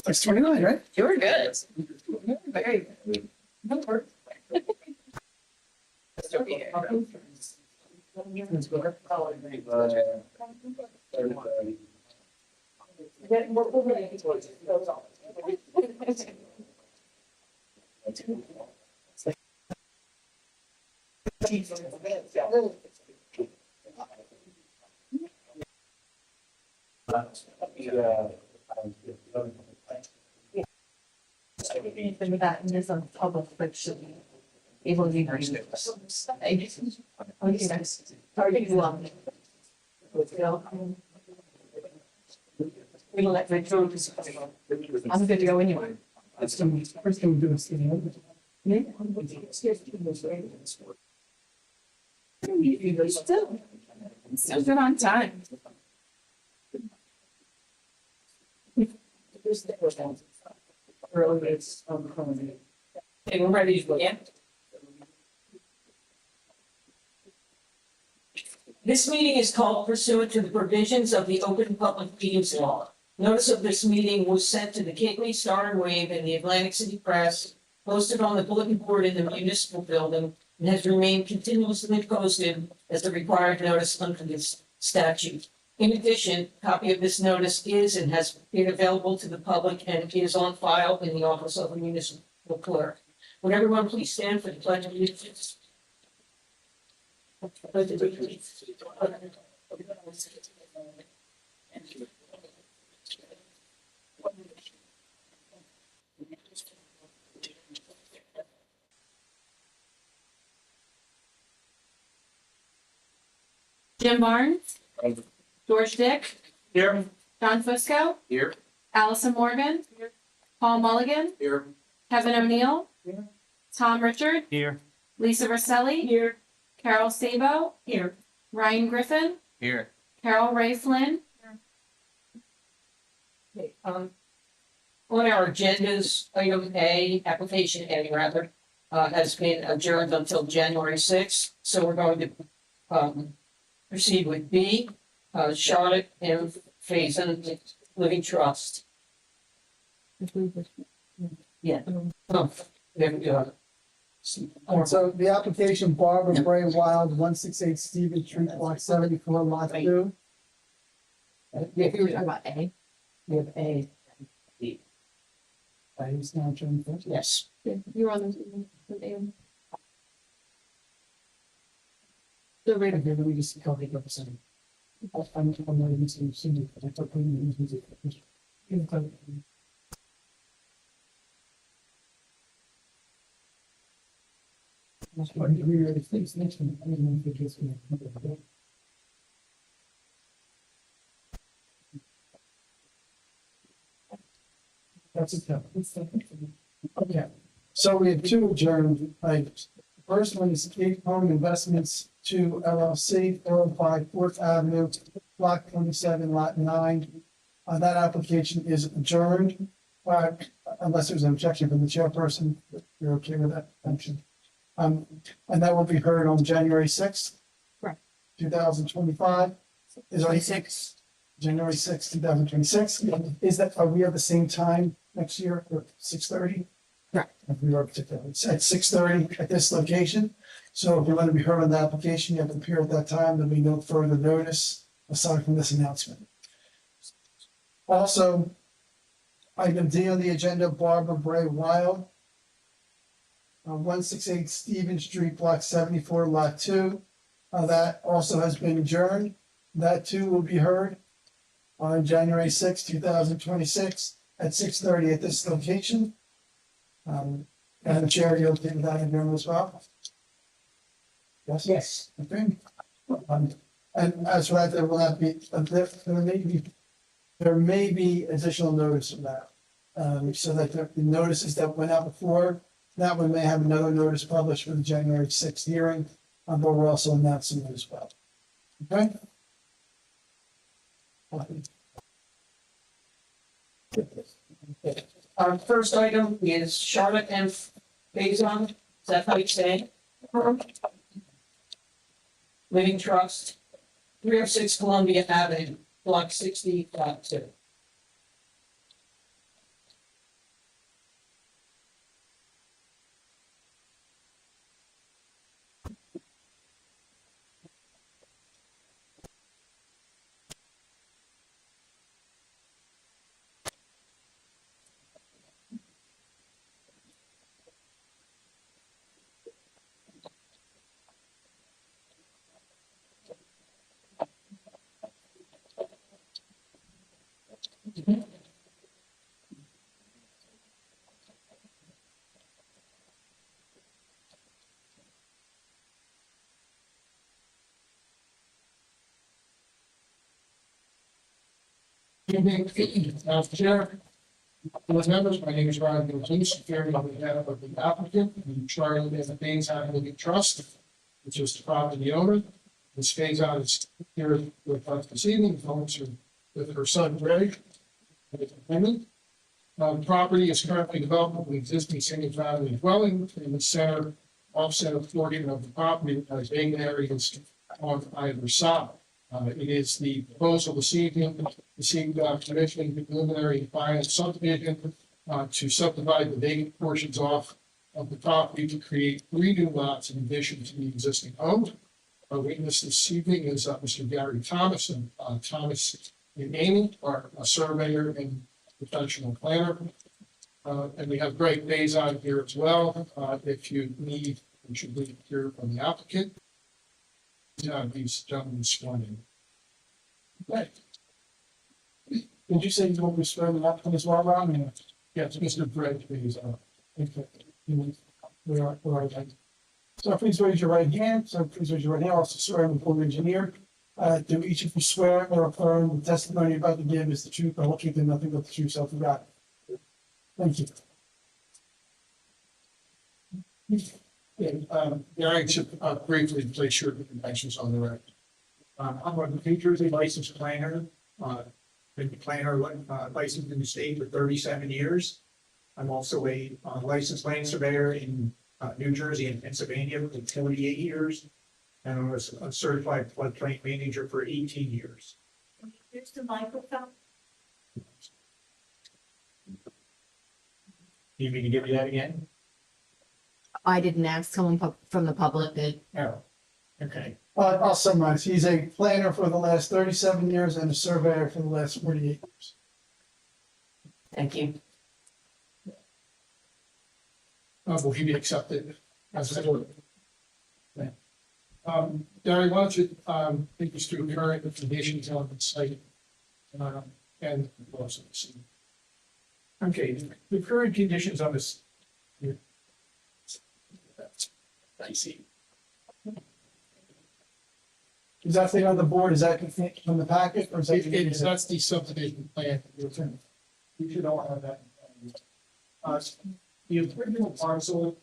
6:29, right? You were good. Very good. No work. Still be here. That is a public fiction. Able to be very good. We don't let Rachel. I'm good to go anyway. First thing we do is, Still good on time. Okay, we're ready to begin. This meeting is called pursuant to the provisions of the Open Public Meetings Law. Notice of this meeting was sent to the Kidney Star and Wave and the Atlantic City Press, posted on the bulletin board in the municipal building, and has remained continuously posted as the required notice under this statute. In addition, a copy of this notice is and has been available to the public and is on file in the office of the municipal clerk. Would everyone please stand for the pledge of allegiance? Jim Barnes, George Dick, Here. John Fusco, Here. Allison Morgan, Paul Mulligan, Here. Kevin O'Neill, Here. Tom Richard, Here. Lisa Rosselli, Here. Carol Sabo, Here. Ryan Griffin, Here. Carol Ray Flynn, Okay, on our agendas, item A, application A rather, has been adjourned until January 6th. So we're going to proceed with B, Charlotte M. Faison Living Trust. Yeah. Oh, there we go. So the application Barbara Bray Wild, 168 Stevens Street, block 74, lot 2. Yeah, we were talking about A. We have A. He's now adjourned first. Yes. you were on the. So wait a minute, let me just call the representative. I'm not even seeing it. I thought we were using it. That's why we already fixed next one. I don't know if it gets me. That's it. Okay, so we have two adjourned items. The first one is Cape Home Investments 2 LLC, 405 Fourth Avenue, block 27, lot 9. That application is adjourned, unless there's an objection from the chairperson. You're okay with that function? And that will be heard on January 6th. Right. 2025. Is already 26. January 6th, 2026. Is that, are we at the same time next year or 6:30? Right. If we are particularly, it's at 6:30 at this location. So if you want to be heard on the application, you have to appear at that time. There'll be no further notice aside from this announcement. Also, item D on the agenda, Barbara Bray Wild, 168 Stevens Street, block 74, lot 2. That also has been adjourned. That too will be heard on January 6, 2026 at 6:30 at this location. And the chair, you'll take that in there as well? Yes? Yes. Okay. And as for that, there will not be, there may be additional notice of that. So that the notices that went out before, that one may have another notice published for the January 6th hearing, but we're also announcing it as well. Okay? Our first item is Charlotte M. Faison. Is that how you say it? Living Trust, 306 Columbia Avenue, block 60, lot 2. Evening, Madam Chair. Board members, my name is Ryan Gonzalez, here on behalf of the applicant, the Charlie and the Baines Having Trust, which is the property owner. Ms. Faison is here with us this evening, with her son Greg. Property is currently developed with an existing single-family dwelling in the center, offset of portion of the property has vacant areas on either side. It is the proposal this evening, commissioning the preliminary and final subdivision to subdivide the vacant portions off of the property to create 3 new lots in addition to the existing home. Our witness this evening is Mr. Gary Thomas, and Thomas and Amy are a surveyor and professional planner. And we have Greg Faison here as well. If you need, we should hear from the applicant. These gentlemen sworn in. Right. Did you say you want to swear the applicant as well, Ron? Yes, Mr. Greg Faison. Okay. So please raise your right hand. Also swear in the full engineer. Do each of you swear or affirm the testimony you're about to give is the truth, the whole truth, and nothing but the truth, so help you God? Thank you. Gary, should briefly place your credentials on the record. I'm a New Jersey licensed planner, been a planner, licensed in the state for 37 years. I'm also a licensed land surveyor in New Jersey and Pennsylvania for 28 years. And I was a certified floodplain manager for 18 years. Use the microphone. You mean to give me that again? I didn't ask someone from the public that, Oh, okay. I'll summarize. He's a planner for the last 37 years and a surveyor for the last 48 years. Thank you. Will he be accepted as a Gary, why don't you take us through current conditions on the site and also the scene. Okay, the current conditions on this. I see. Is that thing on the board? Is that from the packet or is that? That's the subdivision plan. You should all have that. The original parcel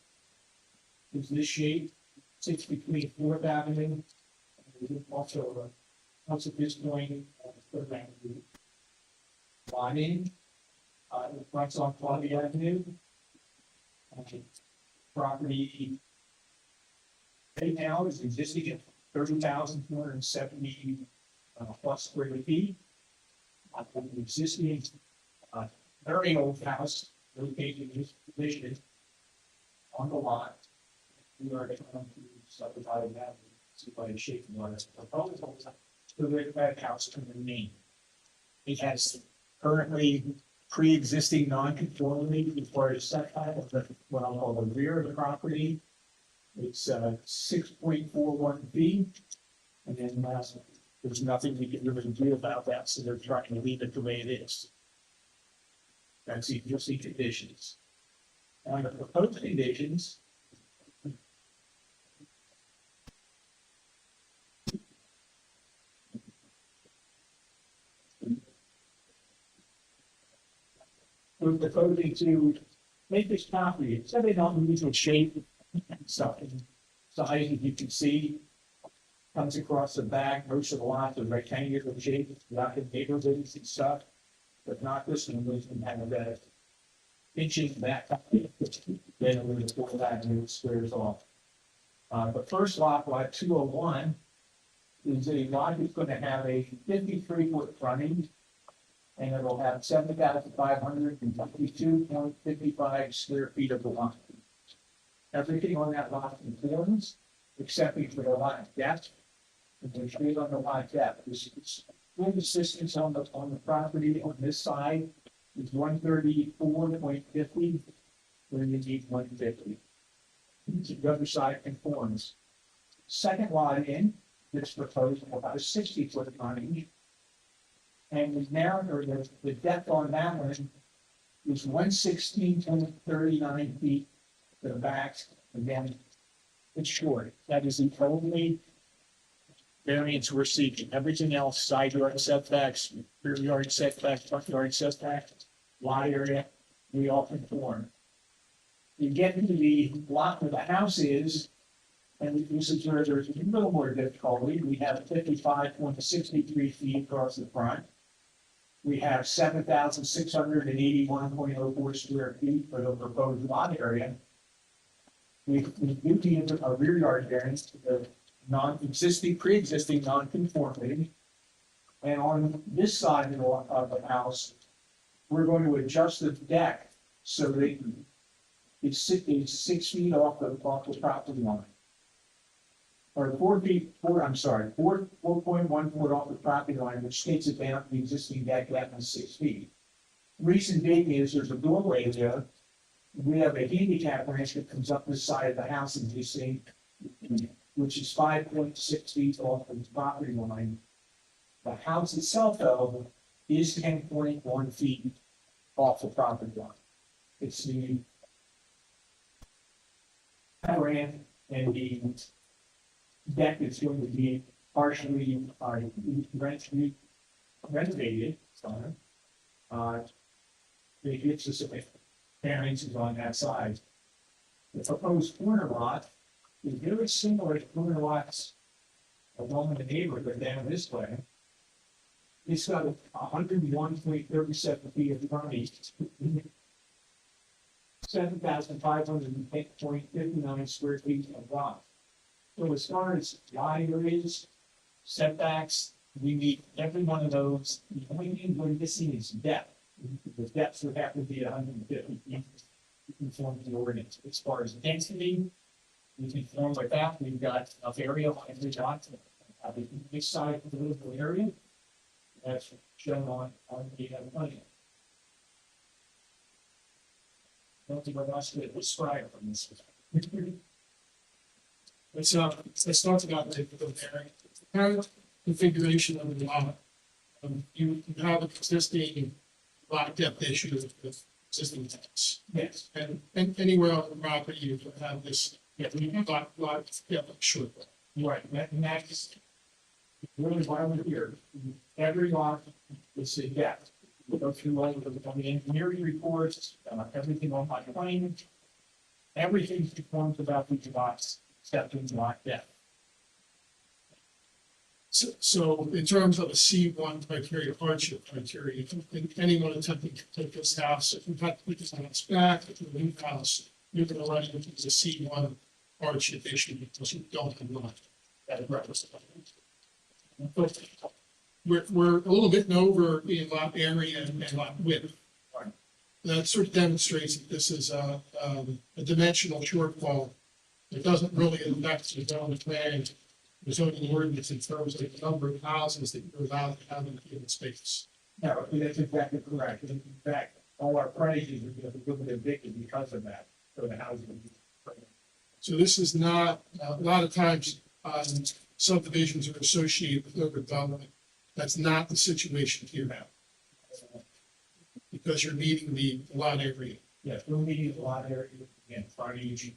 is this shape, sits between 4th Avenue. And also, at this point, 3rd Avenue. Lot in, it fronts on Columbia Avenue. Property right now is existing at 30,270 plus square feet. An existing, very old house located in this position on the lot. We are going to subdivide that, see by the shape of what it's proposed, so that house can remain. It has currently pre-existing non-conformity before it's setback of the, what I'll call the rear of the property. It's 6.41 feet. And then there's nothing we can really do about that, so they're trying to leave it the way it is. That's the existing conditions. On the proposed conditions. We're proposing to make this property, so they don't lose its shape and stuff. Size, as you can see, comes across the back. Most of the lots are rectangular shape, not in neighborhoods and stuff, but not this one. We can have that inching back up, then a little before that and it squares off. The first lot 201, is a lot that's going to have a 53-foot frontage. And it'll have 7,552.55 square feet of the lot. Everything on that lot conforms, except for the lot depth. And there's straight on the lot depth. This full distance on the property on this side is 134.50, where you need 150. The other side conforms. Second lot in, this proposed about a 60-foot frontage. And we now, or the depth on that one is 116.39 feet to the back. Again, it's short. That is the only variance we're seeking. Everything else, side yard setbacks, rear yard setbacks, front yard setbacks, lot area, we all conform. You get into the lot where the house is, and this is where there's a little more difficulty. We have 55.63 feet across the front. We have 7,681.04 square feet for the proposed lot area. We do need a rear yard variance to the pre-existing non-conformity. And on this side of the house, we're going to adjust the deck so that it's 6 feet off the property line. Or 4.1 foot off the property line, which takes it down to the existing deck down to 6 feet. Reason being is there's a doorway there. We have a handicap ramp that comes up this side of the house, as you see, which is 5.6 feet off the property line. The house itself, though, is 10.1 feet off the property line. It's the ramp and the deck is going to be partially renovated. It gives us a variances on that side. The proposed corner lot is very similar to corner lots along the neighborhood down this way. It's got 101.37 feet of frontage, 7,508.59 square feet of lot. So as far as lot areas, setbacks, we meet every one of those. The only thing we're missing is depth. The depths would have to be 150 feet to conform to the ordinance. As far as density, we conform with that. We've got enough area on every dot to have the east side of the livable area. That's shown on the plan. Don't think what else to describe from this. Let's talk about the variance. Current configuration of the lot. You have an existing lot depth issue with existing tanks. Yes. And anywhere on the property, you can have this, lot depth short. Right, and that's really why we're here. Every lot is a depth. We go through all of the engineering reports, everything on my plane. Everything conforms about these lots, except in lot depth. So in terms of a C1 criteria, hardship criteria, anyone attempting to take this house, if you've had to put this house back, if you new house, you're going to run into a C1 hardship issue because you don't have lot. But we're a little bit over in lot area and lot width. That sort of demonstrates that this is a dimensional shortfall. It doesn't really affect the development plan, the zoning ordinance in terms of the number of houses that you're allowed to have in a given space. No, that's exactly correct. In fact, all our frontages are going to be evicted because of that, so the housing. So this is not, a lot of times, subdivisions are associated with overdevelopment. That's not the situation here now. Because you're meeting the lot area. Yes, we're meeting a lot area and frontage,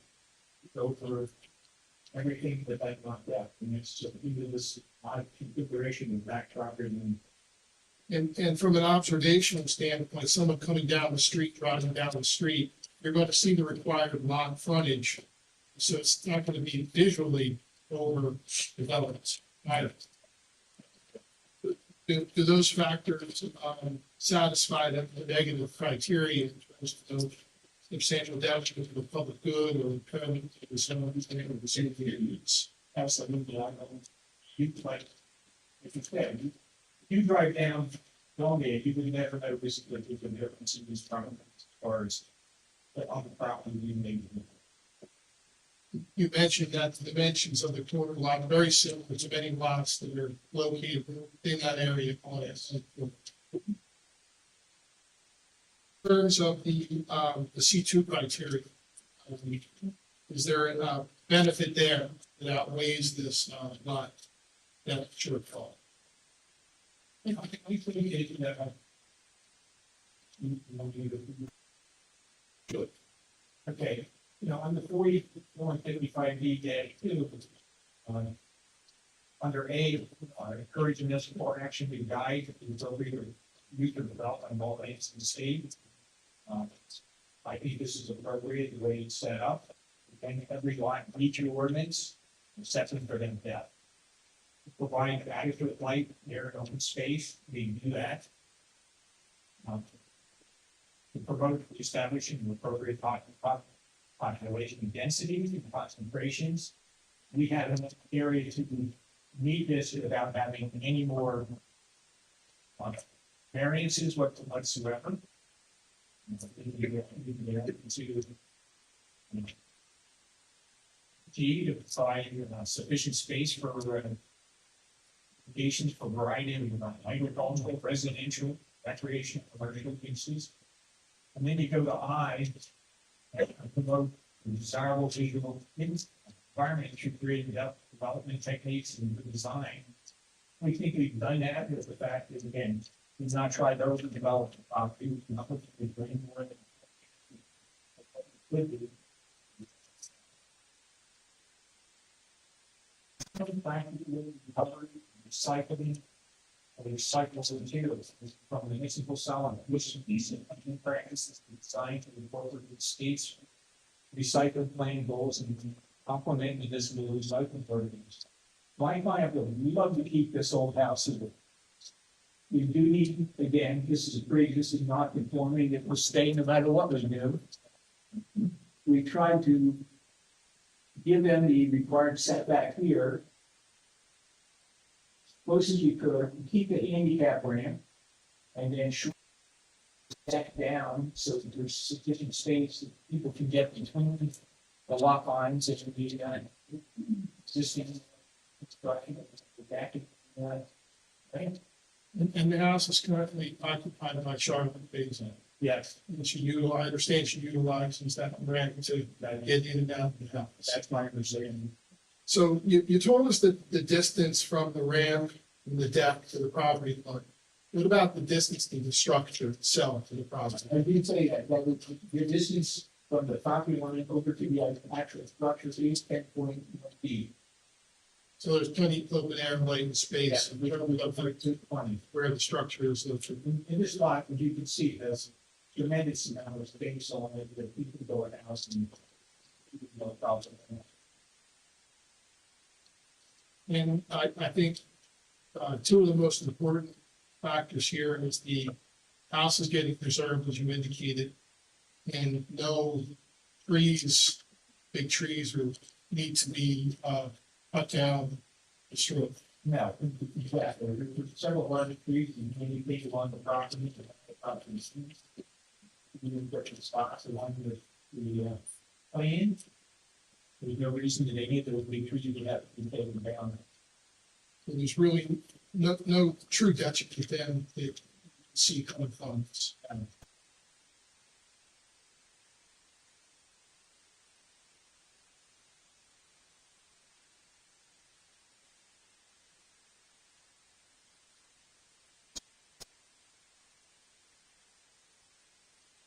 over everything that I've knocked out. And it's just even this odd configuration of backdrop and And from an observational standpoint, someone coming down the street, driving down the street, you're going to see the required lot frontage. So it's not going to be visually overdeveloped either. Do those factors satisfy the negative criteria in terms of substantial damage to the public good or impairment to the zoning or the safety needs? absolutely, I know. You like, if you can, you drive down Longgate, you would never notice that there's a difference in these properties as far as on the property you made. You mentioned that the dimensions of the corner lot are very similar to many lots that are located in that area. In terms of the C2 criteria, is there a benefit there that outweighs this lot that shortfall? Okay, on the 4155 D day, Under A, encourage municipal action to guide the appropriate youth development of all banks in the state. I think this is appropriate, the way it's set up. And every line, each ordinance, exception for them death. Providing adequate light, air, and open space, we do that. To promote establishing an appropriate population density and concentrations. We have an area to meet this without having any more variances whatsoever. G, to provide sufficient space for applications for variety of agricultural, residential, recreation, commercial uses. And then you go to I, promote desirable visual environment to create development techniques and design. We think we've done that with the fact that, again, we've not tried to overdevelop property. We bring more than recycling of recyclable materials from municipal solid, which is decent practices designed to incorporate the state's recycling plan goals and complement municipal recycling programs. My client would love to keep this old house in. We do need, again, this is not conforming, it will stay no matter what we do. We tried to give them the required setback here, close as you could, keep the handicap ramp, and then step down so that there's sufficient space that people can get between the lot lines that would be existing construction, right? And the house is currently occupied by Charlotte Basin. Yes, And she utilize, I understand she utilizes that ramp to get in and out of the house. that's my understanding. So you told us that the distance from the ramp and the deck to the property line. What about the distance to the structure itself to the property? I did say that, your distance from the property line over to the actual structure is 10.1 feet. So there's plenty of open air, light and space. Yeah, we don't look like 220. Where the structure is located. In this lot, as you can see, there's tremendous amount of space on it that people can go in the house and no problem. And I think two of the most important factors here is the house is getting preserved, as you indicated, and no trees, big trees, need to be cut down, destroyed. Now, exactly, there's several hundred trees and many people on the property. You get the spots along with the plan. There's no reason that any of those big trees would have to be taken down. So there's really no true detriment to them that see coming from this.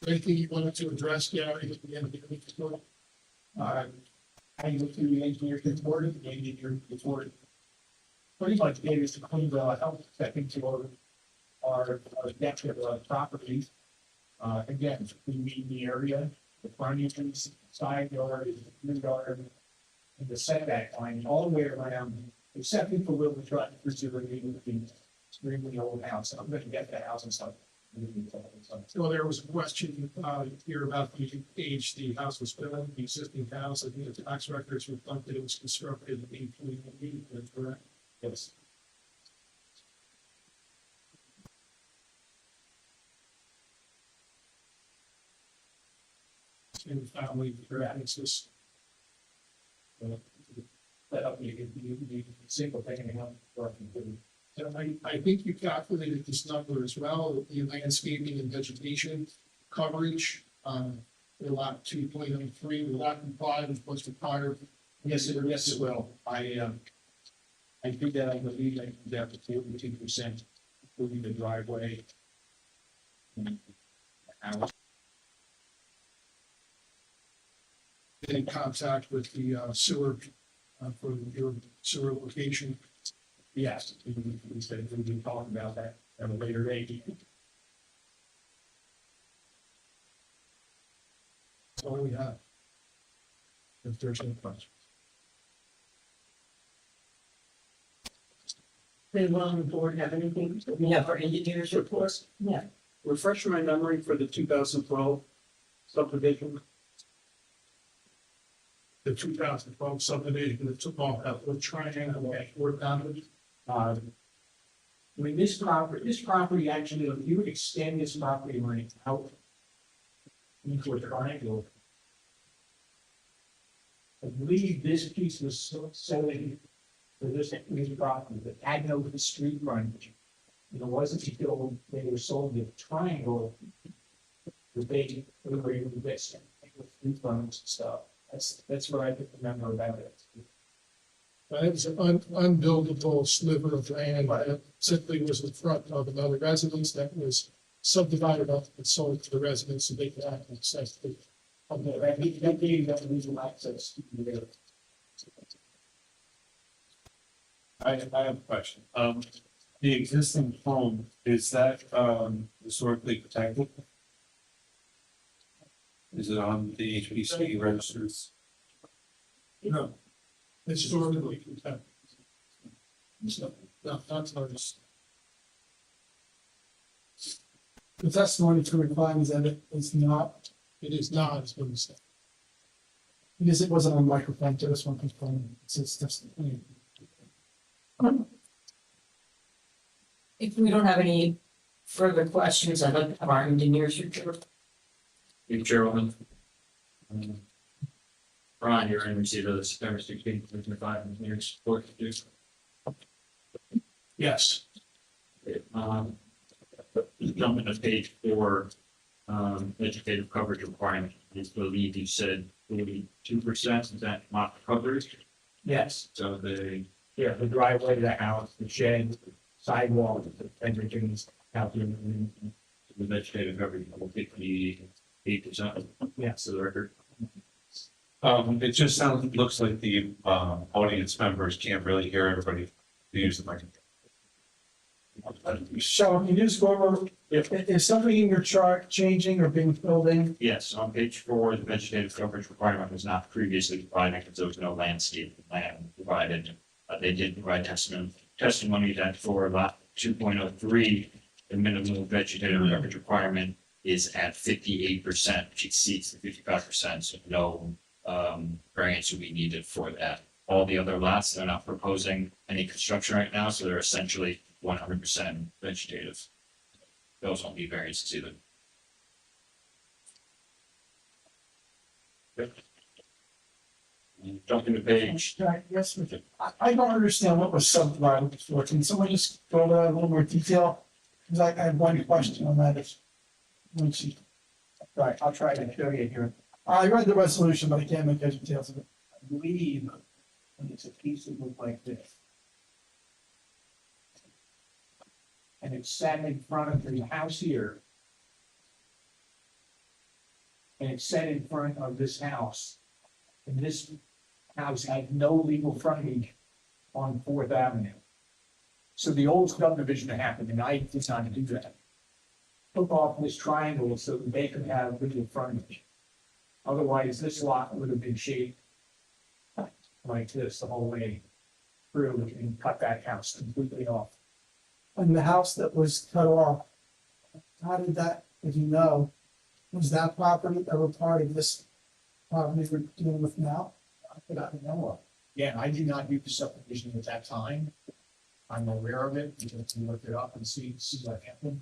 Anything you wanted to address, Gary, at the end of the report? I look through the engineer's report, the engineer's report. Pretty much gave us a clean bill of health second to our depth of property. Again, we meet the area, the frontages, side yard, rear yard, and the setback line, all the way around, except for where we're trying to preserve the extremely old house. I'm gonna get the house and stuff. So there was a question here about the age the house was built, the existing house. I think the tax records reflected it was constructed in 1880, correct? Yes. Same family practices. That up you single thing and one working. So I think you calculated this number as well, the landscaping and vegetation coverage, lot 2.03, will that comply with what's required? Yes, it will. I think that I believe I can get to 42%, including the driveway. And the house. In contact with the sewer, for your sewer location. Yes, we said we can talk about that at a later date. That's all we have. If there's no questions. Anyone on the board have anything? We have our engineers report. Yeah. Refresh my memory for the 2012 subdivision. The 2012 subdivision that took off that little triangle at Fort Donovan. I mean, this property actually, if you extend this property line out into a triangle, I believe this piece was selling for this property that had no street frontage. And it wasn't until they were sold the triangle that they were able to get some street frontage and stuff. That's what I can remember about it. It was an unbuildable sliver of land that simply was in front of another residence that was subdivided up and sold to the residents so they could have access to. That gave them legal access to the area. I have a question. The existing home, is that, historically protected? Is it on the HPC registers? No. Historically contempt. So, no, that's ours. The testimony to the client is that it is not, It is not, as been said. because it wasn't on microphone, to this one confirm, it's testimony. If we don't have any further questions, I'd like to have our engineers report. Hey, Chairwoman. Ron, you're in receipt of the September 16th, 2025 engineering report. Yes. Jumping to page 4, vegetative coverage requirement, I believe you said 42%, is that not coverage? Yes, So the, yeah, the driveway, the house, the shed, sidewalk, everything is out there. the vegetative coverage, 58%. Yes. To the record. It just looks like the, audience members can't really hear everybody use the microphone. So can you just go over, is something in your chart changing or being filled in? Yes, on page 4, the vegetative coverage requirement was not previously provided because there was no landscape plan provided. They did provide testimony that for lot 2.03, the minimum vegetative coverage requirement is at 58%, which exceeds the 55%, so no variance will be needed for that. All the other lots, they're not proposing any construction right now, so they're essentially 100% vegetative. Those won't be variances either. Jumping to page, Yes, I don't understand what was subdivided before. Can someone just go over that in a little more detail? Because I have one question on that. When she, Right, I'll try to show you here. I read the resolution, but I can't make heads or tails of it. I believe it's a piece that looked like this. And it's set in front of the house here. And it's set in front of this house. And this house had no legal frontage on Fourth Avenue. So the old subdivision happened, and I did not do that. Took off this triangle so that they could have legal frontage. Otherwise, this lot would have been shaped like this the whole way through and cut that house completely off. And the house that was cut off, how did that, if you know, was that property ever part of this property we're dealing with now? I don't know of. Yeah, I did not do the subdivision at that time. I'm aware of it, because we looked it up and see what happened.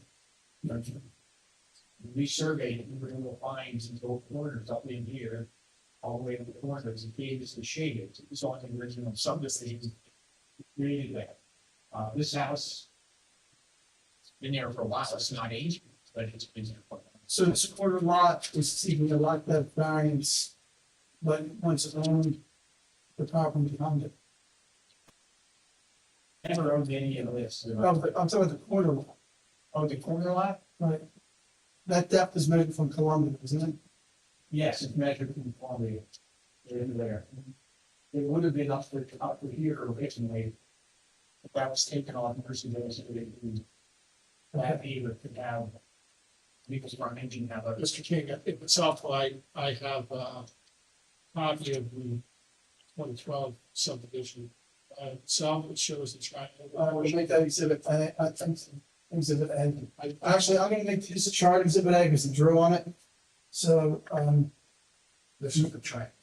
We surveyed it, we were able to find some old corners up in here, all the way to the corners, and gave us the shade, it was on the original subdivision. Created that. This house, it's been there for a while, it's not aged, but it's been there for a while. So this quarter lot was seeking a lot that variance, but once it owned the property behind it. Never owned any of this. I'm talking about the quarter lot, Oh, the corner lot? right? That depth is measured from Columbia, isn't it? Yes, it's measured from Columbia. They're in there. It would have been up to here originally. But it's been there for a while. So it's a quarter lot, was seeking a lot that variance, but once it owned the property behind it. that was taken on versus those who didn't. That either could have legal frontage and have a. Mr. King, in itself, I have a copy of the 2012 subdivision. Itself, it shows the triangle. We'll make that exhibit, I think, exhibit A. Actually, I'm gonna make this chart exhibit A because it drew on it. So, This is the track.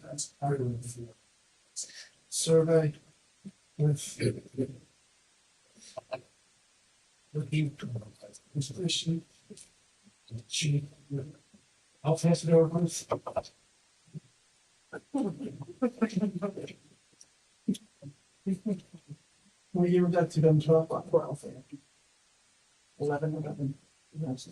that's part of the survey with issue. I'll pass it over, Bruce. What year was that, 2012? 12. 11. Yes.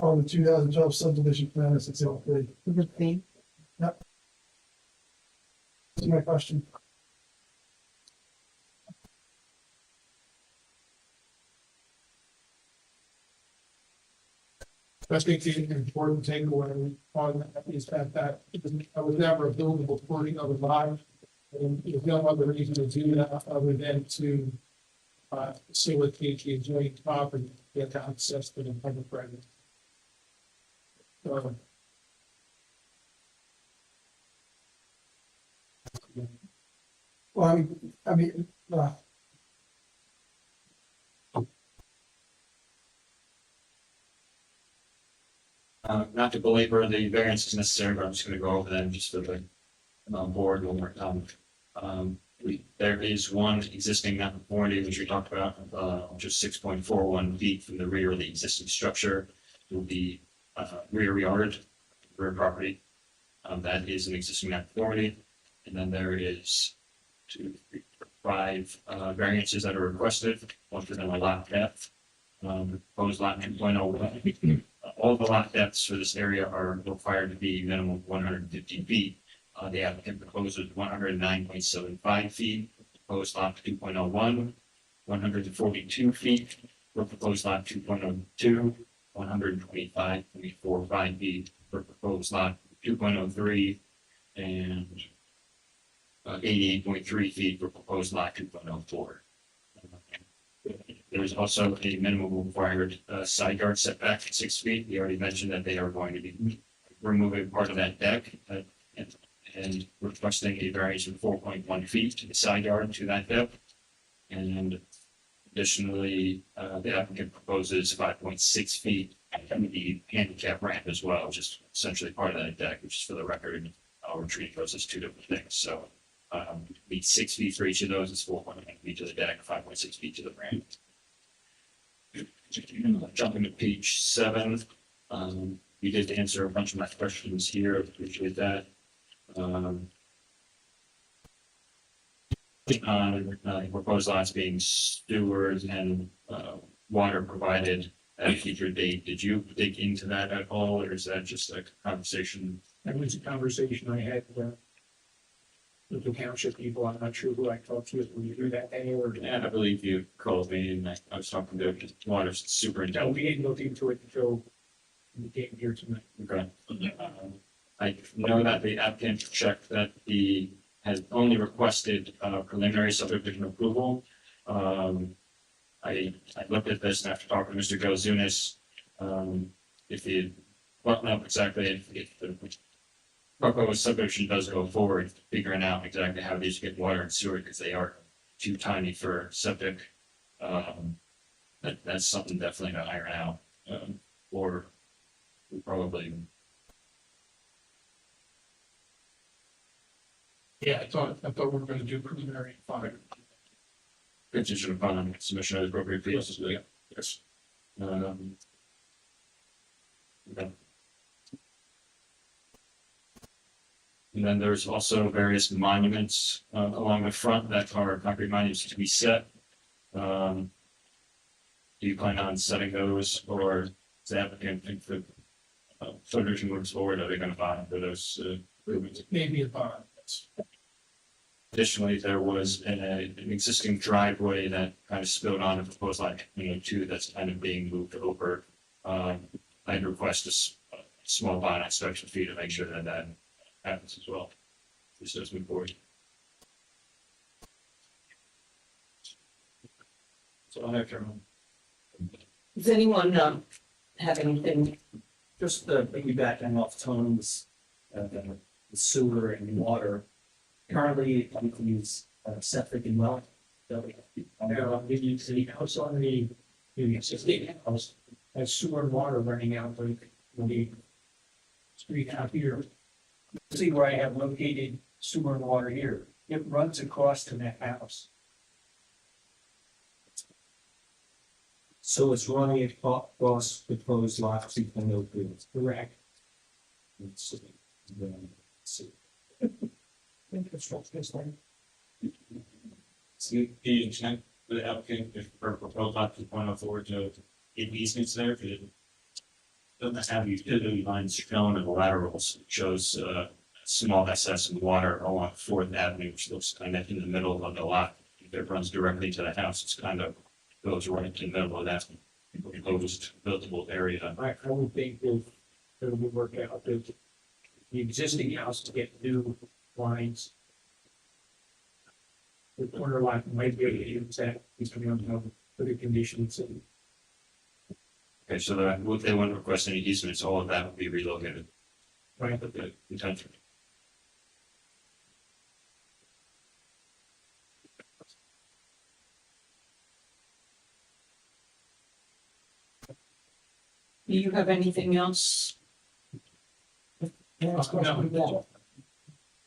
Oh, the 2012 subdivision plan is exactly. The thing. That's my question. I think the important takeaway on that is that I was never a buildable portion of a lot. And there's no other reason to do that other than to facilitate the adjoining property, get access to the public record. So, Well, Not to belabor the variances necessary, but I'm just gonna go over them just for the board one more time. There is one existing non-conformity, which we talked about, which is 6.41 feet from the rear of the existing structure to the rear yard, rear property. That is an existing non-conformity. And then there is 2, 3, 4, 5 variances that are requested, one for them a lot depth. Proposed lot 2.01. All the lot depths for this area are required to be minimum 150 feet. The applicant proposes 109.75 feet, proposed lot 2.01, 142 feet, for proposed lot 2.02, 125.45 feet for proposed lot 2.03, and 88.3 feet for proposed lot 2.04. There's also a minimum required side yard setback at 6 feet. We already mentioned that they are going to be removing part of that deck and requesting a variance of 4.1 feet to the side yard to that depth. And additionally, the applicant proposes 5.6 feet to the handicap ramp as well, which is essentially part of that deck, which is for the record. We're treating those as two different things. So meet 6 feet for each of those. It's 4.1 feet to the deck, 5.6 feet to the ramp. Jumping to page 7, you did answer a bunch of my questions here. Appreciate that. On proposed lots being stewards and water provided at a future date. Did you dig into that at all, or is that just a conversation? That was a conversation I had with the township people. I'm not sure who I talked to, were you here that day or? Yeah, I believe you called me and I was talking to the water No, superintendent. we didn't look into it until we came here tonight. Okay. I know that the applicant checked that he has only requested preliminary subdivision approval. I looked at this and after talking to Mr. Gozunis, if he, well, no, exactly, if the proposed subdivision does go forward, figuring out exactly how these get water and sewer, because they are too tiny for septic. That's something definitely to iron out, or we probably. yeah, I thought we were gonna do preliminary fire. Contingent upon submission of appropriate fees. Yes. Okay. And then there's also various monuments along the front that are concrete monuments to be set. Do you plan on setting those, or does the applicant think that subdivision moves forward? Are they going to buy for those improvements? Maybe a bond, yes. Additionally, there was an existing driveway that kind of spilled on a proposed lot 2 that's kind of being moved over. I'd request a small bond inspection fee to make sure that that happens as well. This does move forward. So I have to. Does anyone, have anything? Just piggybacking off Tom's, the sewer and water. Currently, we use septic and well. So we use the house on the existing house, has sewer and water running out like the street out here. See where I have located sewer and water here. It runs across to that house. So it's running across the proposed lots in no fields. Correct. Let's see. Then, let's see. So the intent for the applicant, if for proposed lot 2.04 to get easements there, if it doesn't have utility lines shown in the laterals, it shows small excess in water along Fourth Avenue, which looks kind of in the middle of the lot. If it runs directly to the house, it's kind of goes right into the middle of that proposed buildable area. I would think that it would work out that the existing house to get new lines. The corner lot might be able to use that, depending on how the conditions and Okay, so that, if they want to request any easements, all of that would be relocated. right. But the intention. Do you have anything else? Last question.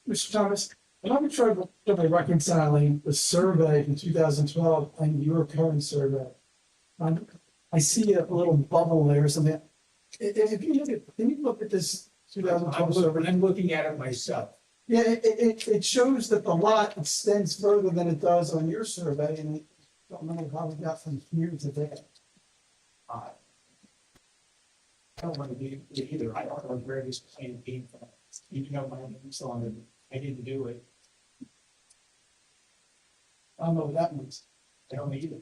Mr. Thomas, I'm trying to reconciling the survey from 2012 and your current survey. I see a little bubble there or something. If you look at, can you look at this 2012 survey? I'm looking at it myself. Yeah, it shows that the lot extends further than it does on your survey, and I don't know how we got from here to there. I don't want to be either. I don't know where this plan came from. Even though my name's on it, I didn't do it. I don't know what that means. I don't either.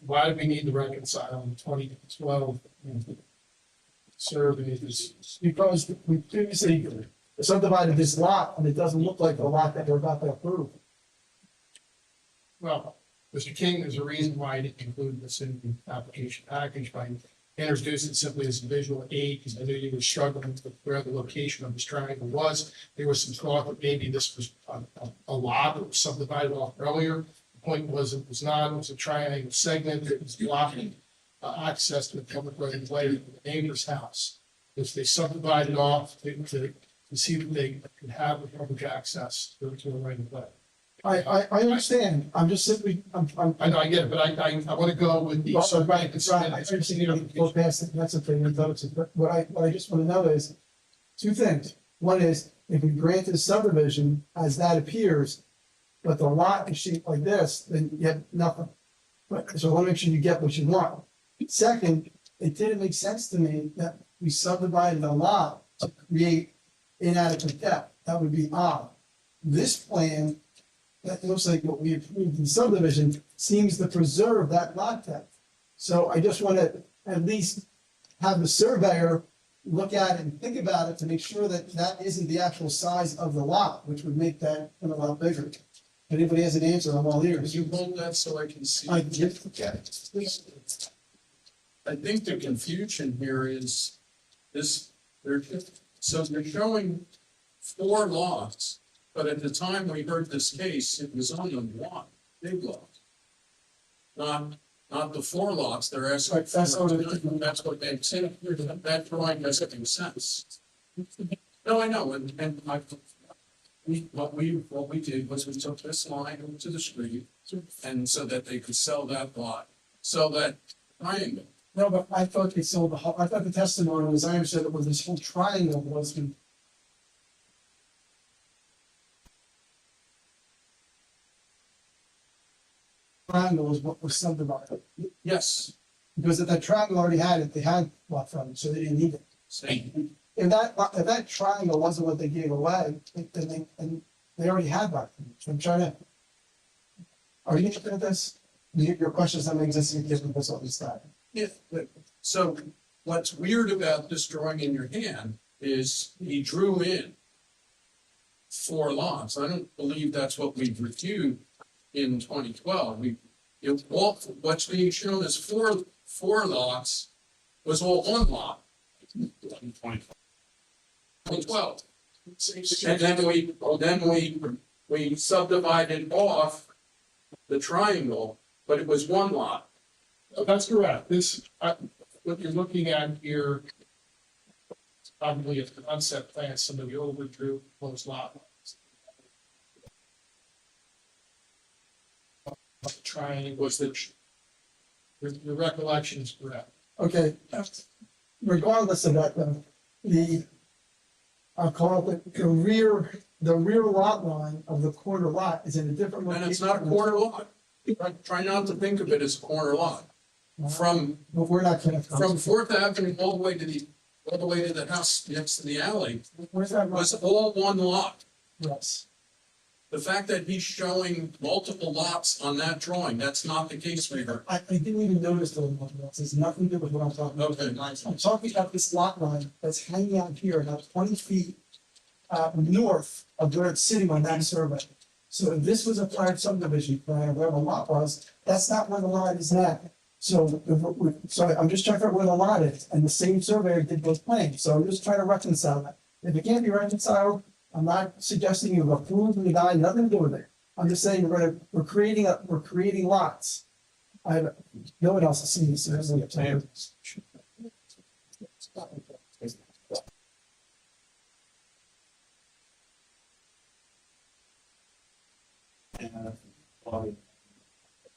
Why do we need to reconcile in 2012 surveys? Because we previously subdivided this lot, and it doesn't look like the lot that we're about to approve. Well, Mr. King, there's a reason why I didn't include this in the application package by introducing it simply as a visual aid, because I knew you were struggling with where the location of this triangle was. There was some thought that maybe this was a lot that was subdivided off earlier. The point was it was not, it was a triangle segment that was blocking access to the public right of way to the neighbor's house. If they subdivided off to see that they could have the public access to the right of way. I understand, I'm just simply, I know, I get it, but I want to go with the. Well, right, I understand you go past it, that's a thing, but what I just want to know is two things. One is, if we granted a subdivision as that appears, but the lot is shaped like this, then you have nothing. But, so I want to make sure you get what you want. Second, it didn't make sense to me that we subdivided a lot to create inadequate depth. That would be odd. This plan, that looks like what we approved in subdivision, seems to preserve that lot depth. So I just want to at least have the surveyor look at it and think about it to make sure that that isn't the actual size of the lot, which would make that a lot bigger. If anybody has an answer, I'm all ears. Could you hold that so I can see? I get I think the confusion here is this, so they're showing 4 lots, but at the time we heard this case, it was only one big lot. Not the 4 lots, they're asking. That's what they said, that drawing doesn't make sense. No, I know, and what we did was we took this line over to the street, and so that they could sell that lot, sell that triangle. No, but I thought they sold the whole, I thought the testimony was, I understood it was this whole triangle was. Triangle is what was subdivided, Yes, because if that triangle already had it, they had lot frontage, so they didn't need it. same. If that triangle wasn't what they gave away, then they already had that. So I'm trying to. Are you looking at this? Your question is, I'm existing, given this on the side. Yeah, so what's weird about this drawing in your hand is he drew in 4 lots. I don't believe that's what we've reviewed in 2012. What's being shown as four lots was all 1 lot. 2012. And then we subdivided off the triangle, but it was 1 lot. That's correct. What you're looking at here, is probably a concept plan, somebody overdrew those lot lines. The triangle was your recollection is correct. Okay, regardless of that, though, I'll call it the rear lot line of the corner lot is in a different location. And it's not a corner lot. Try not to think of it as a corner lot. From But we're not connected. From Fourth Avenue all the way to the house next to the alley Where's that? was all 1 lot. Yes. The fact that he's showing multiple lots on that drawing, that's not the case here. I didn't even notice the one lots. It's nothing to do with what I'm talking about. Okay. I'm talking about this lot line that's hanging out here, now 20 feet north of where it's sitting on that survey. So if this was a prior subdivision plan, where the lot was, that's not where the lot is at. So, sorry, I'm just trying to figure out where the lot is, and the same surveyor did both plans, so I'm just trying to reconcile that. If it can't be reconciled, I'm not suggesting you approve the guy, nothing to do with it. I'm just saying we're creating lots. No one else has seen this. So there's no time.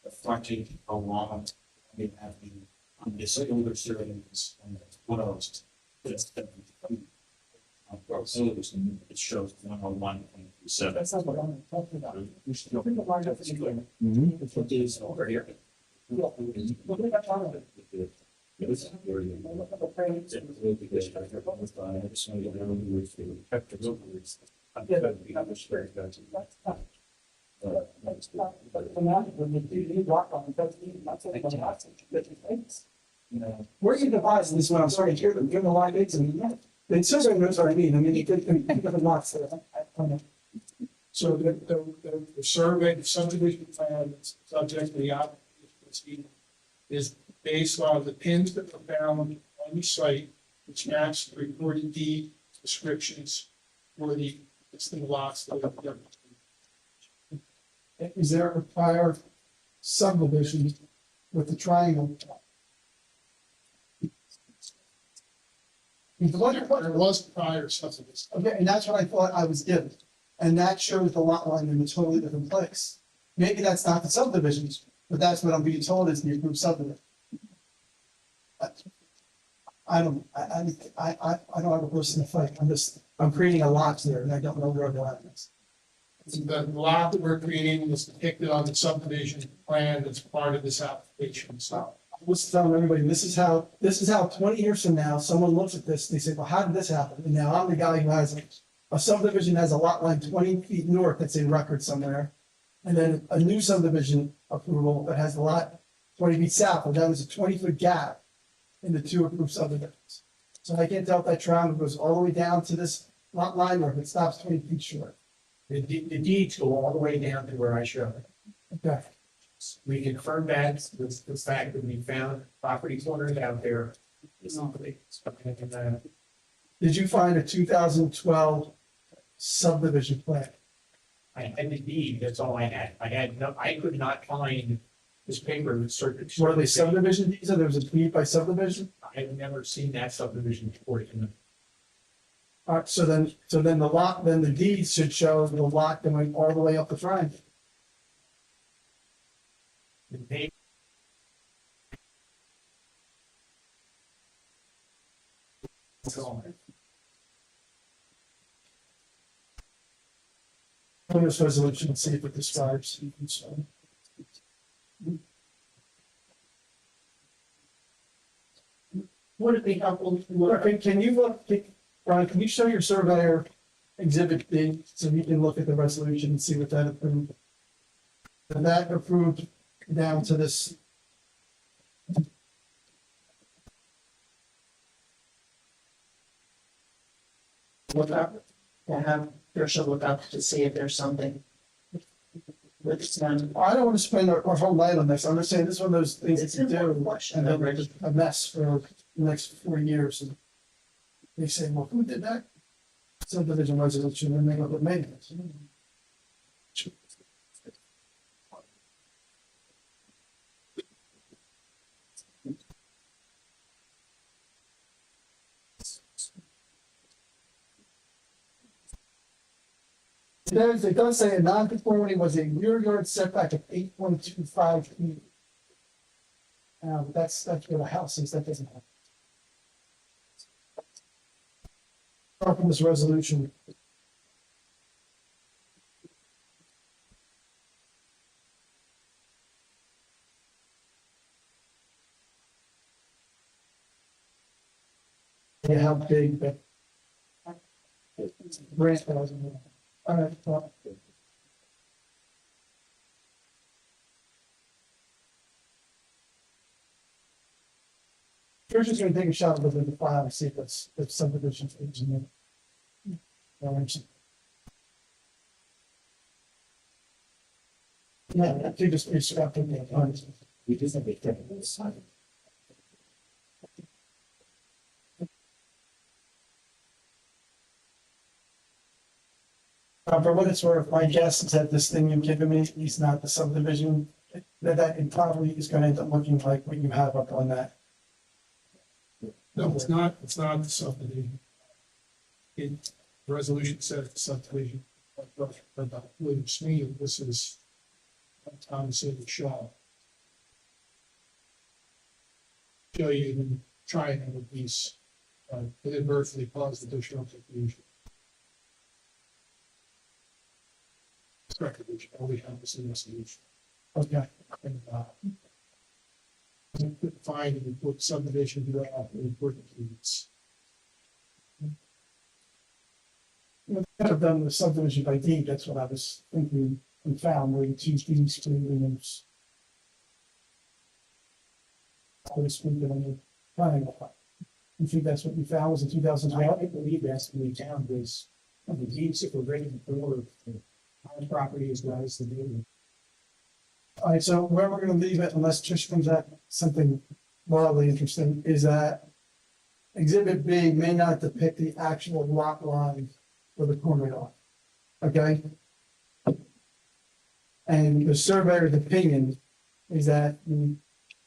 The frontage along, we have the circular surveys and what else? It shows 101.7. That's not what I'm talking about. It is over here. Where you divide this is what I'm starting to hear, but given the line is, and it says it knows what I mean. I mean, you could have lots there. I don't know. So the survey, the subdivision plan that's subject to the application proceeding is based on the pins that were found on the site, which match the recorded deed descriptions for the existing lots that are. Is there a prior subdivision with the triangle? There was prior subdivision. Okay, and that's what I thought I was given. And that shows the lot line in a totally different place. Maybe that's not the subdivisions, but that's what I'm being told is the approved subdivision. I don't have a person to fight. I'm creating a lot there and I don't know where the lot is. The lot that we're creating is depicted on the subdivision plan that's part of this application. So I was telling everybody, this is how 20 years from now, someone looks at this, and they say, well, how did this happen? And now I'm the guy who has a subdivision has a lot line 20 feet north that's in record somewhere. And then a new subdivision approval that has a lot 20 feet south, and that was a 20-foot gap in the 2 approved subdivisions. So I can't tell if that triangle goes all the way down to this lot line or if it stops 20 feet short. The deeds go all the way down to where I showed it. Okay. We confirmed that with the fact that we found property corners out there. And, Did you find a 2012 subdivision plan? I had the deed, that's all I had. I could not find this paper with certain. Were they subdivision deeds or there was a deed by subdivision? I've never seen that subdivision report in the. All right, so then the deeds should show the lot that went all the way up the triangle. the paper. On this resolution, let's see if it describes. Would it be helpful? Can you look, Brian, can you show your surveyor exhibit B so we can look at the resolution and see what that approved? And that approved down to this. Look up, we'll have Tricia look up to see if there's something with some. I don't want to spend our whole night on this. I'm just saying this is one of those things It's that you an do, important question, and then though, it's a mess for the next 4 years. And they say, well, who did that subdivision resolution? And they go, but maintenance. It does say a non-conformity was a rear yard setback of 8.25 feet. That's where the house is, that doesn't happen. From this resolution. Yeah, how big, but. Grant wasn't. All right, well. We're just gonna take a shot at the file and see if it's, if subdivision is in there. Yeah, I think just be scrapped in there. We just have to take this side. For what it's worth, my guess is that this thing you've given me is not the subdivision, that it probably is gonna end up looking like what you have up on that. No, it's not the subdivision. It, the resolution says the subdivision, but Williams Smith, this is Thomas City Shaw. Show you the triangle piece, it inadvertently caused additional confusion. Correct, which always happens in this solution. Okay. And, you could find and put subdivision draft in important keys. Could have done the subdivision by deed, that's what I was thinking and found, where the two deeds clearly was. I was speaking on the triangle. You think that's what you found was in 2012? I believe that's the new town was, the deeds that were written for our property as well as the building. All right, so where we're gonna leave it, unless Trish comes at something wildly interesting, is that Exhibit B may not depict the actual lot line for the corner lot. Okay? And the surveyor's opinion is that the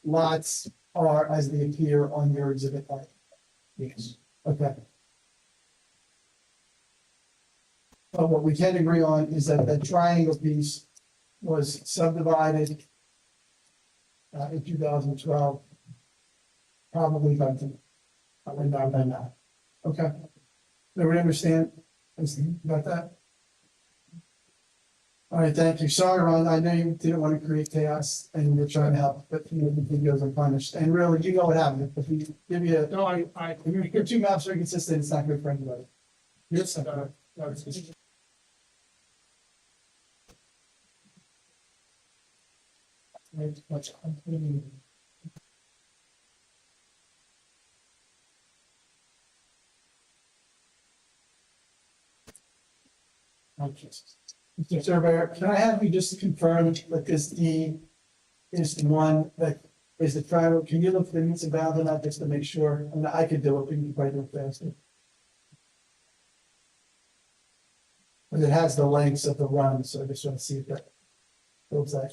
lots are as they appear on your Exhibit A. Yes. Okay. But what we can agree on is that that triangle piece was subdivided in 2012, probably by the, probably not by now. Okay. Everybody understand about that? All right, thank you. Sorry, Ron, I know you didn't want to create chaos and you're trying to help, but you know, the thing goes unpunished. And really, you know what happened. If we give you a, No, if your two maps are inconsistent, it's not good for anybody. yes, What's Mr. Surveyor, can I have you just confirm that this deed is the one that is the triangle? Can you look for the meets and bounds on that just to make sure? And I could do it, we can probably do it faster. But it has the lengths of the run, so I just want to see if that looks like.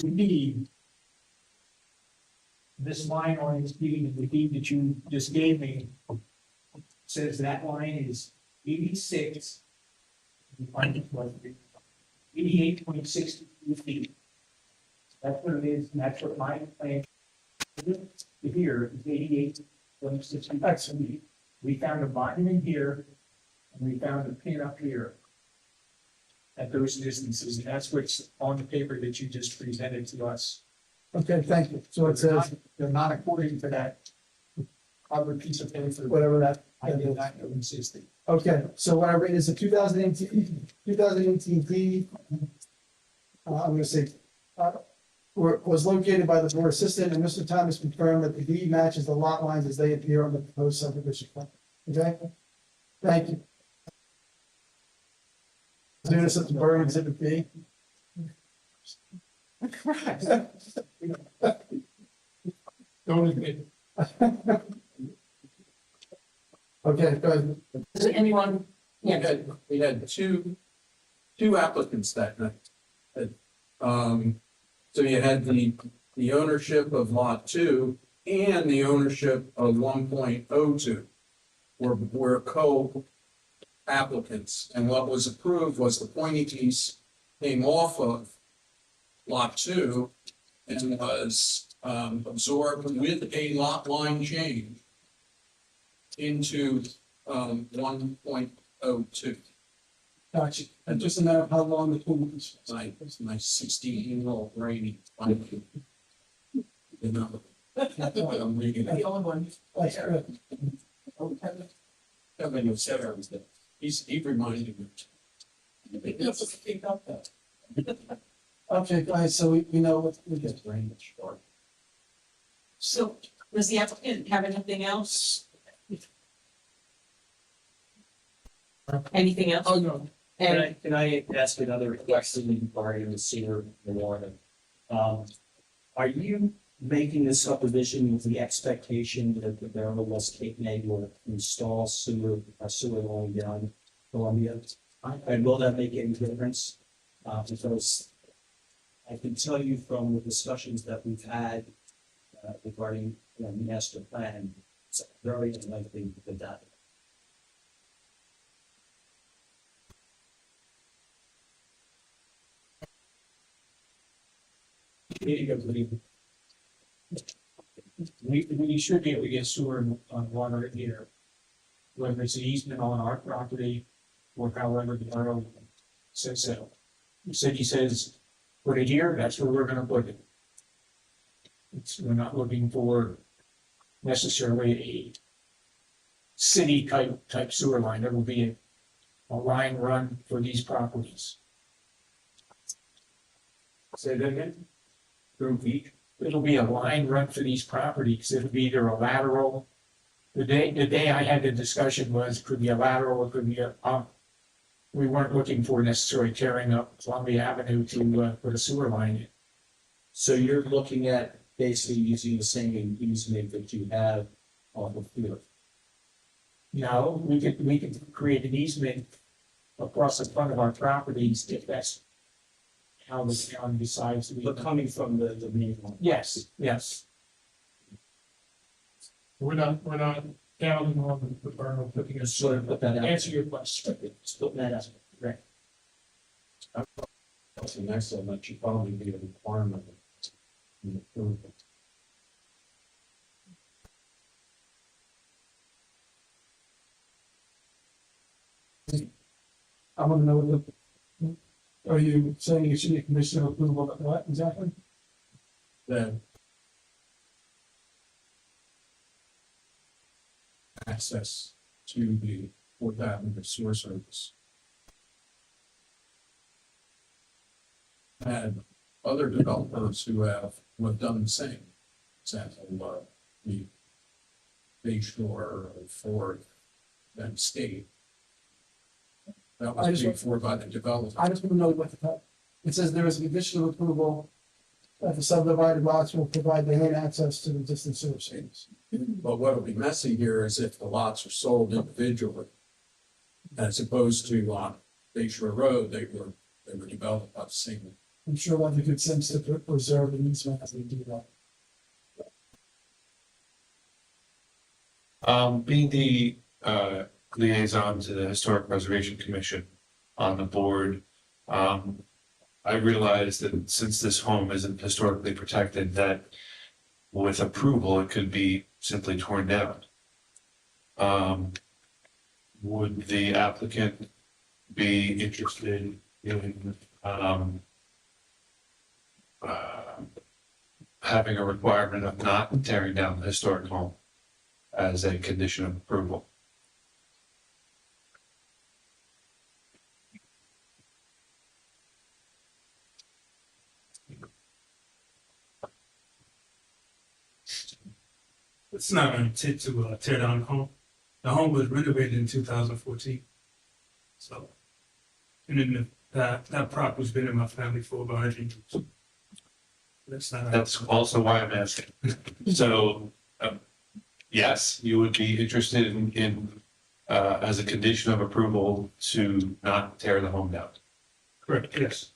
deed, this line on this deed, the deed that you just gave me, says that line is 86. 88.62 feet. That's what it is, and that's what my plan here is 88.62 feet. We found a monument here, and we found a pin up here at those distances, and that's what's on the paper that you just presented to us. Okay, thank you. So it says, They're not according to that other piece of paper, whatever that. I did not know existed. Okay, so what I read is a 2018 deed. I'm gonna say, was located by the board assistant, and Mr. Thomas confirmed that the deed matches the lot lines as they appear on the proposed subdivision plan. Okay? Thank you. Do this at the Borough Exhibit B. Don't admit. Okay, go ahead. Does anyone? We had two applicants that night. So you had the ownership of lot 2 and the ownership of 1.02 were co-applicants. And what was approved was the pointy piece came off of lot 2 and was absorbed with a lot line change into 1.02. Gotcha. And just a matter of how long the pool is. My 16-year-old brain. You know. I'm reading it. The only one. That's good. Kevin was there, he reminded me. Okay, guys, so we know what we get. So, does the applicant have anything else? Anything else? Oh, no. And Can I ask another question regarding the sewer and the water? Are you making this subdivision with the expectation that the Maryland West Cape May will install sewer line down Columbia? And will that make any difference? Because I can tell you from the discussions that we've had regarding the master plan, it's very unlikely that. We should be able to get sewer and water in here. Whether it's an easement on our property or however the borough says so. The city says, put it here, that's where we're gonna put it. We're not looking for necessarily a city type sewer line. There will be a line run for these properties. Say that again? Through each? It'll be a line run for these properties. It'll be either a lateral. The day I had the discussion was, it could be a lateral, it could be a, we weren't looking for necessarily tearing up Columbia Avenue to, put a sewer line in. So you're looking at basically using the same easement that you have on the field. No, we could create an easement across the front of our properties if that's how the town decides to be. But coming from the main one. Yes, yes. We're not counting on the borough putting a Sort of put that out. Answer your question. Split that out. Right. That's a nice one, that should probably be a requirement. in the approval. I wanna know what are you saying you should need commissioner approval of what exactly? Then access to the Fourth Avenue sewer service. And other developers who have done the same. Example, the Bay Shore or Ford, then State. That I was just- paid for by the developer. I just wanna know what it says there is a conditional approval that the subdivided lots will provide the hand access to the distant sewer service. But what'll be messy here is if the lots are sold individually. As opposed to on Bay Shore Road, they were developed by the same I'm sure we'll have a good sense to preserve an easement as we do that. Being the liaison to the Historic Preservation Commission on the board, I realized that since this home isn't historically protected, that with approval, it could be simply torn down. Would the applicant be interested in having a requirement of not tearing down the historic home as a condition of approval? It's not an intent to tear down the home. The home was renovated in 2014. So, and then that property's been in my family for about 100 years. That's also why I'm asking. So, yes, you would be interested in as a condition of approval to not tear the home down. Correct, yes.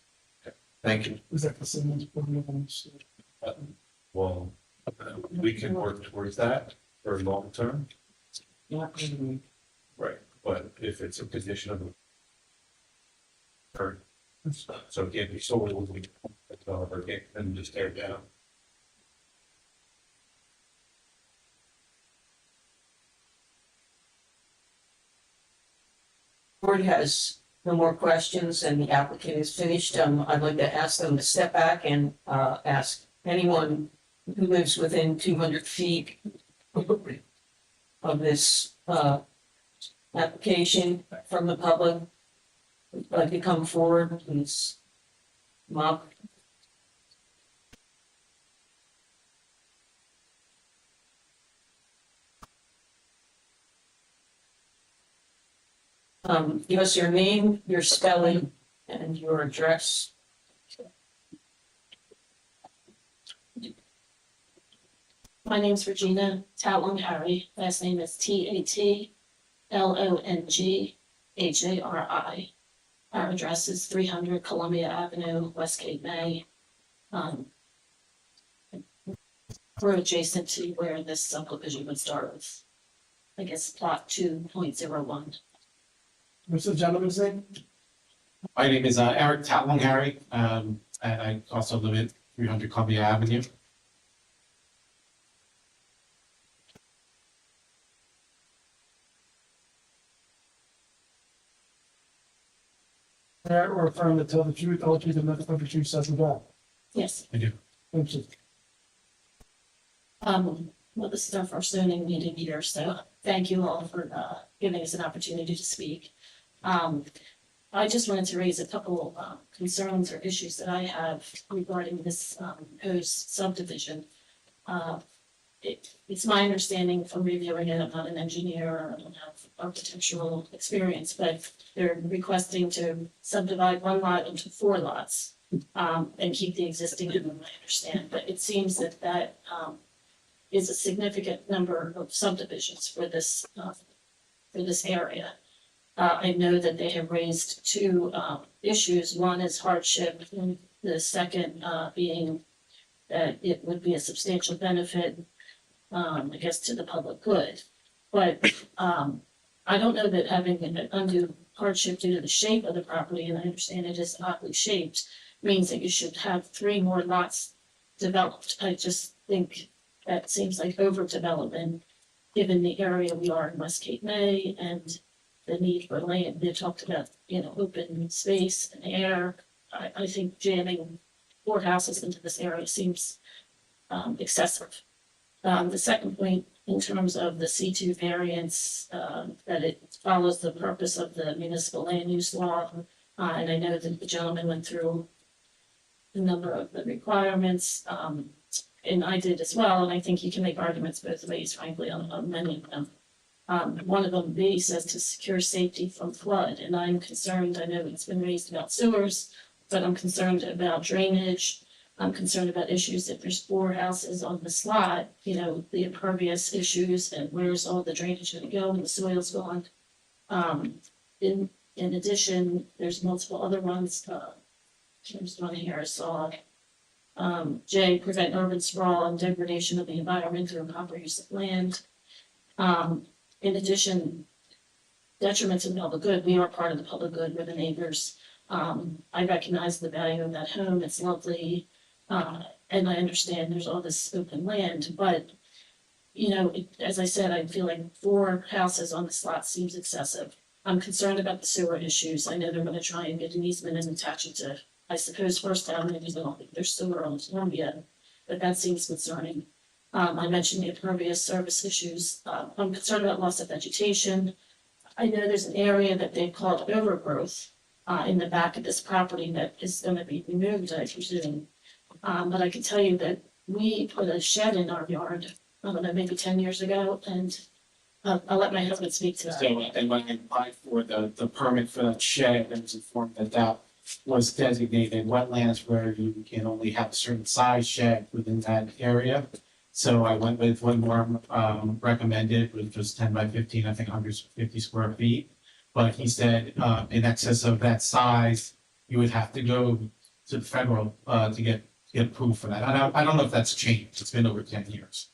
Thank you. Is that the same as? Well, we can work towards that for long term. Right, but if it's a condition of or so it can't be sold, we developer can't just tear it down. Board has no more questions and the applicant is finished. I'd like to ask them to step back and ask anyone who lives within 200 feet of this application from the public, would like to come forward, please. Mom? Give us your name, your spelling, and your address. My name's Regina Tatlong-Harry. Last name is Tatlonghari. Our address is 300 Columbia Avenue, West Cape May. We're adjacent to where this subdivision would start with, I guess, plot 2.01. What's the gentleman's name? My name is Eric Tatlong-Harry, and I also live at 300 Columbia Avenue. Swear or affirm to tell the truth, all truth, and nothing but the truth, so help you God. Yes. I do. Thank you. Well, this is our first zoning meeting here, so thank you all for giving us an opportunity to speak. I just wanted to raise a couple concerns or issues that I have regarding this proposed subdivision. It's my understanding from reviewing it, I'm not an engineer, I don't have architectural experience, but they're requesting to subdivide one lot into 4 lots and keep the existing, I understand, but it seems that that is a significant number of subdivisions for this area. I know that they have raised 2 issues. One is hardship, and the second being that it would be a substantial benefit, I guess, to the public good. But I don't know that having an undue hardship due to the shape of the property, and I understand it is oddly shaped, means that you should have 3 more lots developed. I just think that seems like overdevelopment, given the area we are in West Cape May and the need for land. They talked about, open space and air. I think jamming 4 houses into this area seems excessive. The second point, in terms of the C2 variance, that it follows the purpose of the municipal land use law. And I know that the gentleman went through a number of the requirements, and I did as well, and I think you can make arguments both ways, frankly, on many of them. One of them, B, says to secure safety from flood, and I'm concerned, I know it's been raised about sewers, but I'm concerned about drainage. I'm concerned about issues if there's 4 houses on the slot, the impervious issues and where's all the drainage gonna go when the soil's gone. In addition, there's multiple other ones, Here's one here, I saw. J, prevent urban sprawl and degradation of the environment through comprehensive land. In addition, detriment to the public good, we are part of the public good, we're the neighbors. I recognize the value of that home, it's lovely, and I understand there's all this open land, but you know, as I said, I feel like 4 houses on this lot seems excessive. I'm concerned about the sewer issues. I know they're gonna try and get an easement and attach it to, I suppose, First Avenue, because I don't think there's sewer on Columbia, but that seems concerning. I mentioned the impervious service issues. I'm concerned about loss of vegetation. I know there's an area that they've called overgrowth, in the back of this property that is gonna be removed, I presume. But I can tell you that we put a shed in our yard, I don't know, maybe 10 years ago, and I'll let my husband speak to that. So, and when I applied for the permit for that shed, I was informed that that was designated wetlands where you can only have a certain size shed within that area. So I went with what Norm recommended, which was 10 by 15, I think 150 square feet. But he said, in excess of that size, you would have to go to the federal, to get approved for that. I don't know if that's changed. It's been over 10 years.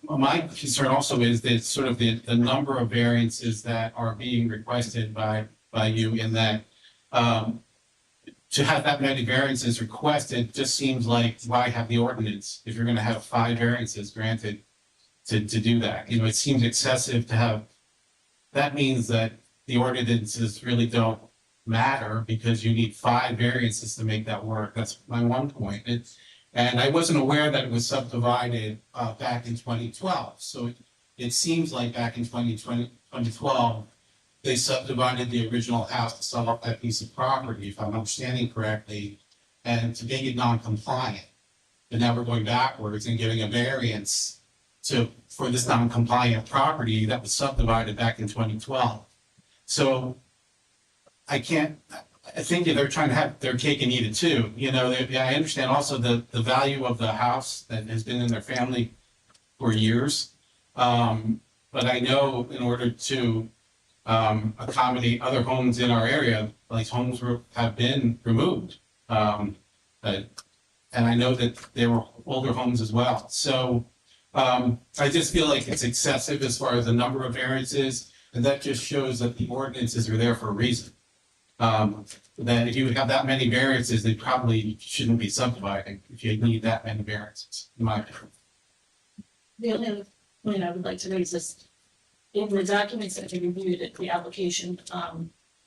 My concern also is that sort of the number of variances that are being requested by you in that, to have that many variances requested just seems like, why have the ordinance if you're gonna have 5 variances granted to do that? You know, it seems excessive to have, that means that the ordinances really don't matter because you need 5 variances to make that work. That's my one point. And I wasn't aware that it was subdivided back in 2012. So it seems like back in 2012, they subdivided the original house to sell off that piece of property, if I'm understanding correctly, and to make it non-compliant. And now we're going backwards and giving a variance for this non-compliant property that was subdivided back in 2012. So I think they're trying to have their cake and eat it too. You know, I understand also the value of the house that has been in their family for years. But I know in order to accommodate other homes in our area, like homes have been removed. And I know that there were older homes as well. So I just feel like it's excessive as far as the number of variances, and that just shows that the ordinances are there for a reason. That if you would have that many variances, they probably shouldn't be subdividing if you need that many variances, in my opinion. The only other point I would like to raise is, in the documents that we reviewed at the application,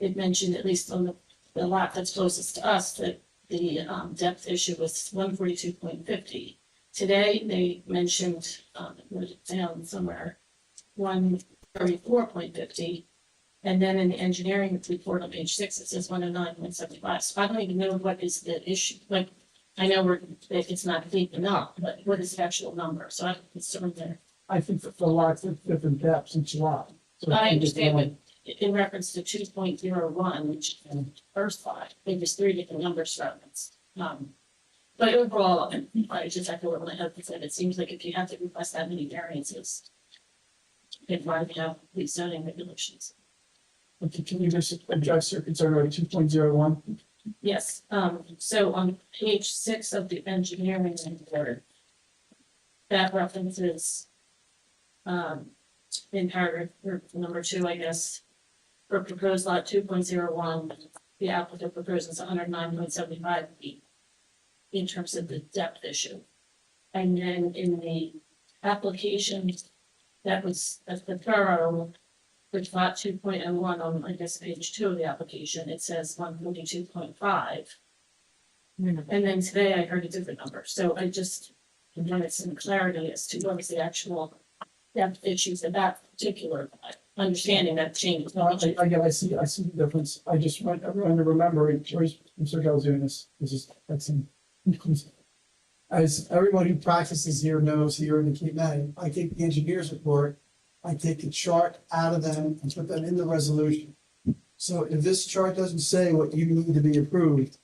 it mentioned, at least on the lot that's closest to us, that the depth issue was 142.50. Today, they mentioned, wrote it down somewhere, 134.50. And then in the engineering report on page 6, it says 109.75. So I don't even know what is the issue. Like, I know it's not deep enough, but what is the actual number? So I'm concerned there. I think that the lots have different depths each lot. So I think it's understand, one- but in reference to 2.01, which is the first lot, there's 3 different numbers referenced. But overall, I just echo what my husband said. It seems like if you have to request that many variances, then why do we have these zoning regulations? Okay, can you just address your concern about 2.01? Yes, so on page 6 of the engineering report, that references, in paragraph or number 2, I guess, for proposed lot 2.01, the applicant proposes 109.75 feet in terms of the depth issue. And then in the application that was, as the thorough, which lot 2.01 on, I guess, page 2 of the application, it says 142.5. And then today I heard a different number, so I just wanted some clarity as to what was the actual depth issues of that particular understanding that changes. No, I see the difference. I just want everyone to remember, and Joyce, Mr. Gell's doing this, that's him. As everyone who practices here knows here in the Cape May, I take the engineer's report, I take the chart out of them and put them in the resolution. So if this chart doesn't say what you need to be approved,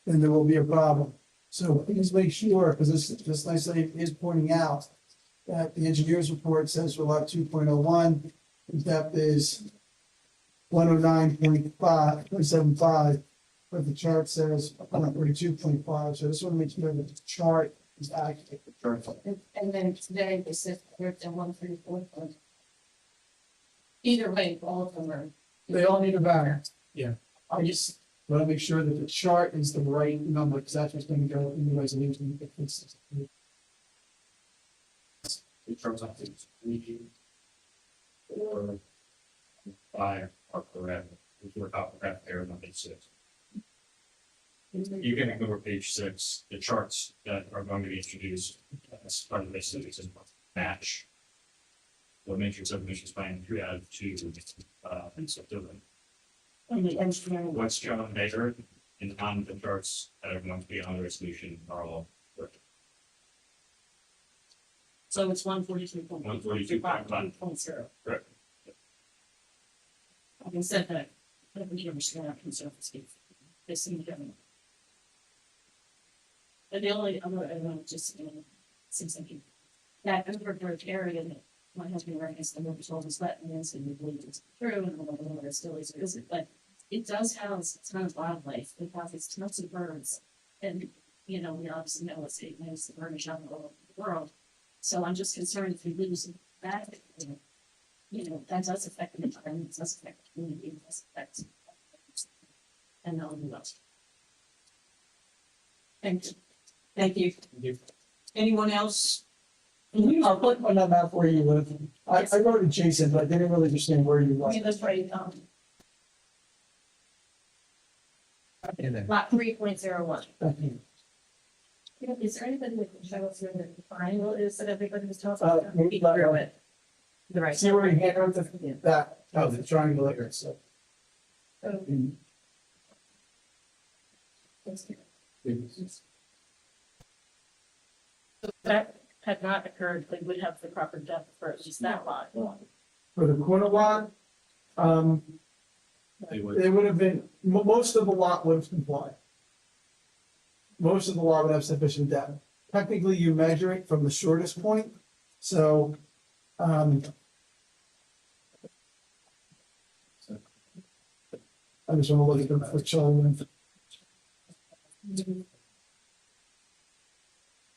then there will be a problem. So please make sure, because this nice lady is pointing out that the engineer's report says for lot 2.01, the depth is 109.75, but the chart says 42.5, so this one makes sure that the chart is accurate. And then today they said we're at 134. Either way, all of them are. They all need a variance. Yeah. I just want to make sure that the chart is the right number, because that's what's going to go in the resolution. If it's- In terms of things, we or five are correct, if we're top correct there on page 6. You can ignore page 6, the charts that are going to be introduced as part of this, is match the matrix subdivisions plan 3 out of 2, and so doing. And the engineering. What's shown there and on the charts that are going to be on the resolution are all correct. So it's 142.1. 142.1. Correct. Having said that, I don't really understand how conservancy. They seem to have. But the only other, I don't know, just, seems like that overgrowth area that my husband recognized, the movie told us wetlands and we believe it's true and I don't know what it still is or isn't, but it does house a ton of wildlife. It has tons of birds. And, we obviously know it's the bird jungle all over the world. So I'm just concerned if we lose that, that does affect the environment, it does affect the community, it does affect. And no one else. Thank you. Thank you. Anyone else? I'll put on that map where you live. I wrote adjacent, but I didn't really understand where you We live. live right, lot 3.01. Is there anybody that can show us where the triangle is that everybody was talking about? Maybe through it. The right. See where you hand out that, oh, the triangle there, so. So that had not occurred, they would have the proper depth for at least that lot. For the corner lot, they would have been, most of the lot would have complied. Most of the lot would have sufficient depth. Technically, you measure it from the shortest point, so, I just want to look at the foot shoulder.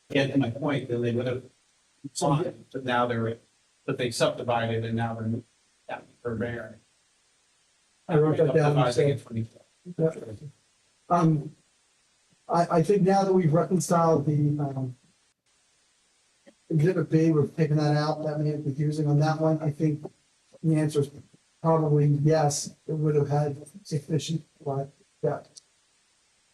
Get to my point, then they would have fine, but now but they subdivided and now they're, for variance. I wrote that down. Subdividing it 24. I think now that we've reconciled the, exhibit B, we're taking that out, that may be confusing on that one, I think the answer is probably yes, it would have had sufficient depth.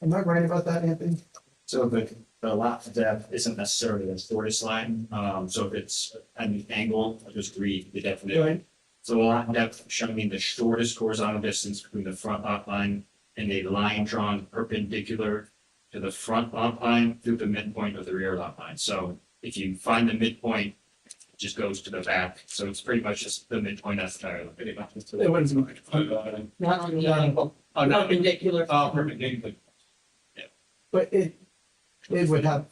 Am I right about that, Anthony? So the lot depth isn't necessarily a shortest line, so if it's at an angle, I'll just read the definition. Right. So the lot depth showing the shortest horizontal distance between the front lot line and a line drawn perpendicular to the front lot line through the midpoint of the rear lot line. So if you find the midpoint, it just goes to the back, so it's pretty much just the midpoint that's entirely. It wasn't. Not on the angle, perpendicular. Perpendicular. But it would have.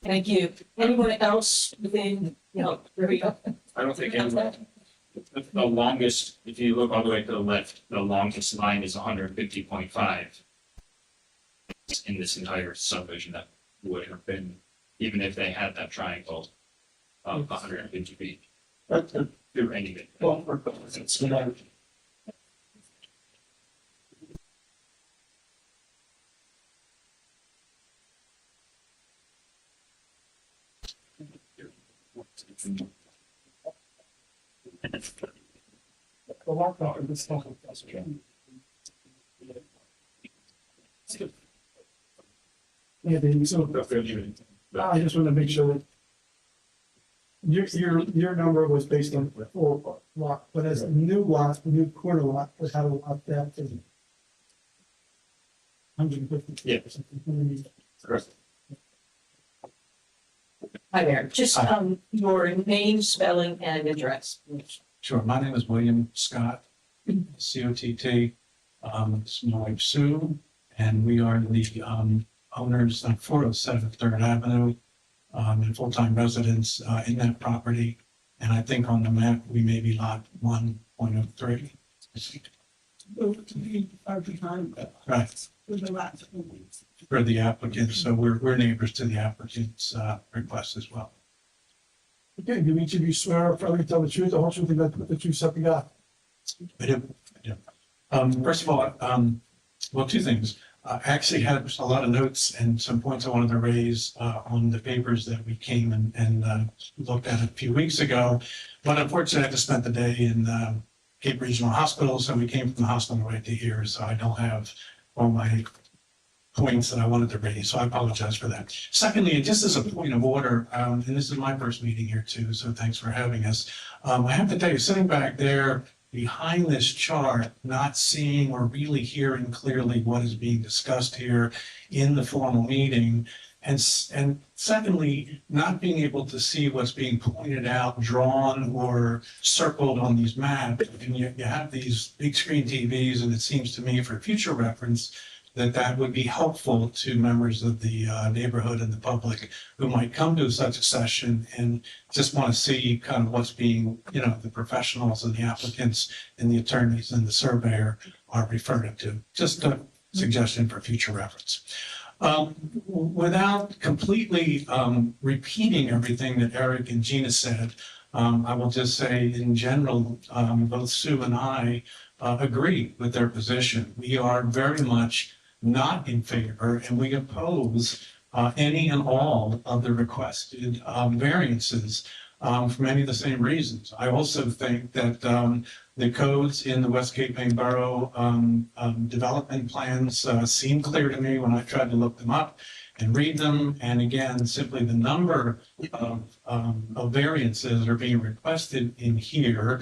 Thank you. Anyone else within, there we go. I don't think anyone, the longest, if you look all the way to the left, the longest line is 150.5. In this entire subdivision that would have been, even if they had that triangle of 150 feet. Through anything. Yeah, so I just want to make sure that your number was based on full lot, but as a new lot, new corner lot would have a lot depth of 150 feet or something. Correct. Hi there, just, your name, spelling, and address. Sure, my name is William Scott, COTT. This is my wife Sue, and we are the owners of 407 Third Avenue, and full-time residents in that property. And I think on the map, we may be lot 1 .03. We are behind Right, with the lot. for the applicant, so we're neighbors to the applicant's, request as well. Okay, do each of you swear or affirm to tell the truth, the whole truth, and nothing but the truth, so help you God? I do, I do. First of all, well, two things. I actually had a lot of notes and some points I wanted to raise on the papers that we came and looked at a few weeks ago. But unfortunately, I just spent the day in Cape Regional Hospital, so we came from the hospital right to here, so I don't have all my points that I wanted to raise, so I apologize for that. Secondly, and just as a point of order, and this is my first meeting here too, so thanks for having us. I have to tell you, sitting back there behind this chart, not seeing or really hearing clearly what is being discussed here in the formal meeting, and secondly, not being able to see what's being pointed out, drawn, or circled on these maps. And you have these big screen TVs, and it seems to me, for future reference, that would be helpful to members of the neighborhood and the public who might come to such a session and just want to see kind of what's being, the professionals and the applicants and the attorneys and the surveyor are referring to. Just a suggestion for future reference. Without completely repeating everything that Eric and Gina said, I will just say in general, both Sue and I agree with their position. We are very much not in favor, and we oppose any and all of the requested variances for many of the same reasons. I also think that the codes in the West Cape May Borough development plans seem clear to me when I tried to look them up and read them. And again, simply the number of variances are being requested in here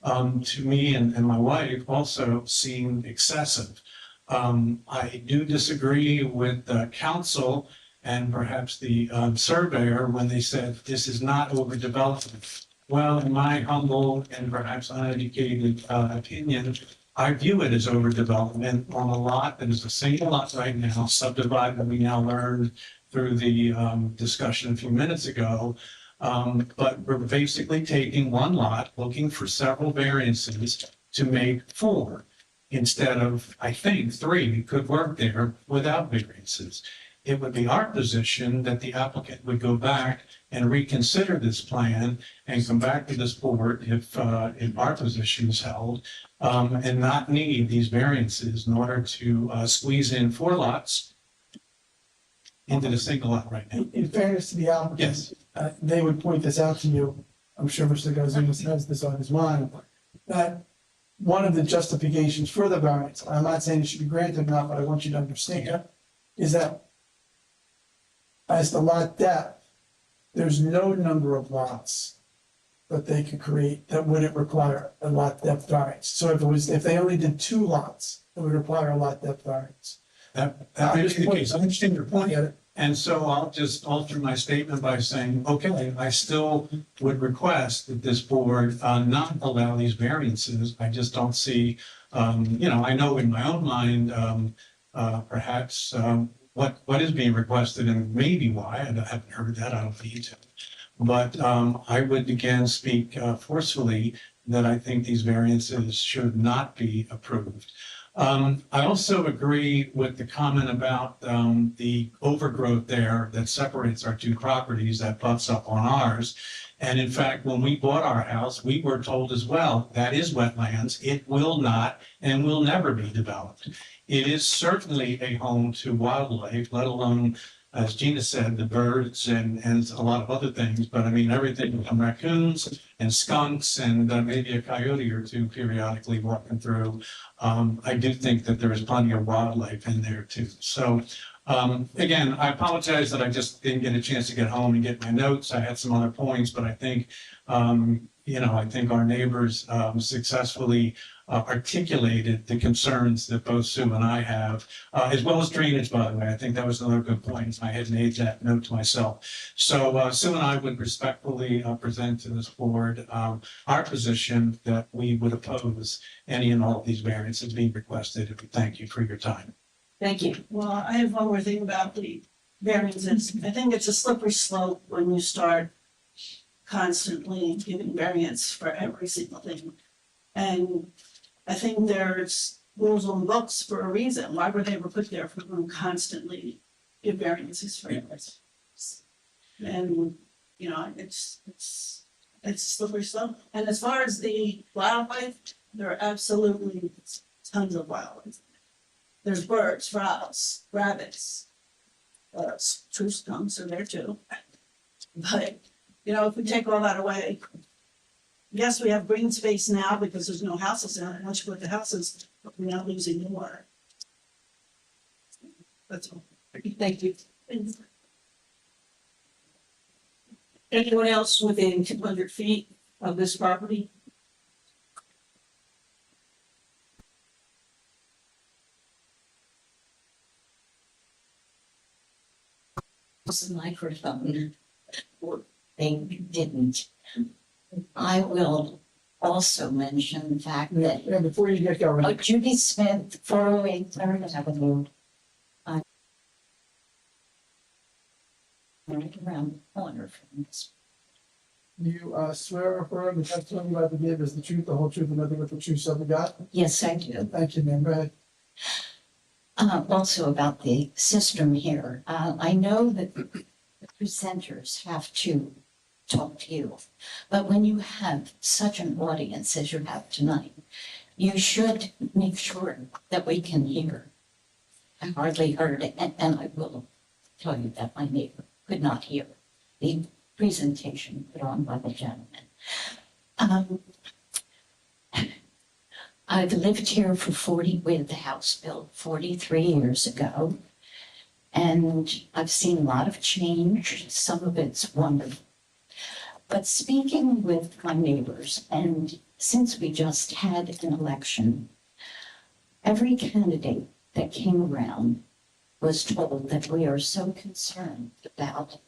to me and my wife also seemed excessive. I do disagree with the council and perhaps the surveyor when they said this is not overdevelopment. Well, in my humble and perhaps uneducated opinion, I view it as overdevelopment on a lot that is a single lot right now, subdivided, we now learned through the discussion a few minutes ago. But we're basically taking one lot, looking for several variances to make 4. Instead of, I think, 3 could work there without variances. It would be our position that the applicant would go back and reconsider this plan and come back to this board if our position is held, and not need these variances in order to squeeze in 4 lots into the single lot right now. In fairness to the applicant, Yes. They would point this out to you. I'm sure Mr. Gazunas has this on his mind, that one of the justifications for the variance, I'm not saying it should be granted or not, but I want you to understand, is that as the lot depth, there's no number of lots that they could create that wouldn't require a lot depth variance. So if they only did 2 lots, it would require a lot depth variance. That may be the case. I understand your point. And so I'll just alter my statement by saying, okay, I still would request that this board not allow these variances. I just don't see, I know in my own mind, perhaps what is being requested and maybe why. I haven't heard that. I don't need to. But I would again speak forcefully that I think these variances should not be approved. I also agree with the comment about the overgrowth there that separates our 2 properties that butts up on ours. And in fact, when we bought our house, we were told as well, that is wetlands. It will not and will never be developed. It is certainly a home to wildlife, let alone, as Gina said, the birds and a lot of other things. But I mean, everything from raccoons and skunks and maybe a coyote or 2 periodically walking through. I do think that there is plenty of wildlife in there too. So again, I apologize that I just didn't get a chance to get home and get my notes. I had some other points, but I think, I think our neighbors successfully articulated the concerns that both Sue and I have, as well as drainage, by the way. I think that was another good point. I had made that note to myself. So Sue and I would respectfully present to this board our position that we would oppose any and all of these variances being requested. And we thank you for your time. Thank you. Well, I have one more thing about the variances. I think it's a slippery slope when you start constantly giving variance for every single thing. And I think there's rules on books for a reason. Why were they ever put there for them to constantly give variances for it? And, you know, it's slippery slope. And as far as the wildlife, there are absolutely tons of wildlife. There's birds, frogs, rabbits, true skunks are there too. But, you know, if we take all that away, yes, we have green space now because there's no houses in it. Once you put the houses, we're not losing the water. That's all. Thank you. Anyone else within 200 feet of this property? The microphone, or they didn't. I will also mention the fact that Yeah, before you get going, Judy Smith, 408 Third Avenue. Right around the corner from this. you swear or affirm the testimony you have to give is the truth, the whole truth, and nothing but the truth, so help you God? Yes, I do. Thank you, ma'am. Go ahead. Also about the system here, I know that the presenters have to talk to you, but when you have such an audience as you have tonight, you should make sure that we can hear. I hardly heard it, and I will tell you that my neighbor could not hear the presentation put on by the gentleman. I've lived here for 40, with the house built 43 years ago, and I've seen a lot of change. Some of it's wonderful. But speaking with my neighbors, and since we just had an election, every candidate that came around was told that we are so concerned about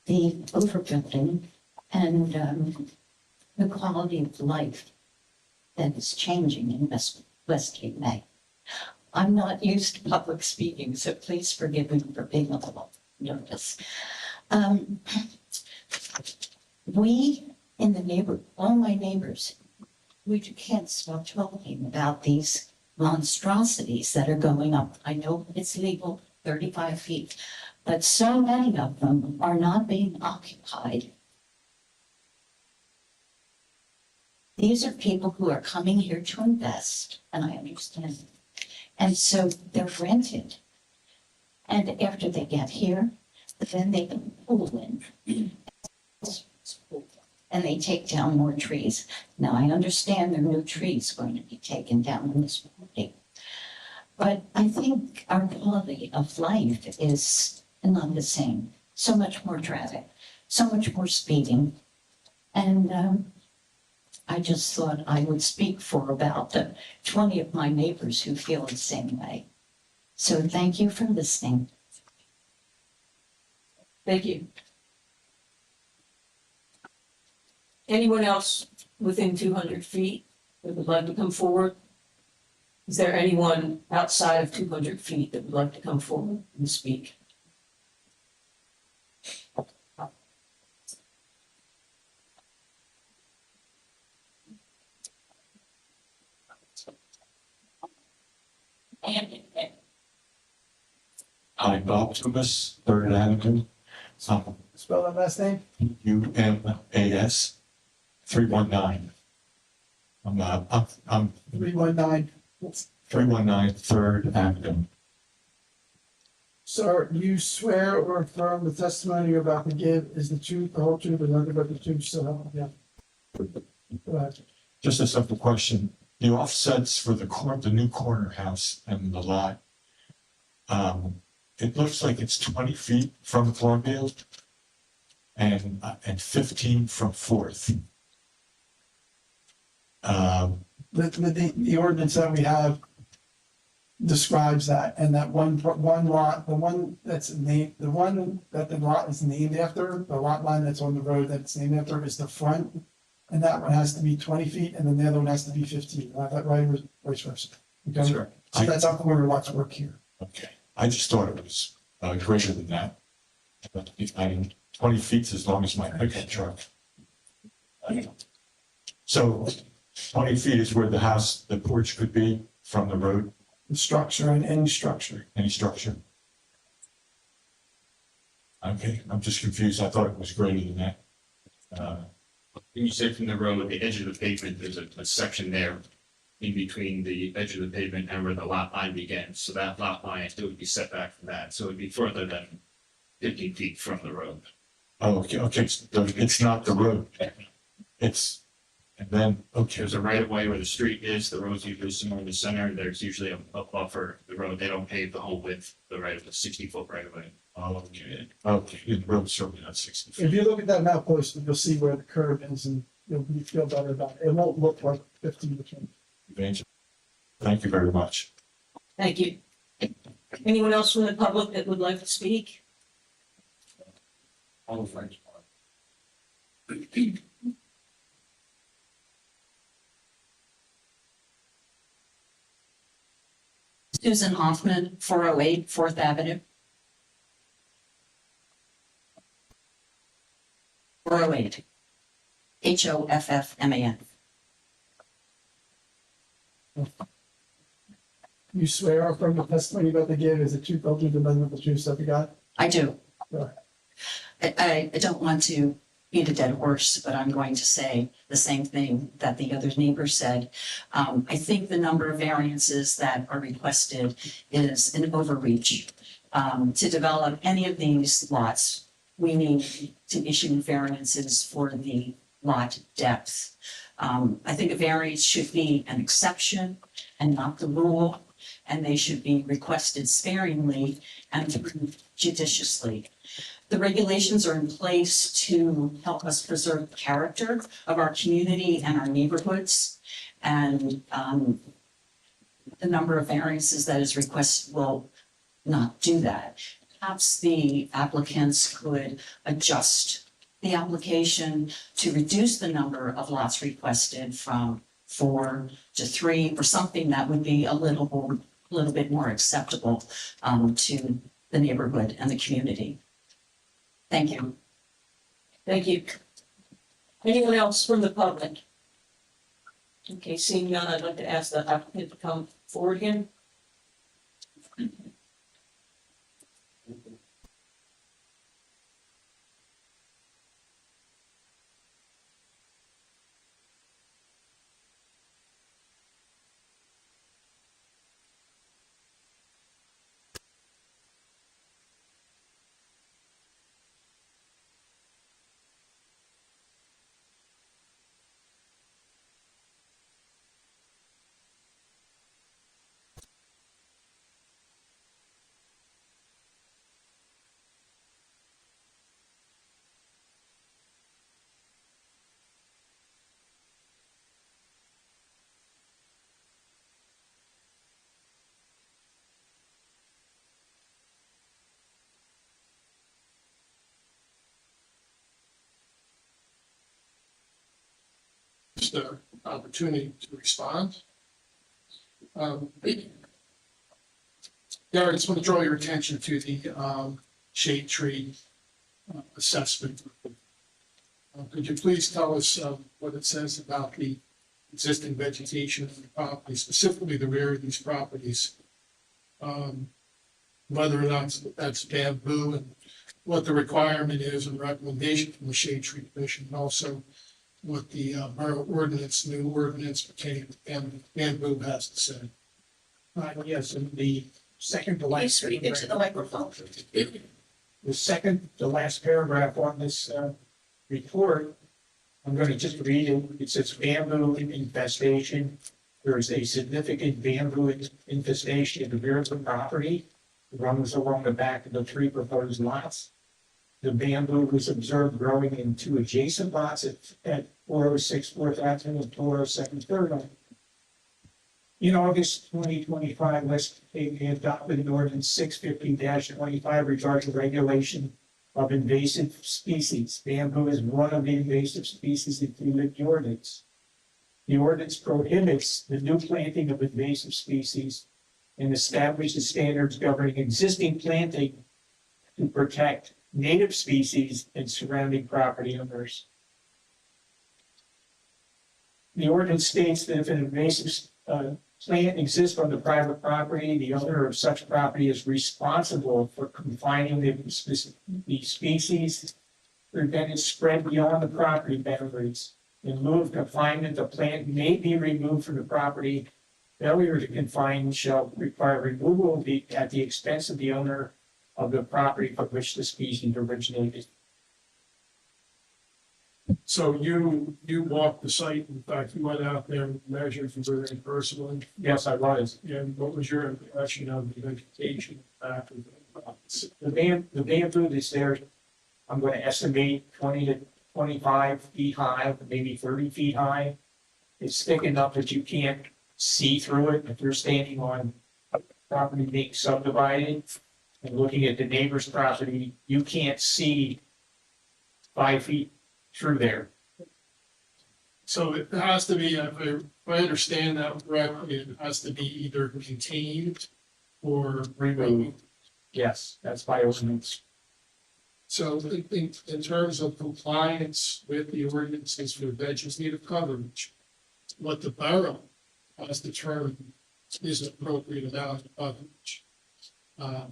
the overbuilding and the quality of life that is changing in West Cape May. I'm not used to public speaking, so please forgive me for being a little nervous. We in the all my neighbors, we can't stop talking about these monstrosities that are going up. I know it's legal, 35 feet, but so many of them are not being occupied. These are people who are coming here to invest, and I understand. And so they're rented. And after they get here, then they can pull in. And they take down more trees. Now, I understand there are new trees going to be taken down in this property. But I think our quality of life is not the same. So much more traffic, so much more speeding. And I just thought I would speak for about 20 of my neighbors who feel the same way. So thank you for listening. Thank you. Anyone else within 200 feet that would like to come forward? Is there anyone outside of 200 feet that would like to come forward and speak? Hi, Bob Tumas, Third Avenue, Spell that last name? UMAS 319. I'm 319. 319 Third Avenue. Sir, you swear or affirm the testimony you're about to give is the truth, the whole truth, and nothing but the truth, so help you God? Go ahead. Just a simple question. The offsets for the new corner house and the lot, it looks like it's 20 feet from Thornfield and 15 from Fourth. The ordinance that we have describes that, and that one lot, the one that's named, the one that the lot is named after, the lot line that's on the road that it's named after is the front, and that one has to be 20 feet, and then the other one has to be 15. Is that right, or vice versa? Okay? Sure. So that's how corner lots work here. Okay, I just thought it was greater than that. But 20 feet as long as my pickup truck. So 20 feet is where the house, the porch could be from the road, The structure and any structure. any structure. Okay, I'm just confused. I thought it was greater than that. When you say from the road, the edge of the pavement, there's a section there in between the edge of the pavement and where the lot line begins. So that lot line, it would be set back from that. So it'd be further than 15 feet from the road. Oh, okay, so it's not the road. It's, and then, okay, There's a right of way where the street is, the road's usually somewhere in the center, there's usually a buffer, the road, they don't pave the whole width, the right of the 60-foot right of way. okay, the road's certainly not 60 feet. If you look at that map closely, you'll see where the curve is and you'll feel better about it. It won't look like 15 to 20. Thank you very much. Thank you. Anyone else from the public that would like to speak? All of right. Susan Hoffman, 408 Fourth Avenue. 408. HOFFMAN. You swear or affirm the testimony about to give is the truth, the whole truth, and nothing but the truth, so help you God? I do. Go I don't want to beat a dead horse, but I'm going to say the same thing that the other neighbor said. I think the number of variances that are requested is an overreach. To develop any of these lots, we need to issue variances for the lot depth. I think a variance should be an exception and not the rule, and they should be requested sparingly and judiciously. The regulations are in place to help us preserve the character of our community and our neighborhoods. And the number of variances that is requested will not do that. Perhaps the applicants could adjust the application to reduce the number of lots requested from 4 to 3, or something that would be a little bit more acceptable to the neighborhood and the community. Thank you. Thank you. Anyone else from the public? Okay, seeing none, I'd like to ask the applicant to come forward again. Just an opportunity to respond. Gary, I just want to draw your attention to the shade tree assessment. Could you please tell us what it says about the existing vegetation of the property, specifically the rear of these properties? Whether or not that's bamboo and what the requirement is and recommendation from the Shade Tree Commission, and also what the borough ordinance, new ordinance pertaining to bamboo has to say. Yes, and the second to last. Please speak into the microphone. The second to last paragraph on this report, I'm going to just read it. It says bamboo infestation. There is a significant bamboo infestation in the rear of the property. It runs along the back of the 3 proposed lots. The bamboo was observed growing in 2 adjacent lots at 406 Fourth Avenue and 407 Third Avenue. In August 2025, West Virginia adopted an ordinance 650-25 regarding regulation of invasive species. Bamboo is one of the invasive species included in the ordinance. The ordinance prohibits the new planting of invasive species and establishes standards governing existing planting to protect native species and surrounding property owners. the ordinance states that if an invasive, plant exists on the private property, the owner of such property is responsible for confining the species, prevent its spread beyond the property boundaries. In lieu of confinement, the plant may be removed from the property. Failure to confine shall require removal at the expense of the owner of the property from which the species originated. So you walked the site, in fact, you went out there and measured for everything personally, Yes, I was. and what was your impression of the vegetation after The bamboo that's there, I'm gonna estimate 20 to 25 feet high, maybe 30 feet high. It's thick enough that you can't see through it if you're standing on property being subdivided and looking at the neighbor's property, you can't see 5 feet through there. So it has to be, if I understand that correctly, it has to be either contained or removed. Yes, that's by ordinance. So in terms of compliance with the ordinances for vegetative coverage, what the borough has determined is an appropriate amount of coverage.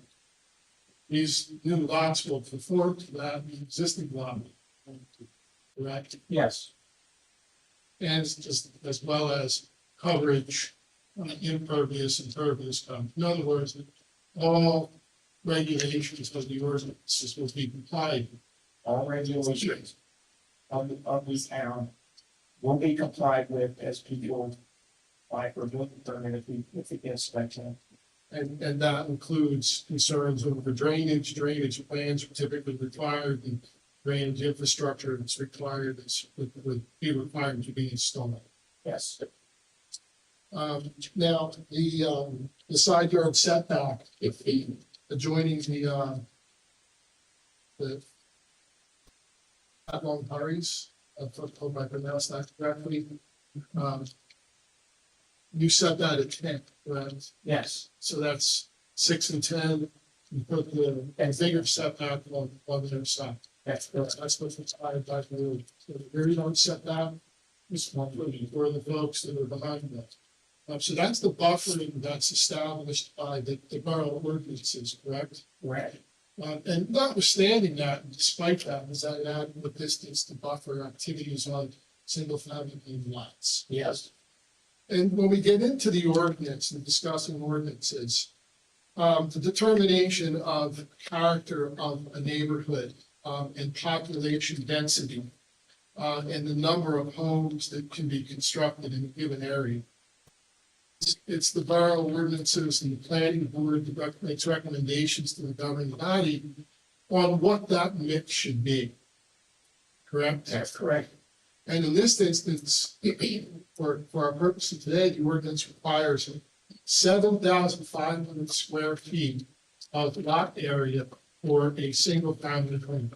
These new lots will conform to that, the existing lot. Correct? Yes. And as well as coverage, impervious and pervious coverage. In other words, all regulations of the ordinances will be complied with. All regulations of the town will be complied with as people apply for a building permit if it gets spec'd. And that includes concerns over drainage. Drainage plans are typically required, and drainage infrastructure that's required would be required to be installed. Yes. Now, the side yard setback, adjoining the Long Hurries, I hope I pronounced that correctly. You set that at 10, right? Yes. So that's 6 and 10. You put the bigger setback on the other side. That's what's required by the rule. So the rear yard setback is 1 foot for the folks that are behind that. So that's the buffering that's established by the borough ordinances, correct? Right. And notwithstanding that, despite that, is that an adequate distance to buffer activities on single family lots? Yes. And when we get into the ordinance and discussing ordinances, the determination of character of a neighborhood, and population density, and the number of homes that can be constructed in a given area. It's the borough ordinances and the planning board that makes recommendations to the governing body on what that mix should be. Correct? That's correct. And in this instance, for our purposes today, the ordinance requires 7,500 square feet of lot area for a single family home.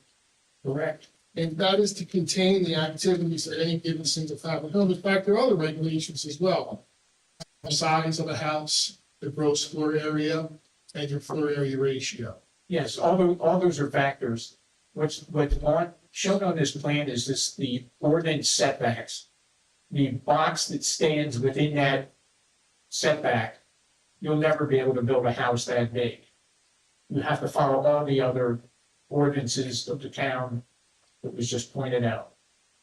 Correct. And that is to contain the activities at any given single family home. In fact, there are other regulations as well. The size of a house, the gross floor area, and your floor area ratio. Yes, all those are factors. What's shown on this plan is the ordinance setbacks. The box that stands within that setback, you'll never be able to build a house that big. You have to follow all the other ordinances of the town that was just pointed out.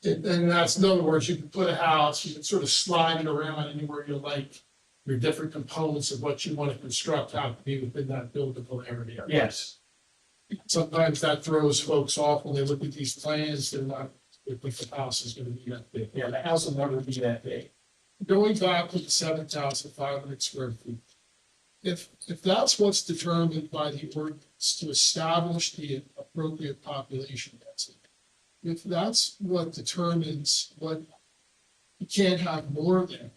And that's, in other words, you can put a house, you can sort of slide it around anywhere you like. Your different components of what you want to construct have to be within that buildable area. Yes. Sometimes that throws folks off when they look at these plans, they're not, they think the house is gonna be that big. Yeah, the house will never be that big. Going back to the 7,500 square feet. If that's what's determined by the ordinance to establish the appropriate population density, if that's what determines what you can't have more than,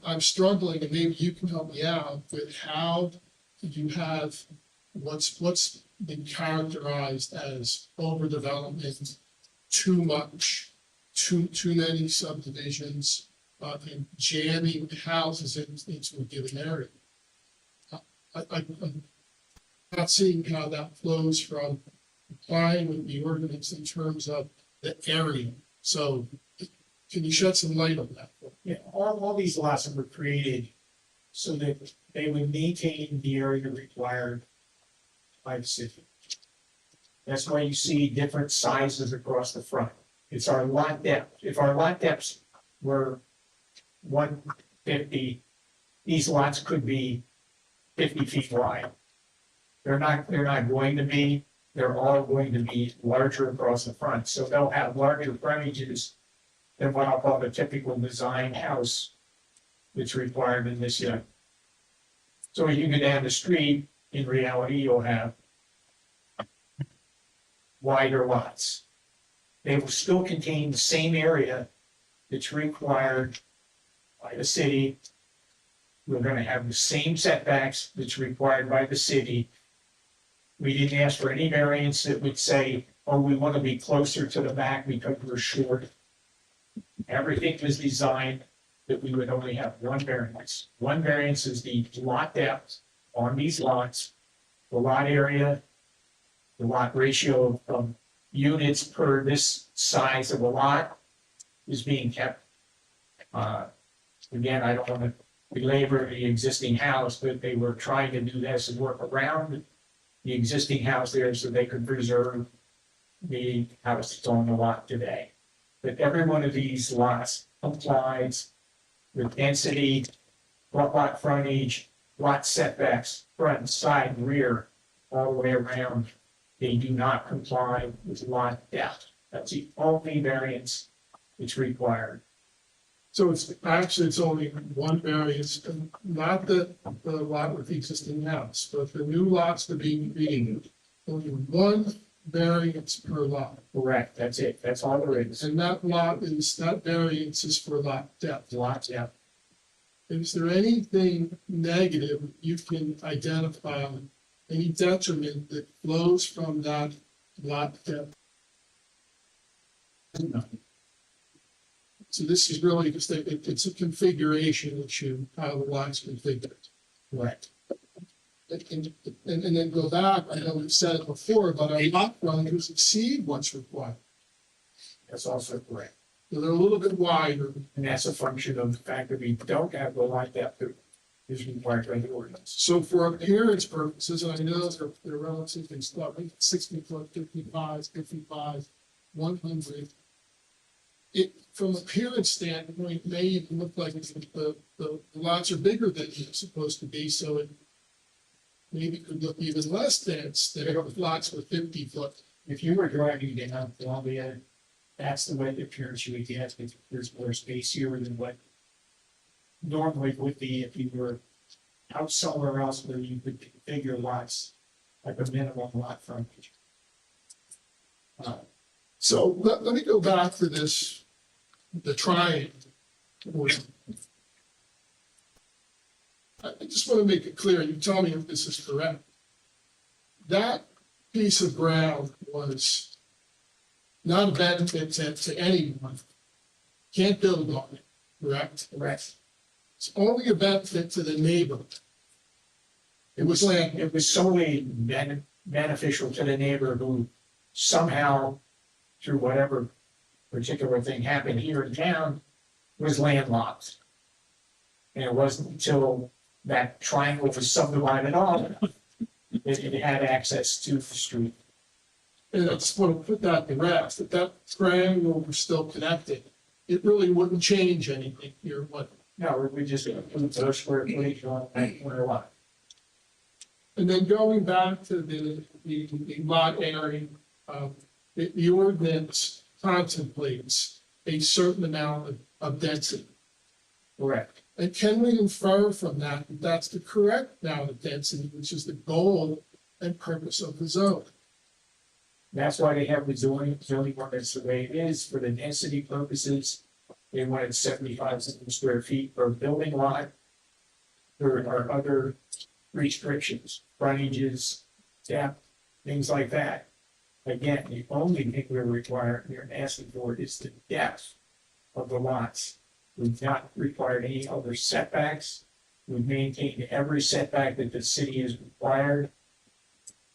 I'm struggling, and maybe you can help me out with how you have what's been characterized as overdevelopment, too much, too many subdivisions, and jamming houses into a given area. I'm not seeing how that flows from complying with the ordinance in terms of the area. So Can you shed some light on that? Yeah, all these lots were created so that they would maintain the area required by the city. That's why you see different sizes across the front. It's our lot depth. If our lot depths were 150, these lots could be 50 feet wide. They're not going to be, they're all going to be larger across the front, so they'll have larger frontages than what I'll call the typical design house that's required in this area. So when you go down the street, in reality, you'll have wider lots. They will still contain the same area that's required by the city. We're gonna have the same setbacks that's required by the city. We didn't ask for any variance that would say, oh, we wanna be closer to the back because we're short. Everything was designed that we would only have one variance. One variance is the lot depth on these lots, the lot area, the lot ratio of units per this size of a lot is being kept. Again, I don't want to belabor the existing house, but they were trying to do this and work around the existing house there so they could preserve the house that's on the lot today. But every one of these lots complies with density, lot frontage, lot setbacks, front, side, rear, all the way around. They do not comply with lot depth. That's the only variance that's required. So it's only one variance, and not the lot with the existing house, but the new lots that are being created. Only one variance per lot. Correct, that's it, that's all there is. And that variance is for lot depth. Lot depth. Is there anything negative you can identify, any detriment that flows from that lot depth? No. So this is really just it's a configuration issue, how the lot's configured. Correct. And then go back, I know we've said it before, but our lot frontages exceed what's required. That's also correct. So they're a little bit wider. And that's a function of the fact that we don't have the lot depth that is required by the ordinance. So for appearance purposes, and I know they're relatively stuck, 60 foot, 55, 100. It, from appearance standpoint, may even look like the lots are bigger than they're supposed to be, so it maybe could look even less dense than if lots were 50 foot. If you were driving down Columbia, that's the way the appearance you would get. There's more space here than what normally would be if you were out somewhere else where you could configure lots like a minimum lot frontage. So let me go back to this, the triangle. I just want to make it clear, you tell me if this is correct. That piece of ground was not a benefit to anyone. Can't build on it, correct? Correct. It's only a benefit to the neighbor. It was solely beneficial to the neighbor who somehow, through whatever particular thing happened here in town, was landlocked. And it wasn't until that triangle was subdivided off that it had access to the street. And I just want to put that to rest, that that triangle was still connected. It really wouldn't change anything here, what? No, we just put those square footage on that corner lot. And then going back to the lot area, the ordinance contemplates a certain amount of density. Correct. And can we infer from that that that's the correct amount of density, which is the goal and purpose of the zone? That's why they have the zoning ordinance the way it is for the density purposes. They wanted 75 square feet per building lot. There are other restrictions, frontages, depth, things like that. Again, the only thing we're asking for is the depth of the lots. We've not required any other setbacks. We've maintained every setback that the city has required.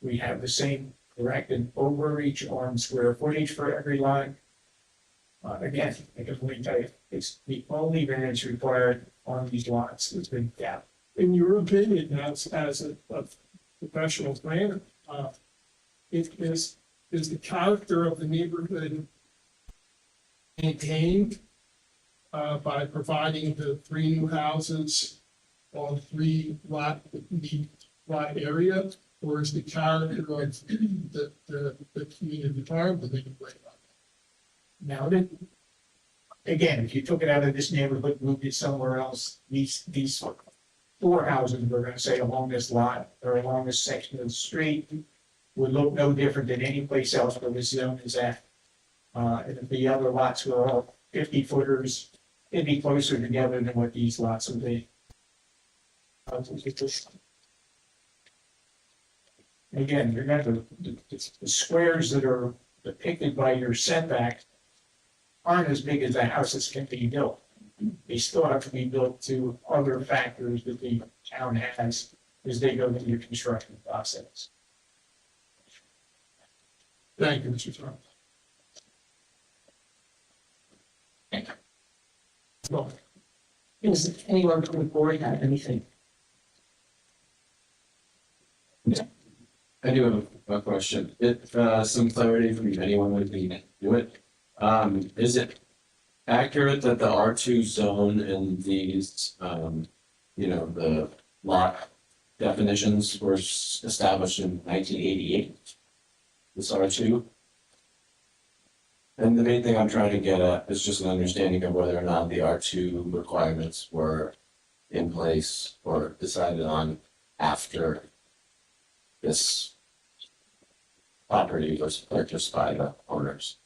We have the same corrected overreach on square footage for every lot. Again, I can only tell you, it's the only variance required on these lots has been gap. In your opinion, as a professional planner, is the character of the neighborhood maintained by providing the 3 new houses on 3 lot area, or is the character of the community farm the main way? Now, again, if you took it out of this neighborhood, moved it somewhere else, these 4 houses, we're gonna say along this lot or along this section of the street would look no different than any place else where this zone is at. And if the other lots were all 50 footers, it'd be closer together than what these lots would be. Again, remember, the squares that are depicted by your setback aren't as big as the houses can be built. They still have to be built to other factors that the town has as they go through the construction process. Thank you, Mr. Thomas. Well, does anyone from the board have anything? I do have a question. If some clarity from anyone would be to do it. Is it accurate that the R2 zone in these, the lot definitions were established in 1988? This R2? And the main thing I'm trying to get at is just an understanding of whether or not the R2 requirements were in place or decided on after this property was purchased by the owners.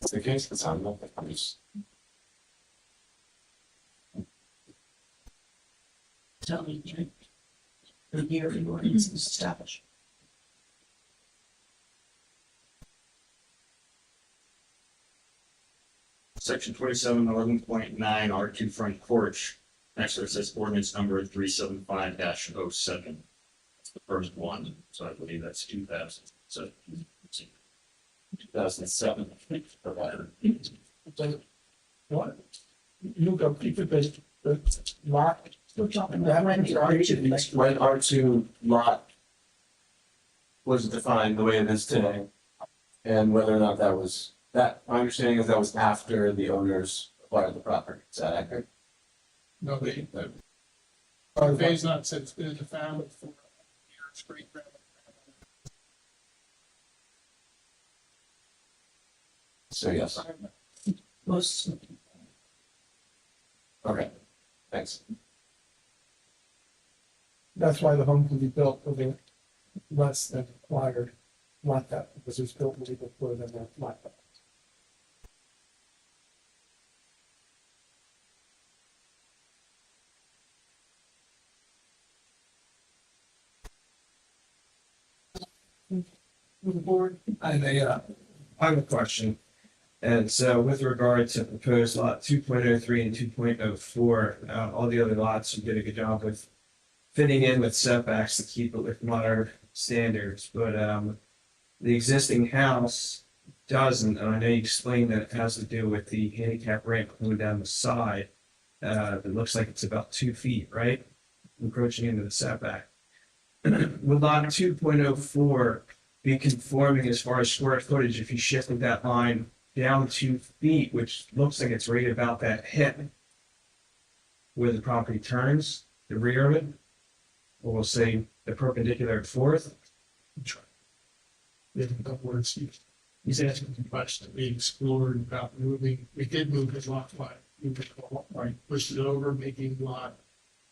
It's the case that's on the just Tell me, the year the ordinance was established. Section 2711.9 R2 front porch. Next it says ordinance number 375-07. That's the first one, so I believe that's 2000. So 2007. What? You go keep the lot. When R2 lot was defined the way it is today, and whether or not that was, that, my understanding is that was after the owners acquired the property, is that accurate? No, they phase not said it's been in the family for years, great grandmother. So yes. Most. Okay, thanks. That's why the home can be built over less than required, not that, because it was built way before than that, not that. The board, I have a question. And so with regard to proposed lot 2.03 and 2.04, all the other lots, you did a good job with fitting in with setbacks to keep it with modern standards, but the existing house doesn't, and I know you explained that it has to do with the handicap ramp going down the side. It looks like it's about 2 feet, right? Encroaching into the setback. Would lot 2.04 be conforming as far as square footage if you shifted that line down 2 feet, which looks like it's right about that hip where the property turns, the rear of it? Or we'll say the perpendicular at Fourth. In other words, he's asking the question we explored about moving, we did move his lot line. We pushed it over, making lot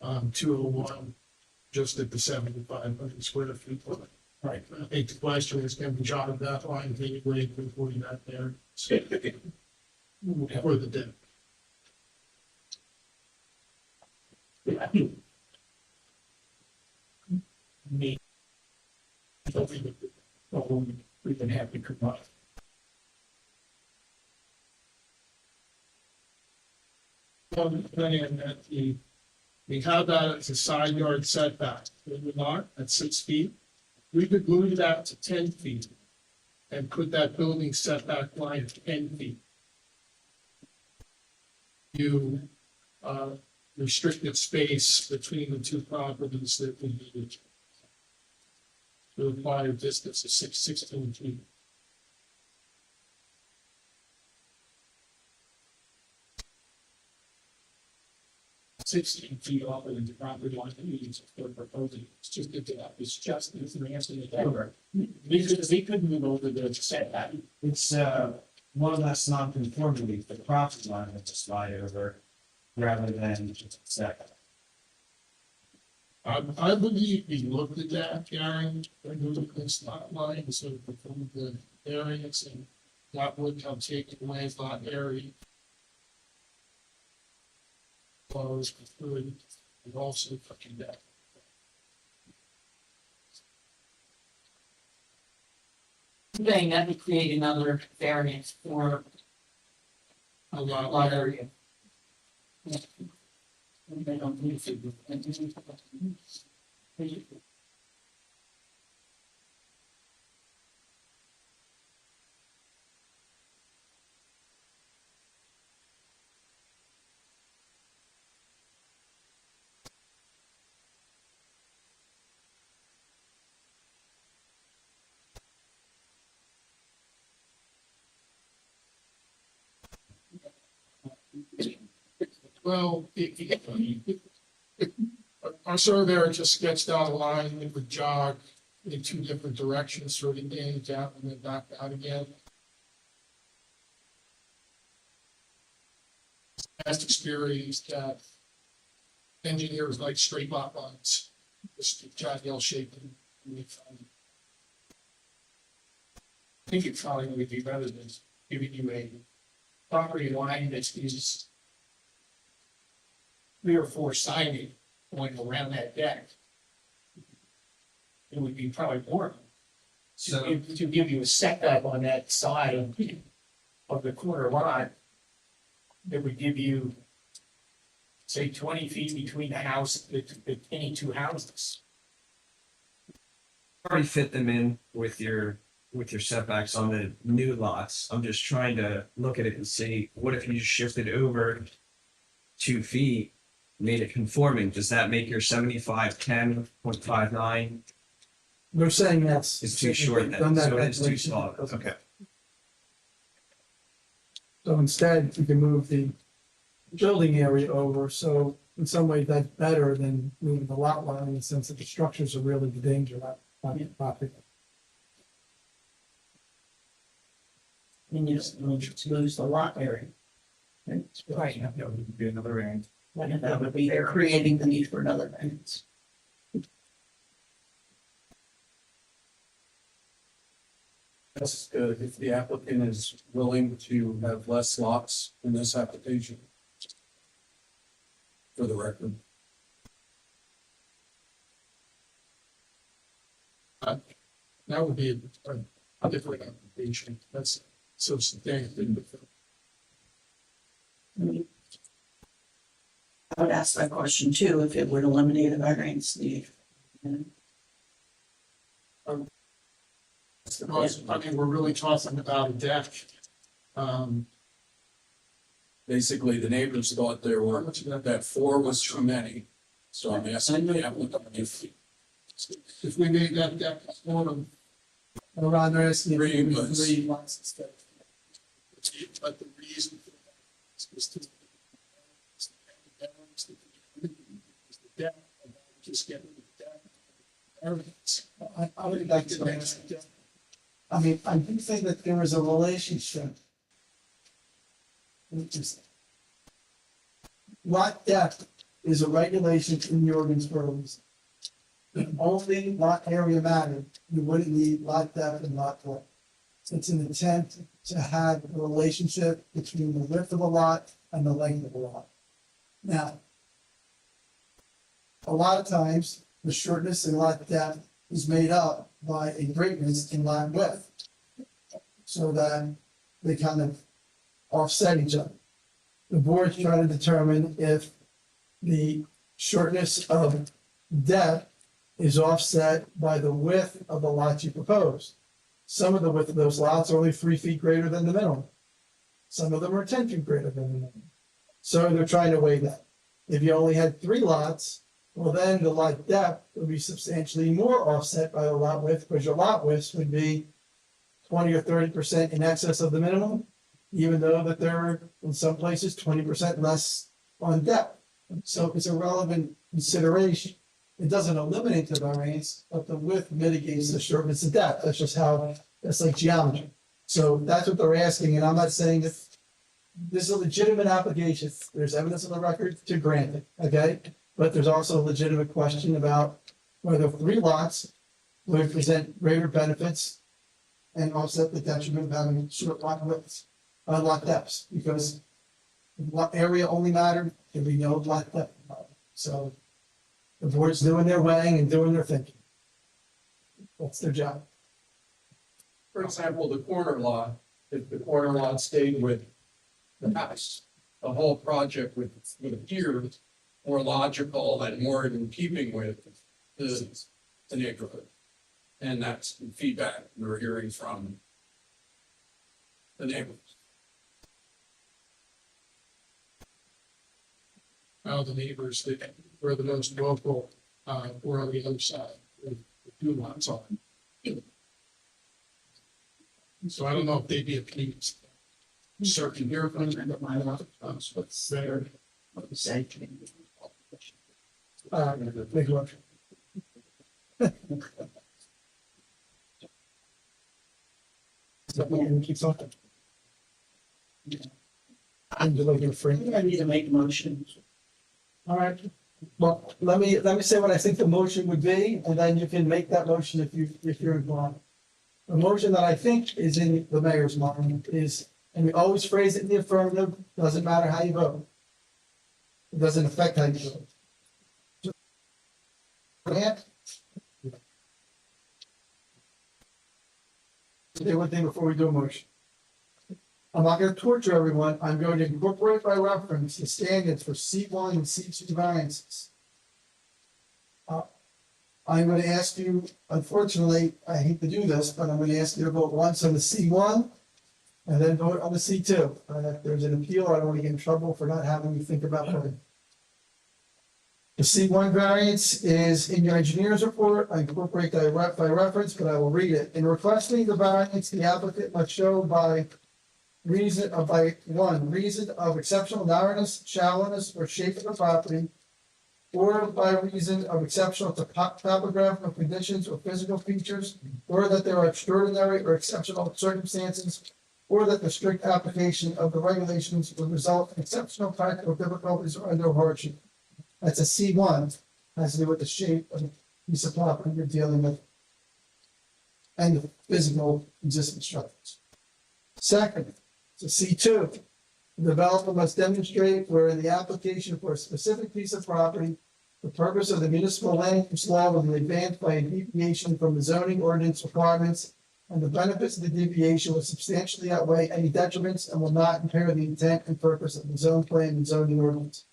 201 just at the 7,500 square feet limit. Right. I think the question is, can we jog that line anyway before you got there? For the depth. Me. We've been happy to come up. Plan that the We have that as a side yard setback, would we not, at 6 feet? We could move that to 10 feet and put that building setback line at 10 feet. You, restricted space between the two properties that we needed. The required distance of 16 feet. 16 feet off of the property line that we use for proposing, it's just, it's just, it's the answer to that. We could move over the setback. It's, one less non-conformity, the property line has to slide over rather than just setback. I believe we looked at that, Karen, removing this lot line, so from the variance and that would have taken away lot area. Close, and also fucking that. Saying that would create another variance for A lot lot area. area. They don't need to. Well, our surveyor just sketched out a line that would jog in two different directions, sort of in, down, and then back out again. Past experience that engineers like straight lot lines, just jog L shape. I think it probably would be better than giving you a property line that is 3 or 4 siding going around that deck. It would be probably more. To give you a setback on that side of the corner lot, that would give you, say, 20 feet between the house, any two houses. Already fit them in with your setbacks on the new lots. I'm just trying to look at it and see, what if you just shifted over 2 feet, made it conforming? Does that make your 75-10.59? We're saying that's. It's too short Done then, that so it is too calculation. small, okay. So instead, you can move the building area over, so in some way that's better than moving the lot line in the sense that the structures are really the danger, not the property. And you just lose the lot area. Right. That would be another end. And that would be they're creating the need for another variance. That's good, if the applicant is willing to have less lots in this application. For the record. That would be a different application, that's so standard. I would ask that question too, if it would eliminate a variance need. Because, I mean, we're really talking about a deck. Basically, the neighbors thought there were, that 4 was too many. So I'm asking the applicant If we made that deck one of Around there, asking if Three you was- 3 lots instead. but the reason for that is to. The deck, just get rid of the deck. Everything's. I would like to ask, I mean, I do think that there is a relationship. Lot depth is a regulation in the ordinance for a reason. If only lot area mattered, you wouldn't need lot depth and lot width. It's an attempt to have a relationship between the width of a lot and the length of a lot. Now, a lot of times, the shortness in lot depth is made up by a greatness in lot width. So that they kind of offset each other. The board's trying to determine if the shortness of depth is offset by the width of the lots you propose. Some of the width of those lots are only 3 feet greater than the minimum. Some of them are 10 feet greater than the minimum. So they're trying to weigh that. If you only had 3 lots, well, then the lot depth would be substantially more offset by the lot width, because your lot widths would be 20 or 30% in excess of the minimum, even though that they're in some places 20% less on depth. So it's a relevant consideration. It doesn't eliminate the variance, but the width mitigates the shortness of depth. That's just how, that's like geometry. So that's what they're asking, and I'm not saying that this is a legitimate application. There's evidence on the record to grant it, okay? But there's also a legitimate question about whether 3 lots would present greater benefits and offset the detriment of having short lot widths, lot depths, because lot area only mattered, there'd be no lot depth. So the board's doing their weighing and doing their thinking. That's their job. For example, the corner lot, if the corner lot stayed with the house, the whole project would appear more logical and more in keeping with the neighborhood. And that's the feedback we're hearing from the neighbors. Now the neighbors that were the most vocal, were on the other side, with the 2 lots on. So I don't know if they'd be appeased. Certain here from my lot, what's there. Big one. Keep talking. I'm looking for. I need to make a motion. All right. Well, let me say what I think the motion would be, and then you can make that motion if you're inclined. The motion that I think is in the mayor's mind is, and we always phrase it in the affirmative, doesn't matter how you vote. It doesn't affect how you vote. Say one thing before we do a motion. I'm not gonna torture everyone, I'm going to incorporate by reference the standards for C1 and C2 variances. I'm gonna ask you, unfortunately, I hate to do this, but I'm gonna ask you to vote once on the C1 and then vote on the C2. If there's an appeal, I don't wanna get in trouble for not having you think about voting. The C1 variance is in your engineer's report. I incorporate that by reference, but I will read it. In requesting the variance, the applicant must show by reason of exceptional narrowness, shallowness, or shape of the property, or by reason of exceptional topographical conditions or physical features, or that there are extraordinary or exceptional circumstances, or that the strict application of the regulations would result in exceptional practical difficulties or undue hardship. That's a C1, has to do with the shape of the piece of property you're dealing with and the physical existing structures. Second, it's a C2. The developer must demonstrate where in the application for a specific piece of property, the purpose of the municipal land use law will be advanced by a deviation from the zoning ordinance requirements, and the benefits of the deviation will substantially outweigh any detriments and will not impair the intent and purpose of the zone plan and zoning ordinance.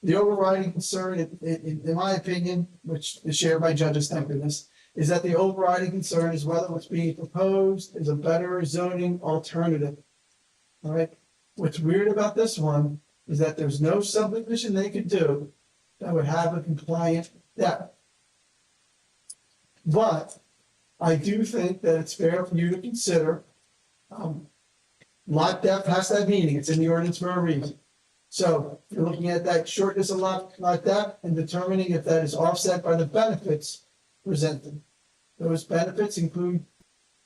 The overriding concern, in my opinion, which is shared by judges, thank goodness, is that the overriding concern is whether what's being proposed is a better zoning alternative. All right. What's weird about this one is that there's no subdivision they could do that would have a compliant depth. But I do think that it's fair for you to consider, lot depth has that meaning. It's in the ordinance for a reason. So you're looking at that shortness of lot depth and determining if that is offset by the benefits presented. Those benefits include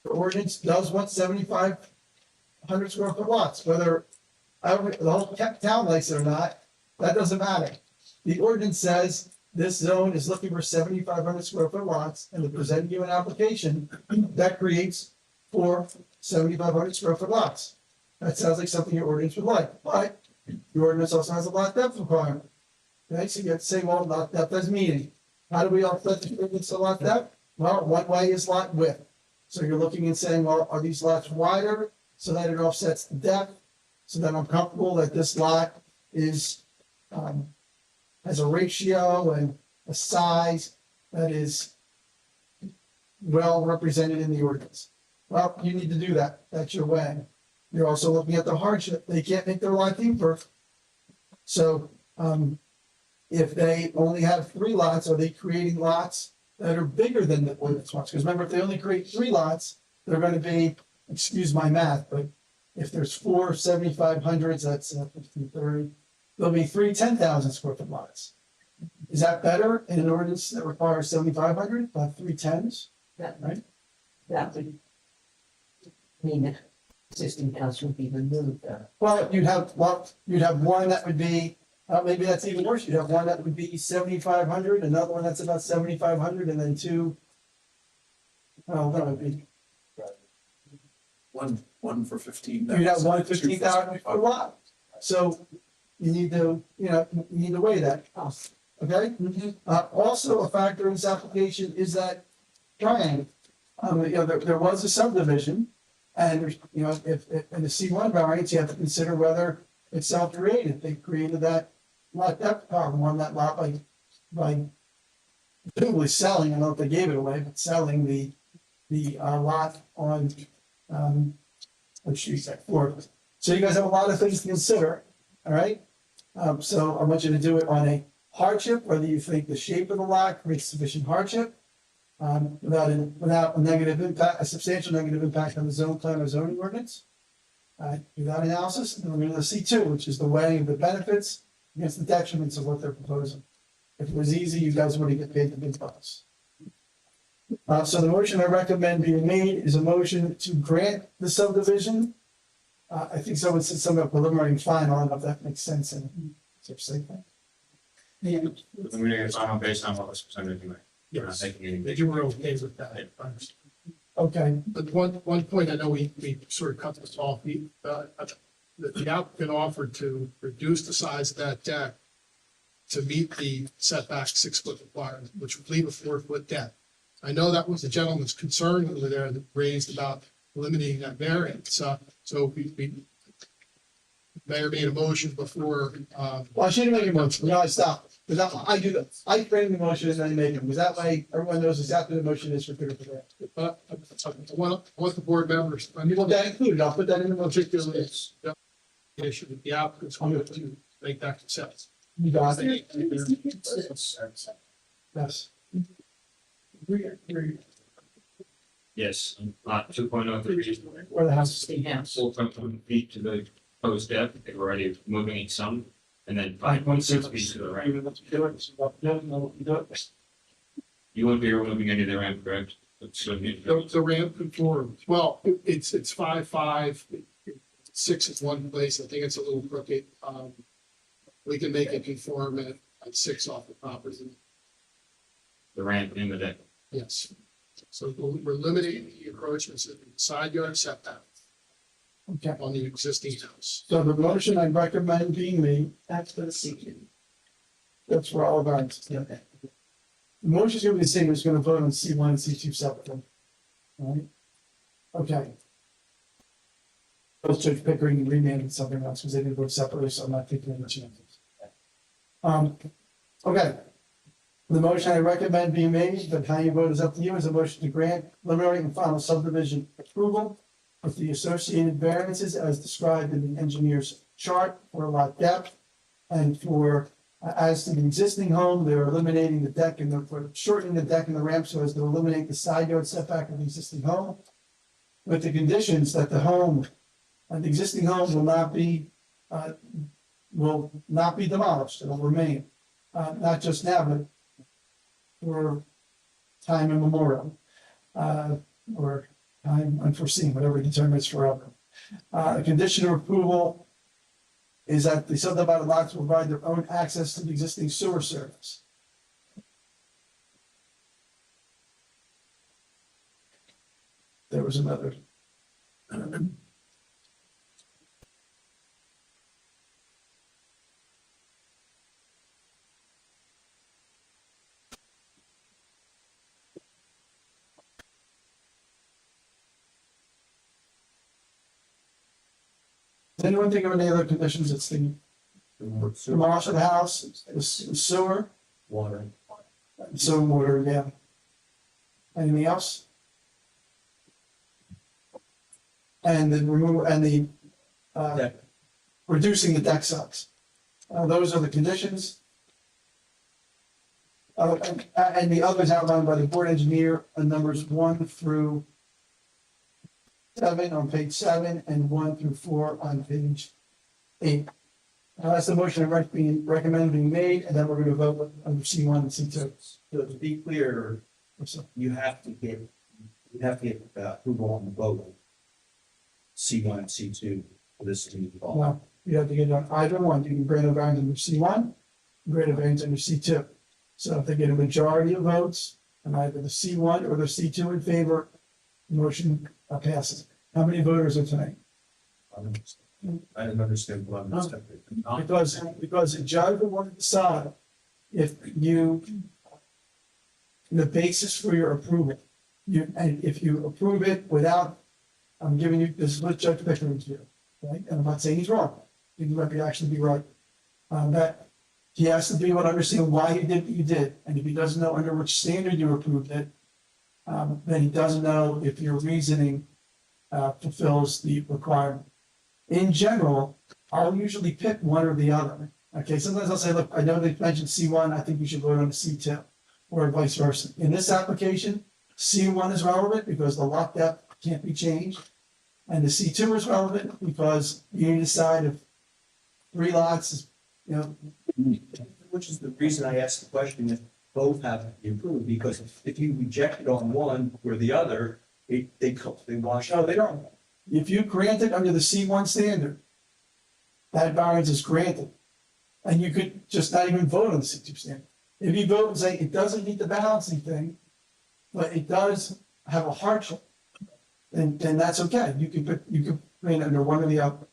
the ordinance does want 7,500 square foot lots, whether the whole town likes it or not, that doesn't matter. The ordinance says this zone is looking for 7,500 square foot lots, and they're presenting you an application that creates 4 7,500 square foot lots. That sounds like something your ordinance would like, but your ordinance also has a lot depth requirement. Okay, so you have to say, well, lot depth has meaning. How do we offset the ordinance to lot depth? Well, one way is lot width. So you're looking and saying, well, are these lots wider so that it offsets the depth? So that I'm comfortable that this lot is has a ratio and a size that is well represented in the ordinance. Well, you need to do that. That's your way. You're also looking at the hardship. They can't make their lot deeper. So, if they only have 3 lots, are they creating lots that are bigger than the ordinance lots? Because remember, if they only create 3 lots, they're gonna be, excuse my math, but if there's 4 7,500s, that's 1530, there'll be 3 10,000 square foot lots. Is that better in an ordinance that requires 7,500, but 3 10s? Right? That would mean that existing house would be removed. Well, you'd have one that would be, maybe that's even worse, you'd have one that would be 7,500, another one that's about 7,500, and then 2. Oh, that would be, One for 15. you'd have one 15,000 per lot. So you need to, you need to weigh that cost, okay? Also, a factor in this application is that triangle. There was a subdivision, and, if in the C1 variance, you have to consider whether it's self-created. They created that lot depth problem on that lot by presumably selling, I don't know if they gave it away, but selling the lot on, which street's that, Florida. So you guys have a lot of things to consider, all right? So I want you to do it on a hardship, whether you think the shape of the lot creates sufficient hardship, without a negative impact, a substantial negative impact on the zone plan or zoning ordinance. Do that analysis, and then we're going to C2, which is the weighing of the benefits against the detriments of what they're proposing. If it was easy, you guys would get paid the big bucks. So the motion I recommend being made is a motion to grant the subdivision. I think someone said something about preliminary and final, I don't know if that makes sense in such a thing. Preliminary and final based on what was presented anyway. We're not taking any big- You were okay with that. Okay, But one point, I know we sort of cut this off, the applicant offered to reduce the size of that deck to meet the setback 6-foot requirement, which would leave a 4-foot deck. I know that was the gentleman's concern over there that raised about eliminating that variance, so we mayor made a motion before, well, I shouldn't make a motion, no, I stopped, because I do that, I frame the motion and then make it, because that way everyone knows exactly what the motion is for good or for bad. but I want the board members, I You want that included, I'll put that in the motion. particularly the issue that the applicant's going to make that consent. You got it? Yes. Yes, lot 2.03. Where the house is. Existing house. 4.1 feet to the proposed depth, they were already moving it some, and then 5.6 feet to the right. You wouldn't be removing any of the ramp, correct? The ramp conforms, well, it's 5.5, 6 is one place, I think it's a little crooked, we can make it conform at 6 off the property, The ramp in the deck. yes. So we're limiting the encroachments in the side yard setback Okay, on the existing house. so the motion I recommend being made, That's for the C2. that's for all of our, okay. The motion's gonna be the same, we're just gonna vote on C1 and C2 separately. All right? Okay. Both Judge Pickering remanded something else, because they didn't vote separately, so I'm not taking any chances. Okay. The motion I recommend being made, but how you vote is up to you, is a motion to grant preliminary and final subdivision approval with the associated variances as described in the engineer's chart for lot depth. And for, as to the existing home, they're eliminating the deck and they're shortening the deck and the ramp so as to eliminate the side yard setback of the existing home. With the conditions that the existing home will not be demolished, it'll remain. Not just now, but for time immemorial, or time unforeseen, whatever determines forever. A condition of approval is that the subdivided lots will provide their own access to the existing sewer service. There was another. Does anyone think of any other conditions that's the demolish the house, the sewer, Water. sewer water, yeah. Anything else? And the remove, and the, Deck. reducing the deck size. Those are the conditions. And the others outlined by the board engineer, numbers 1 through 7 on page 7 and 1 through 4 on page 8. That's the motion being recommended being made, and then we're gonna vote under C1 and C2. So to be clear, you have to get approval on both C1 and C2 for this to be involved. Well, you have to get on either one. You can grant a variance under C1, grant a variance under C2. So if they get a majority of votes, on either the C1 or the C2 in favor, the motion passes. How many voters are tonight? I didn't understand what I'm saying. Because the judge will want to decide if you, the basis for your approval. And if you approve it without, I'm giving you, this is what Judge Pickering's view, right? And I'm not saying he's wrong. He might actually be right. That he has to be able to understand why you did what you did. And if he doesn't know under which standard you approved it, then he doesn't know if your reasoning fulfills the requirement. In general, I'll usually pick one or the other. Okay, sometimes I'll say, look, I know they mentioned C1, I think you should vote on the C2, or vice versa. In this application, C1 is relevant because the lot depth can't be changed. And the C2 is relevant because you need to decide if 3 lots is, you know. Which is the reason I asked the question if both have to be approved, because if you reject it on one or the other, they wash out. No, they don't. If you grant it under the C1 standard, that variance is granted. And you could just not even vote on the C2 standard. If you vote and say it doesn't meet the balancing thing, but it does have a hardship, then that's okay. You can grant it under one or the other.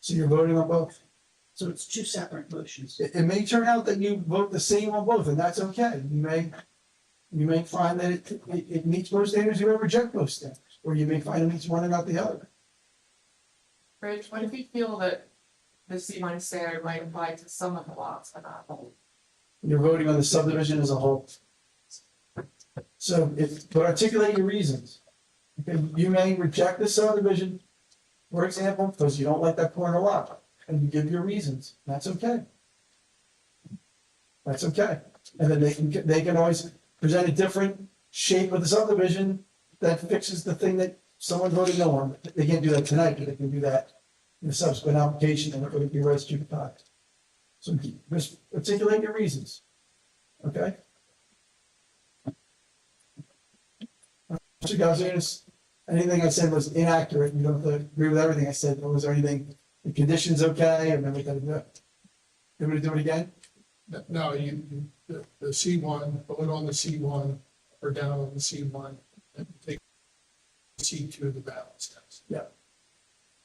So you're voting on both. So it's 2 separate motions. It may turn out that you vote the same on both, and that's okay. You may find that it meets both standards, you may reject both standards, or you may find it meets one and not the other. Rich, what if you feel that the C1 standard might apply to some of the lots, but not all? You're voting on the subdivision as a whole. So but articulate your reasons. Okay, you may reject the subdivision, for example, because you don't like that corner lot, and you give your reasons. That's okay. That's okay. And then they can always present a different shape of the subdivision that fixes the thing that someone voted no on. They can't do that tonight, but they can do that in a subsequent application, and it would be res judicata. So just articulate your reasons. Okay? Mr. Galzenas, anything I said was inaccurate. You don't have to agree with everything I said. Was there anything, the conditions okay, and then we gotta do it? You want me to do it again? No, the C1, vote on the C1 or down on the C1 and take C2 the balance test. Yeah.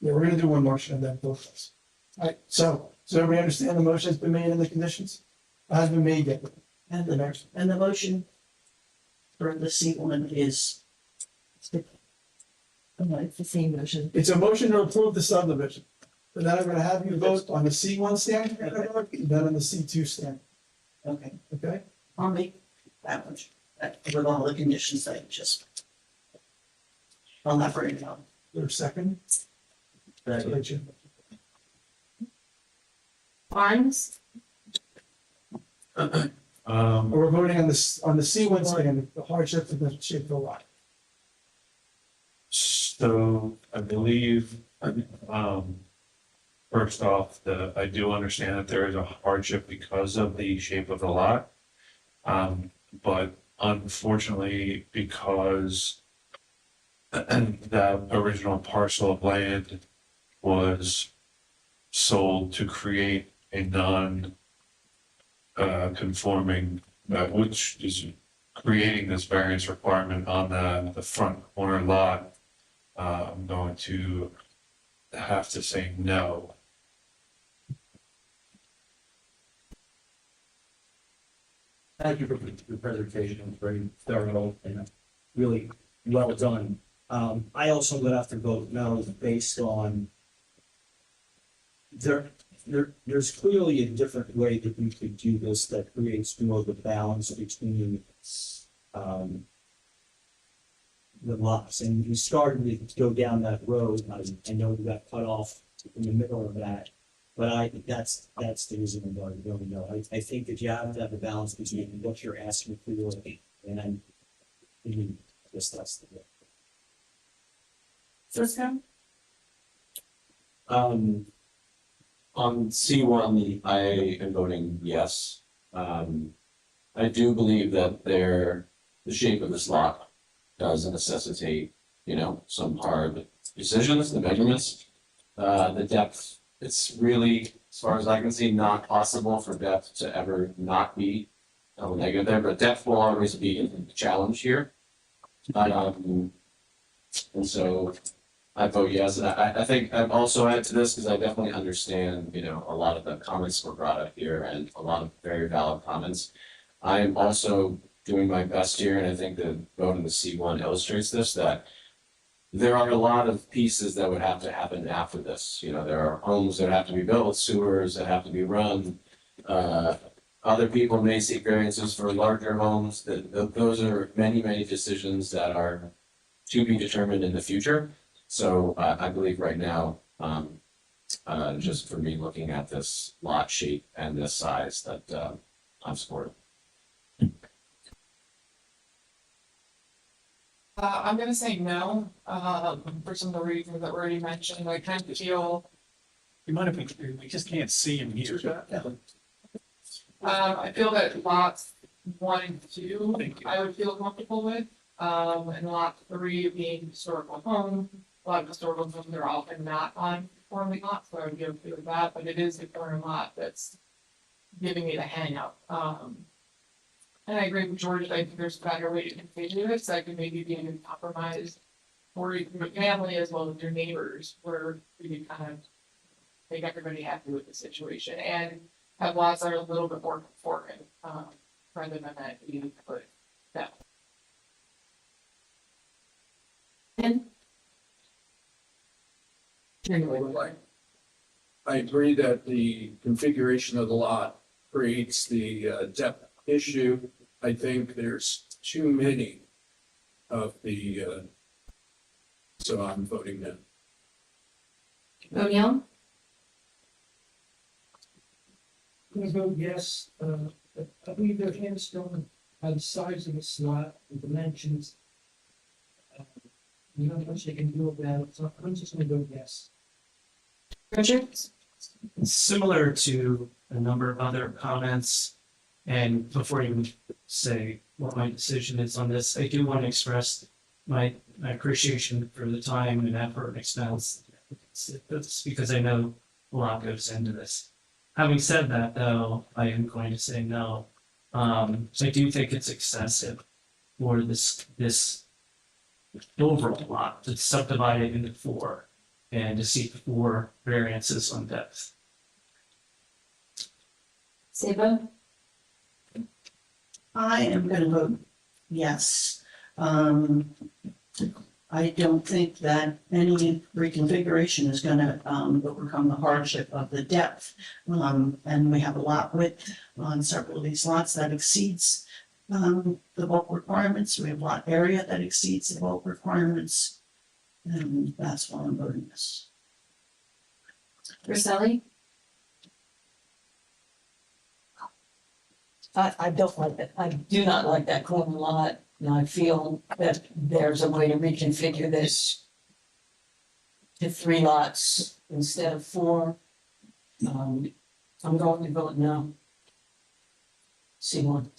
Yeah, we're gonna do one motion and then both of us. All right, so everybody understand the motion has been made and the conditions? It has been made yet. And the motion for the C1 is. It's the same motion. It's a motion to approve the subdivision. And then I'm gonna have you vote on the C1 standard, and then on the C2 standard. Okay, Okay? I'll make that motion, with all the conditions that you just. I'll not bring it up. There's a second. Barnes, We're voting on the C1 standard, the hardship of the shape of the lot. So I believe, first off, I do understand that there is a hardship because of the shape of the lot. But unfortunately, because that original parcel of land was sold to create a conforming, which is creating this variance requirement on the front corner lot, I'm going to have to say no. Thank you for your presentation. It was very thorough and really well done. I also would have to vote no based on there's clearly a different way that you could do this that creates more of a balance between, the lots, and you started to go down that road, I know we got cut off in the middle of that. But that's the reason I'm going, no, I think that you have to have a balance between what you're asking for and then, I guess that's the way. Cisco? On C1, I am voting yes. I do believe that the shape of this lot does necessitate, some hard decisions, the measurements. The depth, it's really, as far as I can see, not possible for depth to ever not be negative there, but depth will always be a challenge here. And so I vote yes, and I think I've also added to this because I definitely understand, a lot of the comments were brought up here and a lot of very valid comments. I am also doing my best here, and I think the vote in the C1 illustrates this, that there are a lot of pieces that would have to happen after this. There are homes that have to be built, sewers that have to be run. Other people may seek variances for larger homes. Those are many, many decisions that are to be determined in the future. So I believe right now, just for me looking at this lot shape and this size, that I'm supportive. I'm gonna say no, for some of the reasons that were already mentioned. I kind of feel, You mind if we just can't see and hear? I feel that lots 1 and 2, I would feel comfortable with. And lot 3 being historical home, a lot of historical homes are often not on conforming lots, so I would be okay with that, but it is the current lot that's giving me the hang up. And I agree with George, I think there's a better way to configure this, that could maybe be a good compromise for your family as well as your neighbors, where we can kind of make everybody happy with the situation, and have lots that are a little bit more conforming, rather than that you put that. And I agree that the configuration of the lot creates the depth issue. I think there's too many of the, so I'm voting no. O'Neill, I'm gonna vote yes, I believe they're hamstrung by the size of the slot and dimensions. Not much they can do about it, so I'm just gonna vote yes. Richard, Similar to a number of other comments, and before you say what my decision is on this, I do want to express my appreciation for the time and effort and expense. It's because I know a lot goes into this. Having said that, though, I am going to say no. So I do think it's excessive for this overall lot to subdivide it into 4 and to seek 4 variances on depth. Sabo, I am gonna vote yes. I don't think that any reconfiguration is gonna overcome the hardship of the depth. And we have a lot width on several of these lots that exceeds the bulk requirements. We have lot area that exceeds the bulk requirements. And that's why I'm voting yes. Roselli, I don't like that. I do not like that corner lot, and I feel that there's a way to reconfigure this to 3 lots instead of 4. I'm going to vote no. C1.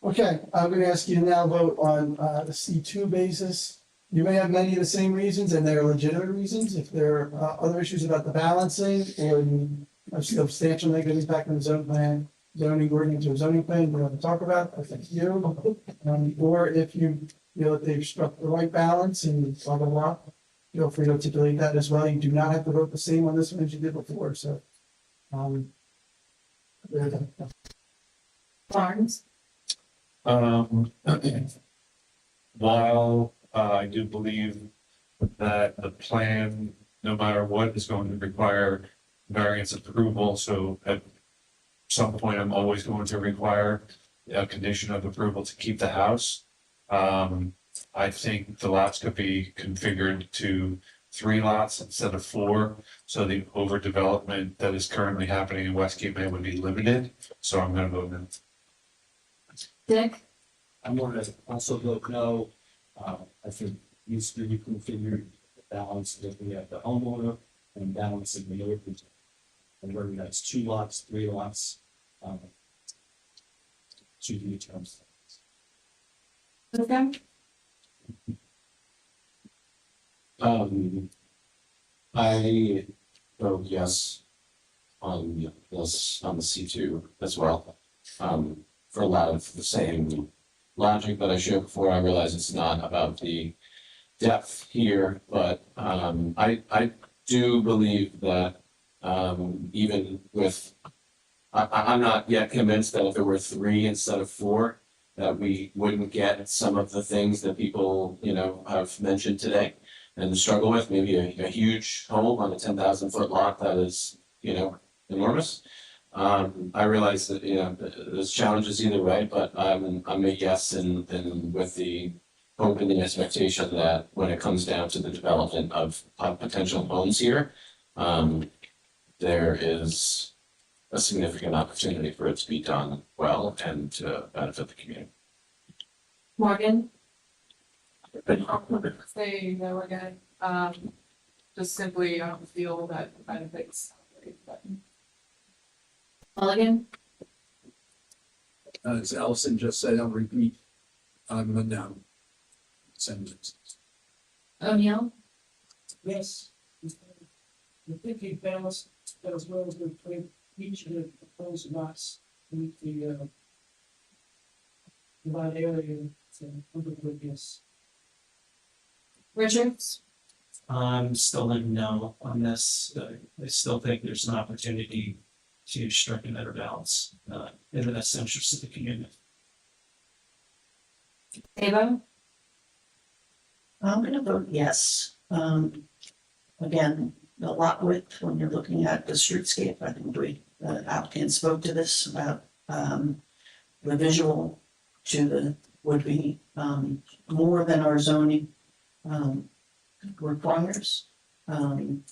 Okay, I'm gonna ask you to now vote on the C2 basis. You may have many of the same reasons, and they're legitimate reasons. If there are other issues about the balancing, or you have substantial negative impact on the zone plan, zoning ordinance or zoning plan, we have to talk about, I think you. Or if you feel that they've struck the right balance and blah, blah, blah, feel free to articulate that as well. You do not have to vote the same on this one as you did before, so. There you go. Barnes, While I do believe that the plan, no matter what, is going to require variance approval, so at some point, I'm always going to require a condition of approval to keep the house. I think the lots could be configured to 3 lots instead of 4, so the overdevelopment that is currently happening in West Cape May would be limited, so I'm gonna vote no. Dick? I'm gonna also vote no. I think needs to be configured balance that we have the homeowner and balancing the neighborhood. And whether that's 2 lots, 3 lots, to be determined. Okay. I vote yes on this, on the C2 as well. For a lot of the same logic that I showed before. I realize it's not about the depth here, but I do believe that even with, I'm not yet convinced that if it were 3 instead of 4, that we wouldn't get some of the things that people, have mentioned today and struggle with. Maybe a huge home on a 10,000-foot lot that is, enormous. I realize that, there's challenges either way, but I'm a yes and with the hope and the expectation that when it comes down to the development of potential homes here, there is a significant opportunity for it to be done well and to benefit the community. Morgan? Say no again, just simply, I don't feel that benefits. Mulligan? As Allison just said, I'll repeat, I'm a no. Sentence. O'Neill? Yes. I think he balanced as well as between each of the proposed lots with the lot area, so I'm going with yes. Richards? I'm still a no on this. I still think there's an opportunity to strike a better balance in the best interest of the community. Ava? I'm gonna vote yes. Again, the lot width, when you're looking at the streetscape, I think the applicant spoke to this about, the visual to the, would be, more than our zoning, requires. The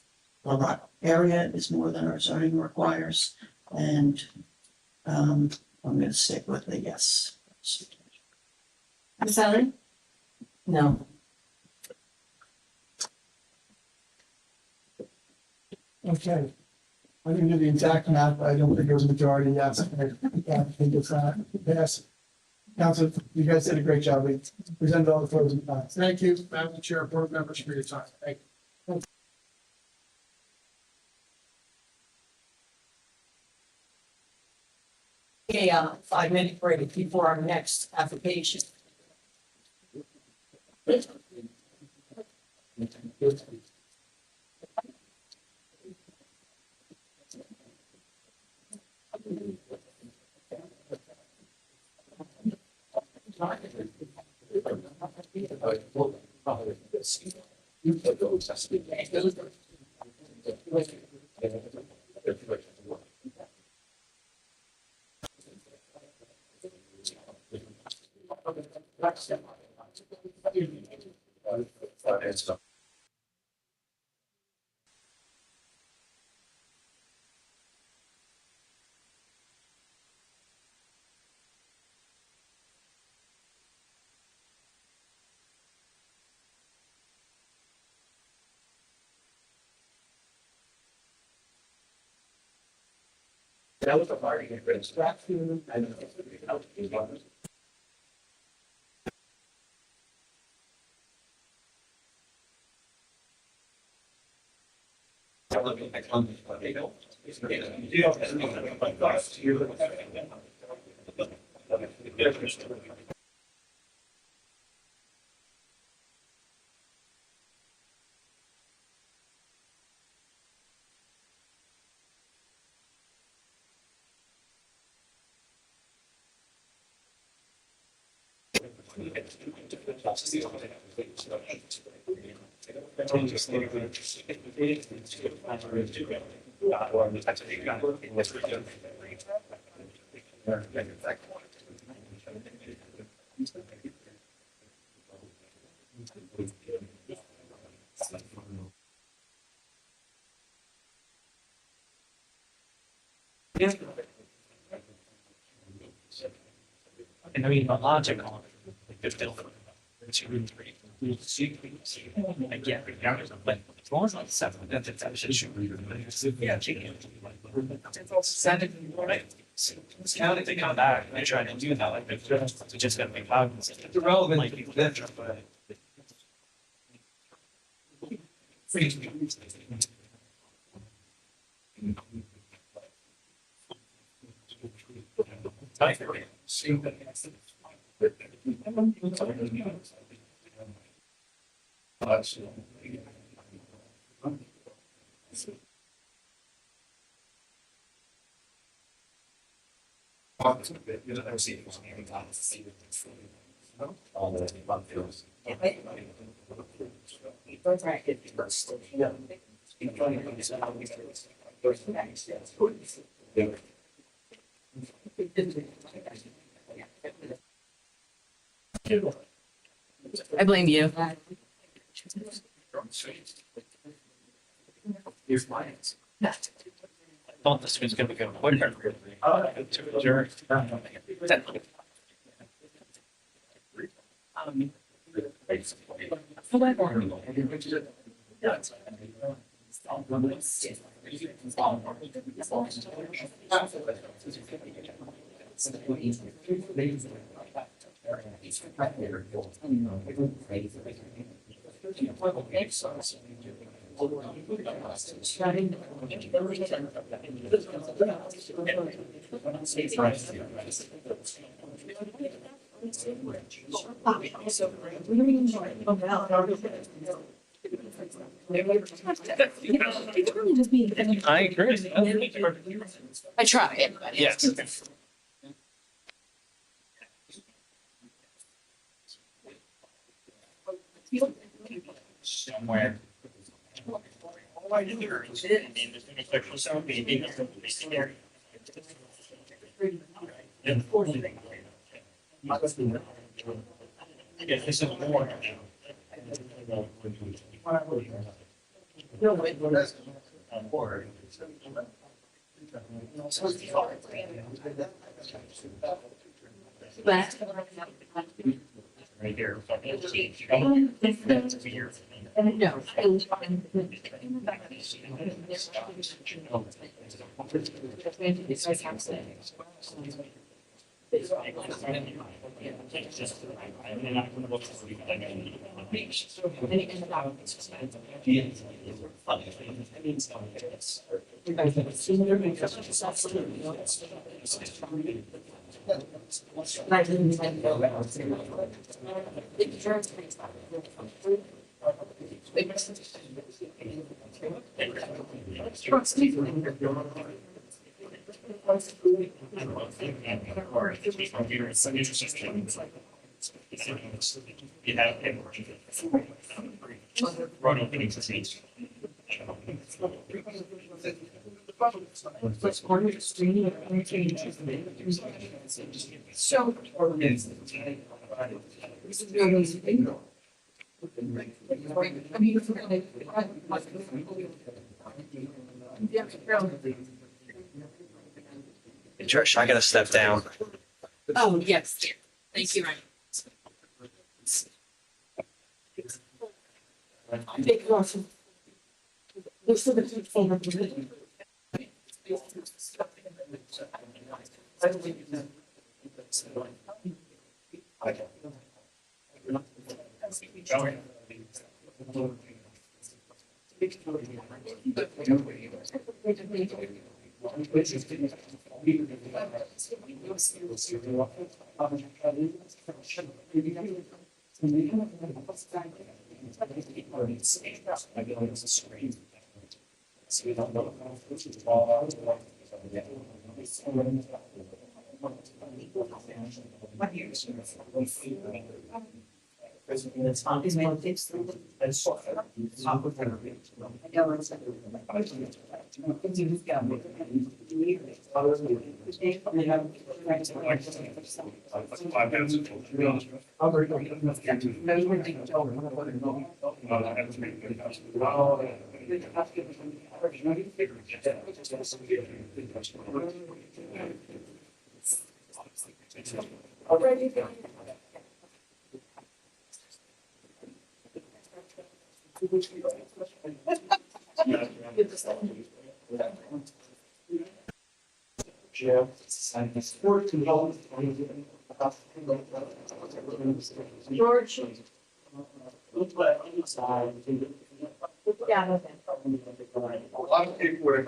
lot area is more than our zoning requires, and, I'm gonna stick with the yes. Ms. Ellie? No. Okay. I didn't do the exact math, but I don't think it was a majority, yes. I think it's not. Yes. Council, you guys did a great job. We presented all the pros and cons. Thank you, Madam Chair, board members for your time. Thank you. A 5-minute break before our next application. That was a party in Prince. And I mean, the logic on it, like the bill for 2 and 3. I get it, but as long as it's 7, that's a should. Yeah, chicken. It's all 7, right? So it's kind of they come back and they try to do that, like they're just gonna be cognizant. The relevant might be better, but. I agree. I blame you. Here's mine. I thought this was gonna go quicker. To adjourn. I agree. I try. Yes. Somewhere. All I do here is yeah, this is more. But. Right here. No. You have run openings and seats. So. I mean, it's really. Yeah, really. Hey, Trish, I gotta step down. Oh, yes. Thank you, Ryan. Big Russian. There's still the big phone. It's George. Yeah. A lot of people were.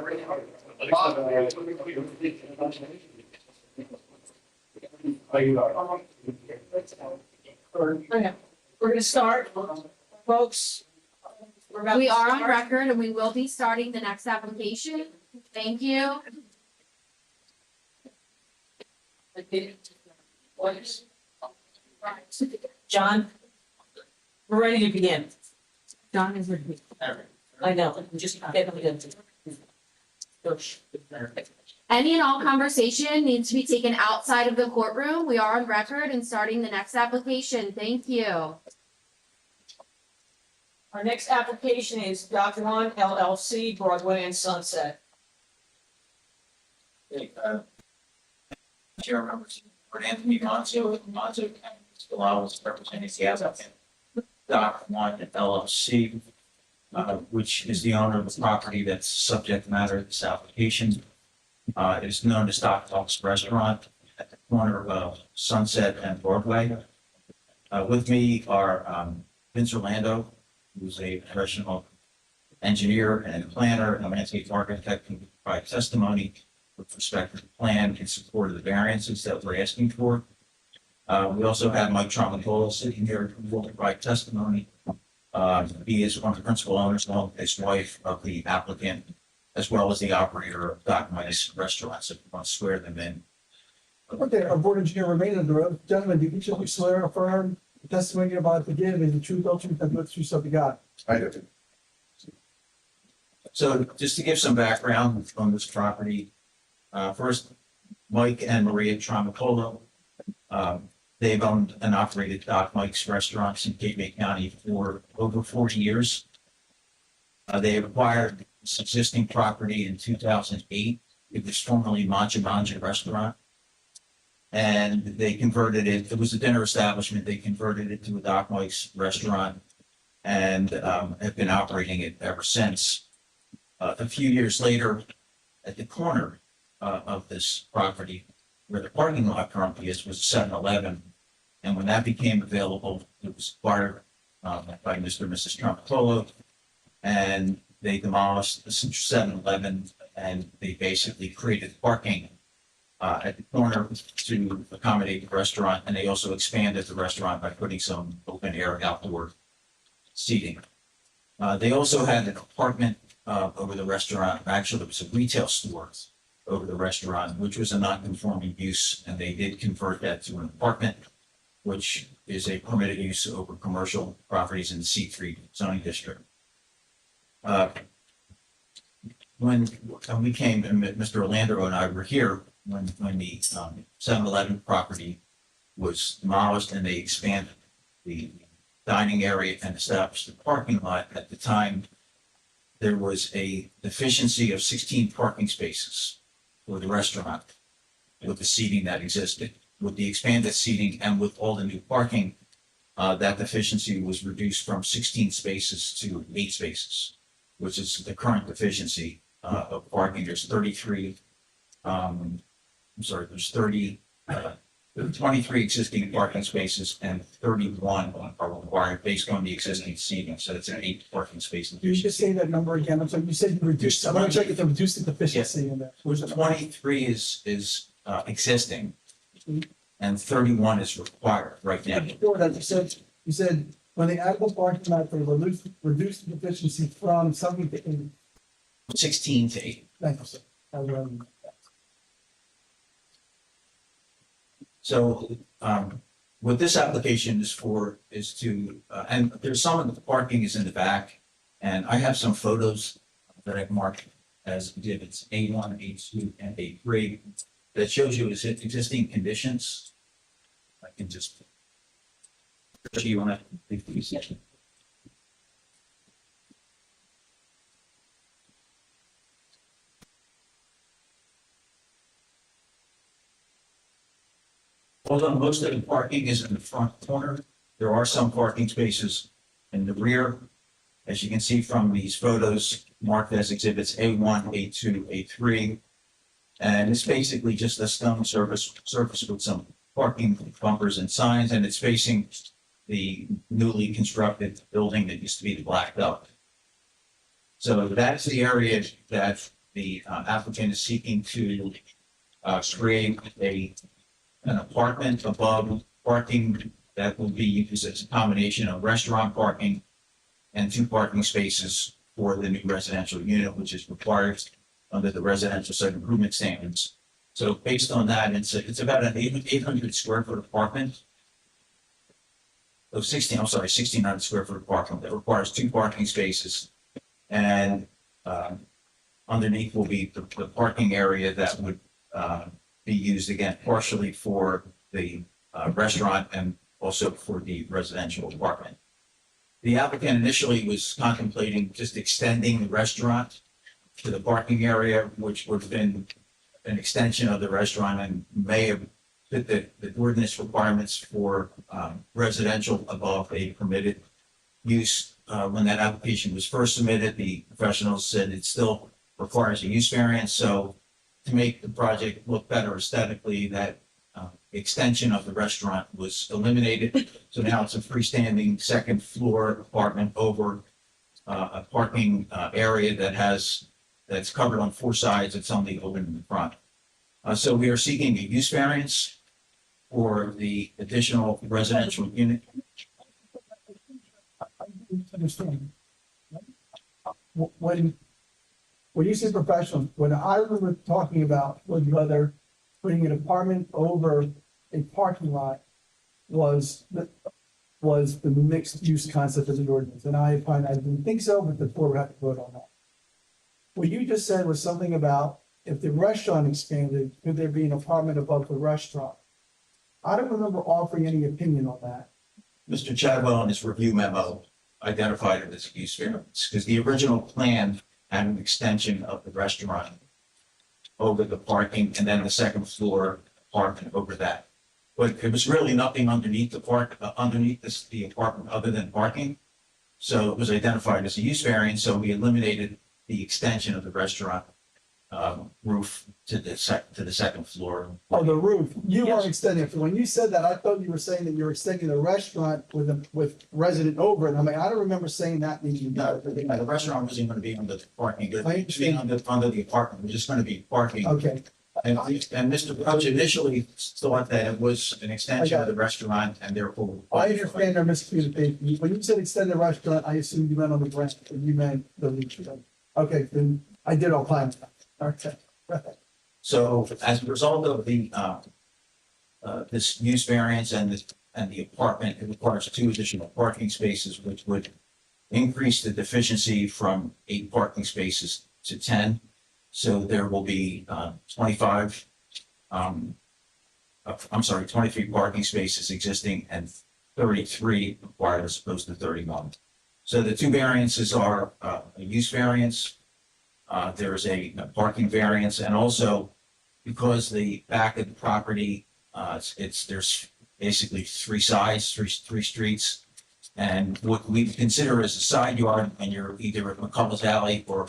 Okay, we're gonna start, folks. We're about We to are on start. record and we will be starting the next application. Thank you. John, we're ready to begin. John is ready. I know, just get them in. Any and all conversation needs to be taken outside of the courtroom. We are on record and starting the next application. Thank you. Our next application is Dr. One LLC, Broadway and Sunset. Chair members, for Anthony Monzo with Monzo County allows representing the applicant. Doc One LLC, which is the owner of the property that's subject matter of this application. It is known as Doc Talks Restaurant at the corner of Sunset and Broadway. With me are Vince Orlando, who's a professional engineer and planner and landscape architect, who can provide testimony with respect to the plan in support of the variances that we're asking for. We also have Mike Tramontola sitting here who will provide testimony. He is one of the principal owners, along with his wife, of the applicant, as well as the operator of Doc Mice Restaurants, if you want to swear them in. Okay, our board engineer remain in the room. Gentlemen, do each of you swear or affirm the testimony you're about to give is the truth, whole truth, and the truth, so be God? I do. So just to give some background on this property, first, Mike and Maria Tramontola, they've owned and operated Doc Mike's Restaurants in Cape May County for over 40 years. They acquired this existing property in 2008. It was formerly Manja Manja Restaurant. And they converted it, it was a dinner establishment, they converted it to a Doc Mike's Restaurant and have been operating it ever since. A few years later, at the corner of this property, where the parking lot currently is, was 7-Eleven. And when that became available, it was acquired by Mr. and Mrs. Tramontola. And they demolished the 7-Eleven and they basically created parking at the corner to accommodate the restaurant. And they also expanded the restaurant by putting some open air outdoor seating. They also had an apartment over the restaurant. Actually, it was a retail store over the restaurant, which was a non-conforming use, and they did convert that to an apartment, which is a permitted use over commercial properties in the C3 zoning district. When we came, and Mr. Orlando and I were here when the 7-Eleven property was demolished and they expanded the dining area and established the parking lot. At the time, there was a deficiency of 16 parking spaces for the restaurant with the seating that existed. With the expanded seating and with all the new parking, that deficiency was reduced from 16 spaces to 8 spaces, which is the current deficiency of parking. There's 23 existing parking spaces and 31 are required based on the existing seating. So it's an 8 parking space. Can you just say that number again? I'm sorry, you said you reduced, I want to check if you reduced the deficiency in that. Where's the 23 is existing and 31 is required right now. Before that, you said when they added the parking lot, they reduced the deficiency from something to 8. 16 to 8. Thank you, sir. So what this application is for is to, and there's some of the parking is in the back. And I have some photos that I've marked as exhibits A1, A2, and A3 that shows you existing conditions. I can just show you on that. Although most of the parking is in the front corner, there are some parking spaces in the rear. As you can see from these photos marked as exhibits A1, A2, A3. And it's basically just a stone surface with some parking bumpers and signs, and it's facing the newly constructed building that used to be the Black Duck. So that's the area that the applicant is seeking to create an apartment above parking that will be used as a combination of restaurant parking and 2 parking spaces for the new residential unit, which is required under the residential site improvement standards. So based on that, it's about an 800 square foot apartment. 1,600 square foot apartment that requires 2 parking spaces. And underneath will be the parking area that would be used again partially for the restaurant and also for the residential apartment. The applicant initially was contemplating just extending the restaurant to the parking area, which would have been an extension of the restaurant and may have fit the ordinance requirements for residential above a permitted use. When that application was first submitted, the professionals said it still requires a use variance. So to make the project look better aesthetically, that extension of the restaurant was eliminated. So now it's a freestanding second floor apartment over a parking area that's covered on 4 sides. It's only open in the front. So we are seeking a use variance for the additional residential unit. Understand. When you say professional, when I remember talking about whether putting an apartment over a parking lot was the mixed use concept of the ordinance, and I didn't think so, but the board would have to vote on that. What you just said was something about if the restaurant expanded, could there be an apartment above the restaurant? I don't remember offering any opinion on that. Mr. Chadwell in his review memo identified it as a use variance because the original plan had an extension of the restaurant over the parking and then the second floor apartment over that. But it was really nothing underneath the apartment other than parking. So it was identified as a use variance. So we eliminated the extension of the restaurant roof to the second floor. Oh, the roof. You weren't extending it. When you said that, I thought you were saying that you were extending the restaurant with resident over it. I mean, I don't remember saying that. No, the restaurant wasn't going to be under the parking. It was being under the apartment. It was just going to be parking. Okay. And Mr. Crouch initially thought that it was an extension of the restaurant and therefore. I understand our miscommunication. When you said extend the restaurant, I assumed you meant on the ground, and you meant the leach. Okay, then I did all plan. Okay. So as a result of the this use variance and the apartment, it requires 2 additional parking spaces, which would increase the deficiency from 8 parking spaces to 10. So there will be 23 parking spaces existing and 33 required as opposed to 31. So the 2 variances are a use variance. There is a parking variance, and also because the back of the property, there's basically 3 sides, three streets, and what we consider as a side yard when you're either at McCullough's Alley or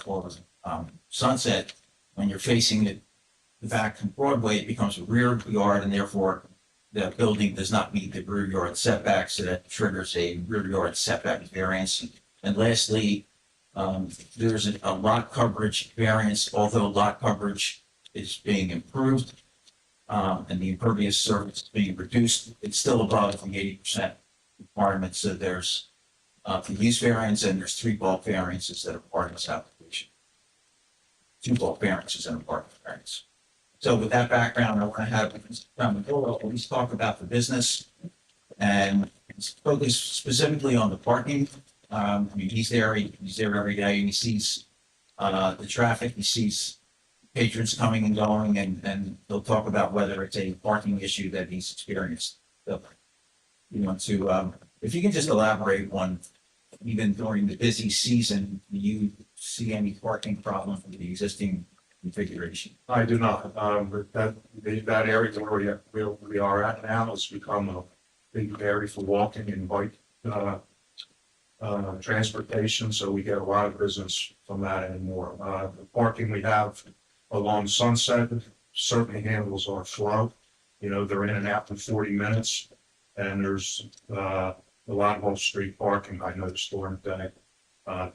Sunset, when you're facing the back from Broadway, it becomes a rear yard, and therefore the building does not meet the rear yard setback, so that triggers a rear yard setback variance. And lastly, there's a lot coverage variance, although lot coverage is being improved and the impervious surface is being reduced, it's still above the 80% requirement. So there's the use variance and there's 3 bulk variances that are part of this application. 2 bulk variances and a parking variance. So with that background, I want to have Mr. at least talk about the business and focus specifically on the parking. I mean, he's there every day and he sees, the traffic, he sees patrons coming and going and they'll talk about whether it's a parking issue that he's experienced. So, you want to, if you can just elaborate on, even during the busy season, do you see any parking problem with the existing configuration? I do not, but that area where we are at now has become a big area for walking and bike, transportation, so we get a lot of business from that anymore. The parking we have along Sunset certainly handles our flow. You know, they're in and out in 40 minutes, and there's, a lot of off-street parking, I noticed during the day,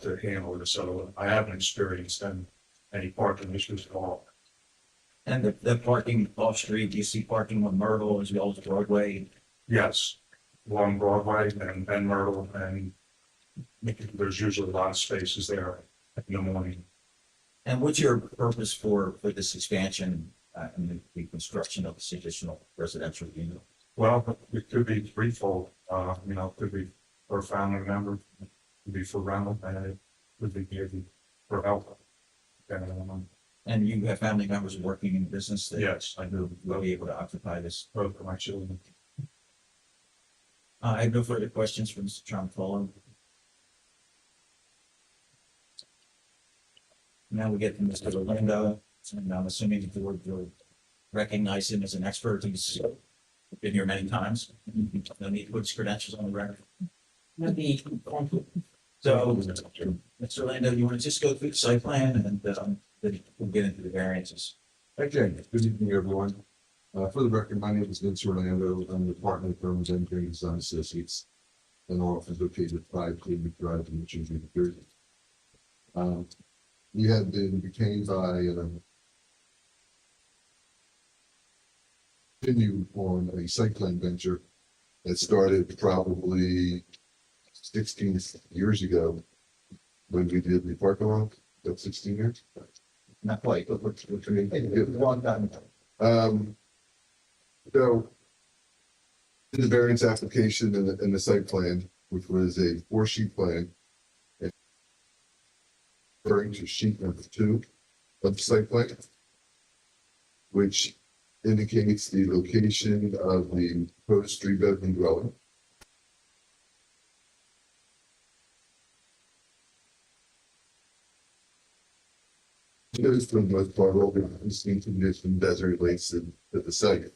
to handle it, so I haven't experienced any parking issues at all. And the parking off street, do you see parking on Myrtle as well as Broadway? Yes, along Broadway and Myrtle, and there's usually a lot of spaces there in the morning. And what's your purpose for this expansion, and the construction of this additional residential unit? Well, it could be threefold, you know, it could be for a family member, it could be for rental, and it could be maybe for help. And you have family members working in business that Yes, I do. will be able to occupy this. Both of my children. I have no further questions for Mr. Tramontolo. Now we get to Mr. Orlando, and I'm assuming the board will recognize him as an expert. He's been here many times. No need to put his credentials on the record. So, Mr. Orlando, you want to just go through the site plan and then we'll get into the variances. Okay, good evening, everyone. For the record, my name is Vince Orlando. I'm the partner of firm Engineering Design Associates. And our office is located at 5 Cleveland Drive in New Jersey. We have been retained by continue on a site plan venture that started probably 16 years ago when we did the parking lot. About 16 years? Not quite, but what's long time. So in the variance application and the site plan, which was a 4-sheet plan, referring to sheet number 2 of the site plan, which indicates the location of the proposed 3-bedroom dwelling. Shows for the most part all the existing conditions as it relates to the site.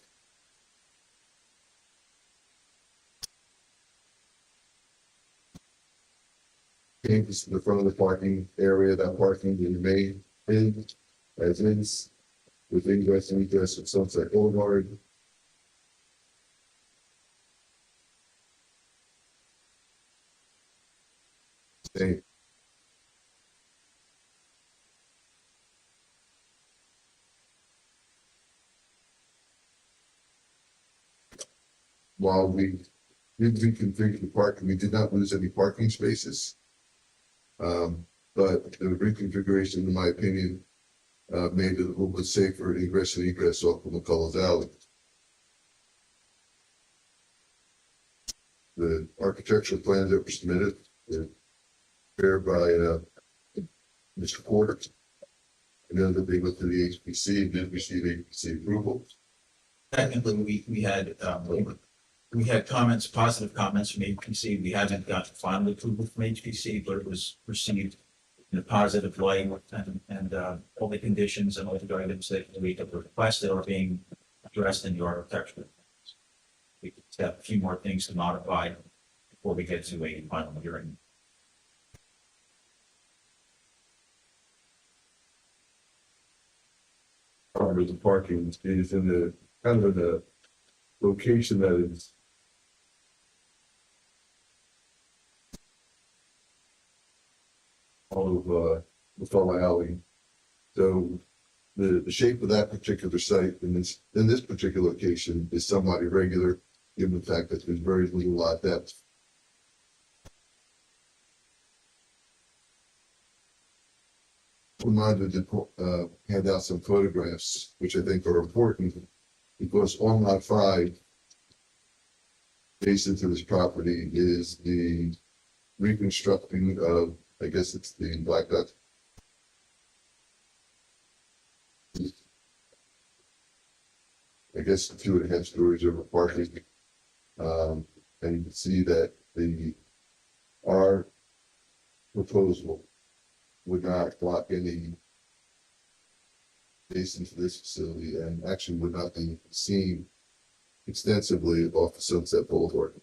This is the front of the parking area. That parking will remain in as is with ingress and egress at Sunset Boulevard. Same. While we did reconfigure the parking, we did not lose any parking spaces. But the reconfiguration, in my opinion, made it a little bit safer ingress and egress off of McCullough's Alley. The architectural plans that were submitted were prepared by Mr. Porter. I know that they went to the HPC and did receive HPC approval. Technically, we had comments, positive comments from HPC. We haven't got final approval from HPC, but it was received in a positive light, and all the conditions and all the items that we have requested are being addressed in the architectural plans. We have a few more things to modify before we get to a final hearing. Part of the parking is in the kind of the location that is all of McCullough Alley. So the shape of that particular site in this particular location is somewhat irregular, given the fact that there's very little lot depth. Reminded to hand out some photographs, which I think are important, because on lot 5, adjacent to this property is the reconstructing of, I guess it's the Black Duck. I guess 2.5 stories over parking. And you can see that our proposal would not block any basin to this facility and actually would not be seen extensively off the Sunset Boulevard.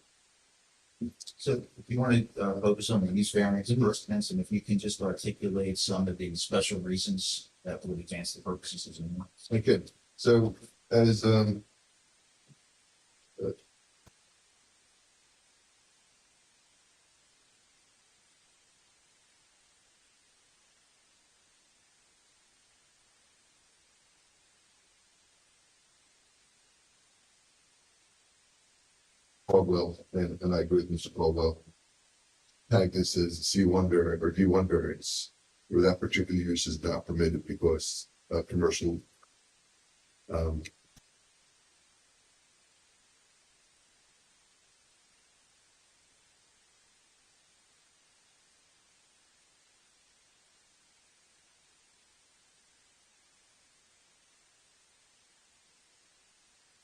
So if you want to focus on the use variance first, and if you can just articulate some of the special reasons that would advance the purposes of the. Okay, so as Caldwell, and I agree with Mr. Caldwell, tag this as C1 variant or D1 variance, where that particular use is not permitted because commercial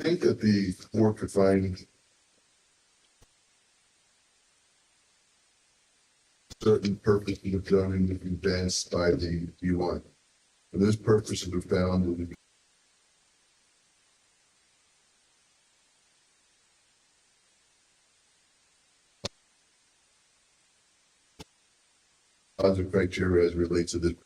I think that the board could find certain purposes of zoning advanced by the D1. And those purposes are found in the other criteria as relates to the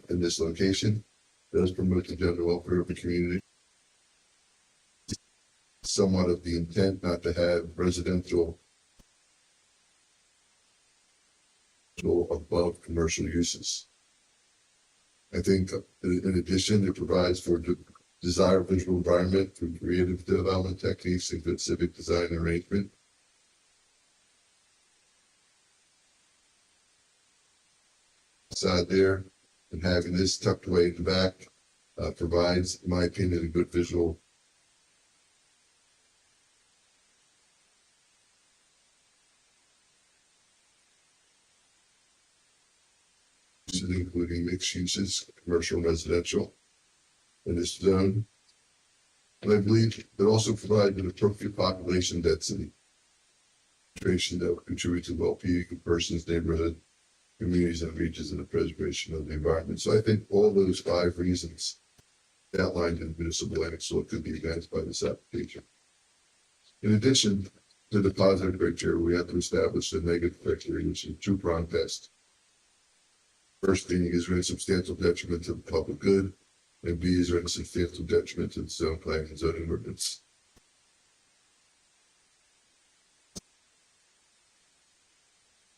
in this location does promote the general welfare of the community. Somewhat of the intent not to have residential above commercial uses. I think in addition, it provides for the desired visual environment through creative development techniques and good civic design arrangement. Side there, and having this tucked away in the back provides, in my opinion, a good visual. Including mixed uses, commercial and residential in this zone. And I believe it also provides an appropriate population density. That will contribute to well-being of persons, neighborhood, communities, and regions, and the preservation of the environment. So I think all those 5 reasons outlined in the municipal annex law could be advanced by this application. In addition to the positive criteria, we have to establish the negative criteria, which is a 2-pronged test. First being, is there any substantial detriment to the public good? And B, is there any substantial detriment to the zone plan and zoning ordinance?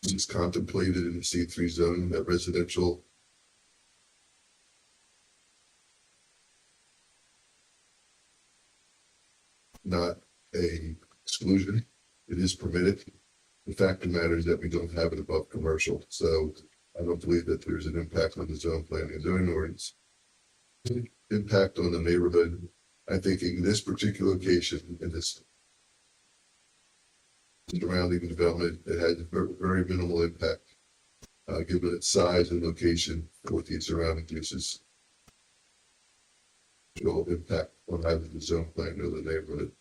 It's contemplated in the C3 zone that residential not a exclusion. It is permitted. The fact of the matter is that we don't have it above commercial. So I don't believe that there's an impact on the zone planning and zoning ordinance. Impact on the neighborhood. I think in this particular location, in this surrounding development, it had very minimal impact, given its size and location with the surrounding uses. No impact on either the zone plan or the neighborhood.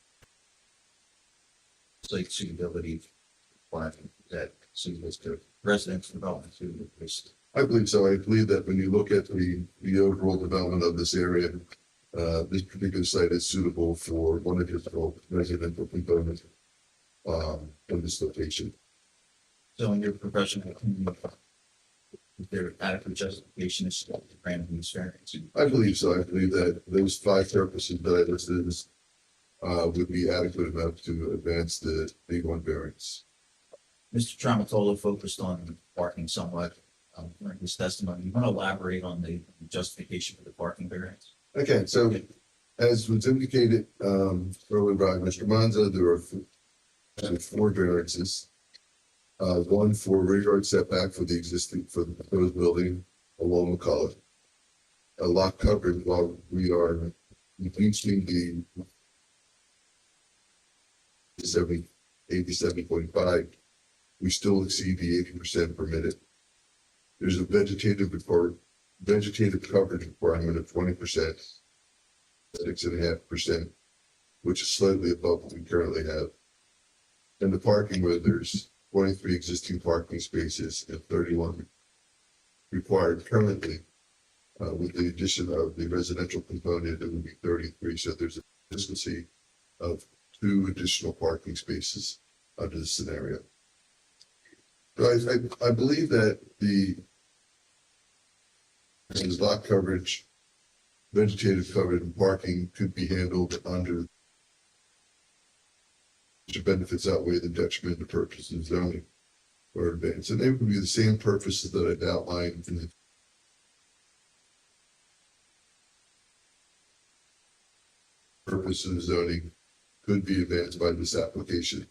Site suitability requirement that suits the residential development to this. I believe so. I believe that when you look at the overall development of this area, this particular site is suitable for one additional residential component in this location. So in your professional opinion, is there adequate justification to grant these variants? I believe so. I believe that those 5 purposes that I listed would be adequate enough to advance the D1 variance. Mr. Tramatolo focused on parking somewhat during his testimony. You want to elaborate on the justification for the parking variance? Okay, so as was indicated earlier by Mr. Manza, there are and 4 variances. One for rear yard setback for the proposed building along McCullough. A lot covered while we are reducing the 87.5, we still exceed the 80% permitted. There's a vegetative coverage requirement of 20%, 6.5%, which is slightly above what we currently have. And the parking, where there's 23 existing parking spaces and 31 required currently, with the addition of the residential component, it would be 33. So there's a consistency of 2 additional parking spaces under the scenario. So I believe that the lot coverage, vegetative coverage, and parking could be handled under the benefits outweigh the detriment to purpose of zoning or advance. And they would be the same purposes that I've outlined in the purpose of zoning could be advanced by this application.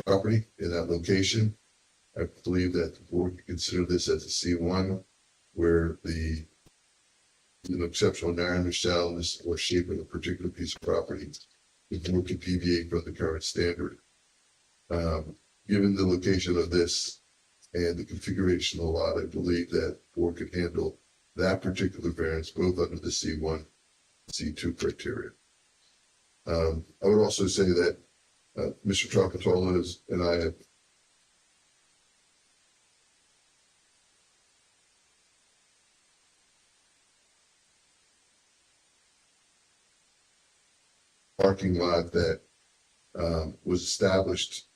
Property in that location. I believe that the board can consider this as a C1, where the exceptional narrowness, shallowness, or shape of a particular piece of property, the board can deviate from the current standard. Given the location of this and the configuration of the lot, I believe that the board can handle that particular variance both under the C1 and C2 criteria. I would also say that Mr. Tropatola and I have parking lot that was established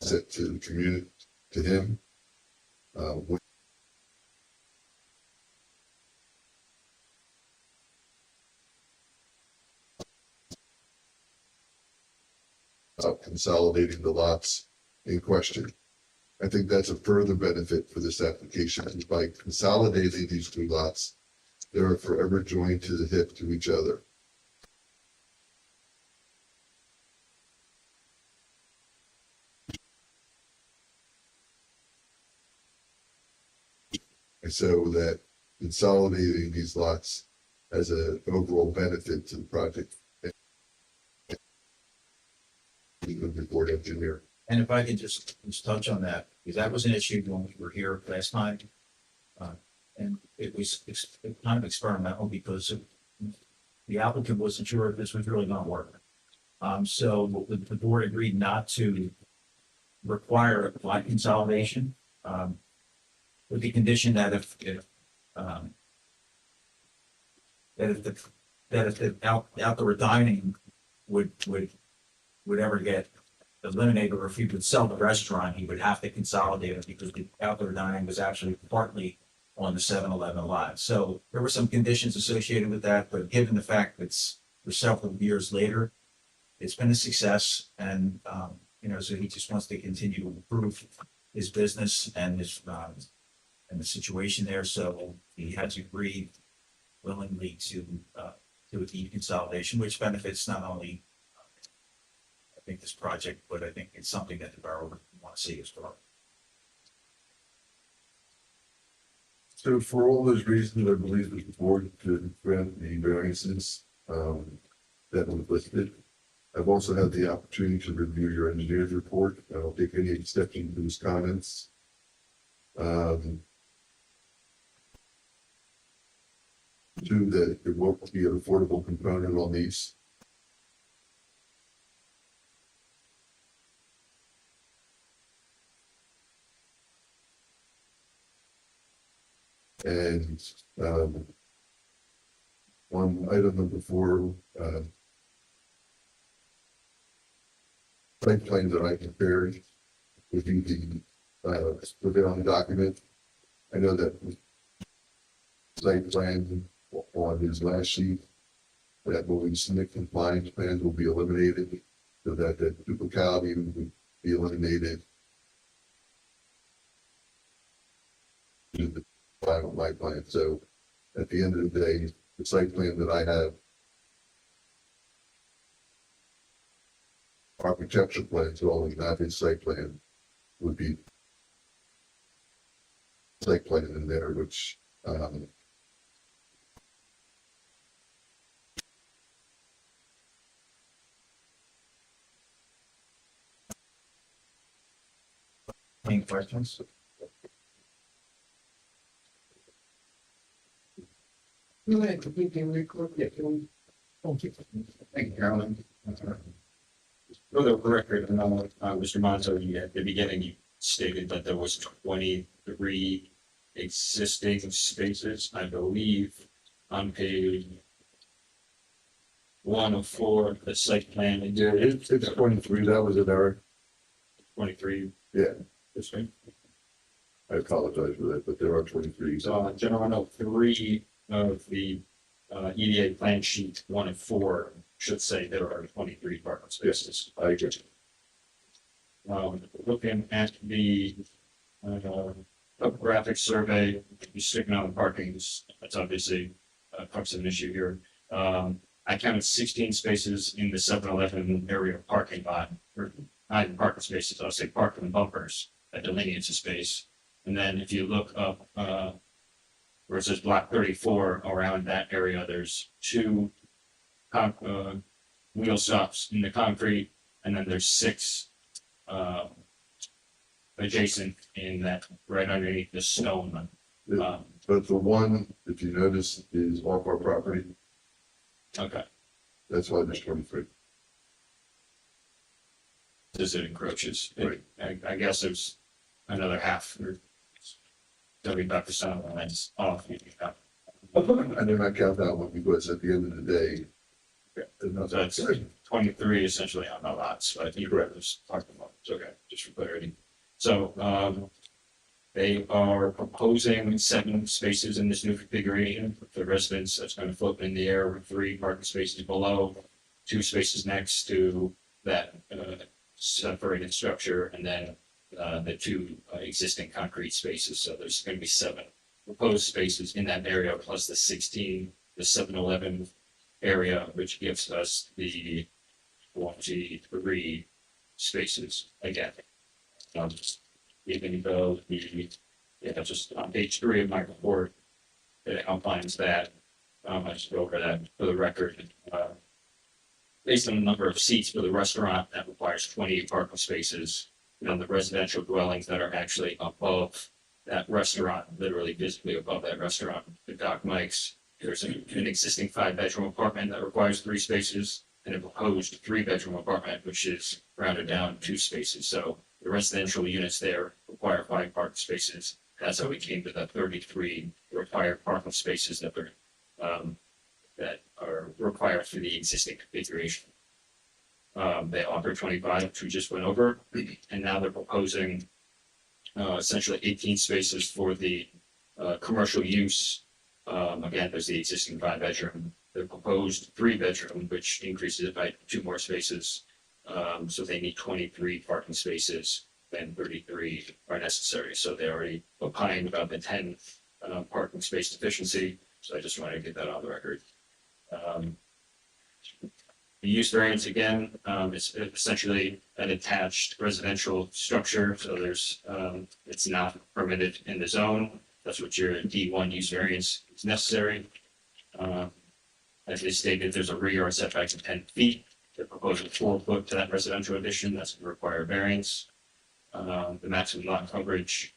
set to the community, to him. Consolidating the lots in question. I think that's a further benefit for this application. And by consolidating these 2 lots, they are forever joined to the hip to each other. And so that consolidating these lots has an overall benefit to the project. The board engineer. And if I could just touch on that, because that was an issue when we were here last time. And it was kind of experimental because the applicant wasn't sure if this was really going to work. So the board agreed not to require a lot consolidation, with the condition that if the outdoor dining would ever get eliminated, or if he would sell the restaurant, he would have to consolidate it because the outdoor dining was actually partly on the 7-Eleven lot. So there were some conditions associated with that, but given the fact that we're several years later, it's been a success. And, so he just wants to continue to improve his business and his, and the situation there. So he has agreed willingly to a deed consolidation, which benefits not only I think this project, but I think it's something that the borough would want to see as well. So for all those reasons, I believe that the board could grant the variances that were listed. I've also had the opportunity to review your engineer's report. I don't take any exception to these comments. Two, that there won't be an affordable component on these. And on item number 4, site plan that I prepared would be the prevailing document. I know that site plan on his last sheet, that when we submit compliance plans will be eliminated, so that the duplicality will be eliminated. The final my plan, so at the end of the day, the site plan that I have, architectural plans, only not his site plan, would be site plan in there, which, Any questions? Go ahead, you can record, yeah, can we? Thank you, Carolyn. For the record, I know, Mr. Monto, at the beginning, you stated that there was 23 existing spaces, I believe, on page 1 of 4 of the site plan. yeah, it's 23, that was an error. 23, Yeah, this way. I apologize for that, but there are 23. So on general note 3 of the EDA plan sheet 1 and 4 should say there are 23 parking spaces. I agree. Looking at the topographic survey, you're sticking on the parkings, that's obviously comes an issue here. I counted 16 spaces in the 7-Eleven area parking lot, or not even parking spaces, I'll say parking bumpers that delineates a space. And then if you look up where it says block 34, around that area, there's 2 wheel stops in the concrete, and then there's 6 adjacent in that, right underneath the stone. But the one, if you notice, is off our property. Okay. That's why there's 23. As it encroaches. Right. I guess there's another half or 35% of the lens off. I did not count that one because at the end of the day, So it's 23 essentially on the lots, but you read this parking lot. It's okay, just for clarity. So, they are proposing 7 spaces in this new configuration for residents. That's going to float in the air with 3 parking spaces below, 2 spaces next to that separated structure, and then the 2 existing concrete spaces. So there's going to be 7 proposed spaces in that area, plus the 16, the 7-Eleven area, which gives us the 23 spaces again. Even though just on page 3 of my report, it outlines that. I just go over that for the record. Based on the number of seats for the restaurant, that requires 28 parking spaces. And then the residential dwellings that are actually above that restaurant, literally visibly above that restaurant, the Doc Mike's, there's an existing 5-bedroom apartment that requires 3 spaces, and a proposed 3-bedroom apartment, which is rounded down 2 spaces. So the residential units there require 5 parking spaces. That's how we came to the 33 required parking spaces that are required for the existing configuration. They offer 25, which we just went over, and now they're proposing essentially 18 spaces for the commercial use. Again, there's the existing 5-bedroom. The proposed 3-bedroom, which increases it by 2 more spaces. So they need 23 parking spaces, and 33 are necessary. So they already opined about the 10 parking space deficiency. So I just wanted to get that on the record. The use variance, again, is essentially an attached residential structure. So it's not permitted in the zone. That's what your D1 use variance is necessary. As they stated, there's a rear yard setback of 10 feet. They're proposing 4 foot to that residential addition. That's going to require variance. The maximum lot coverage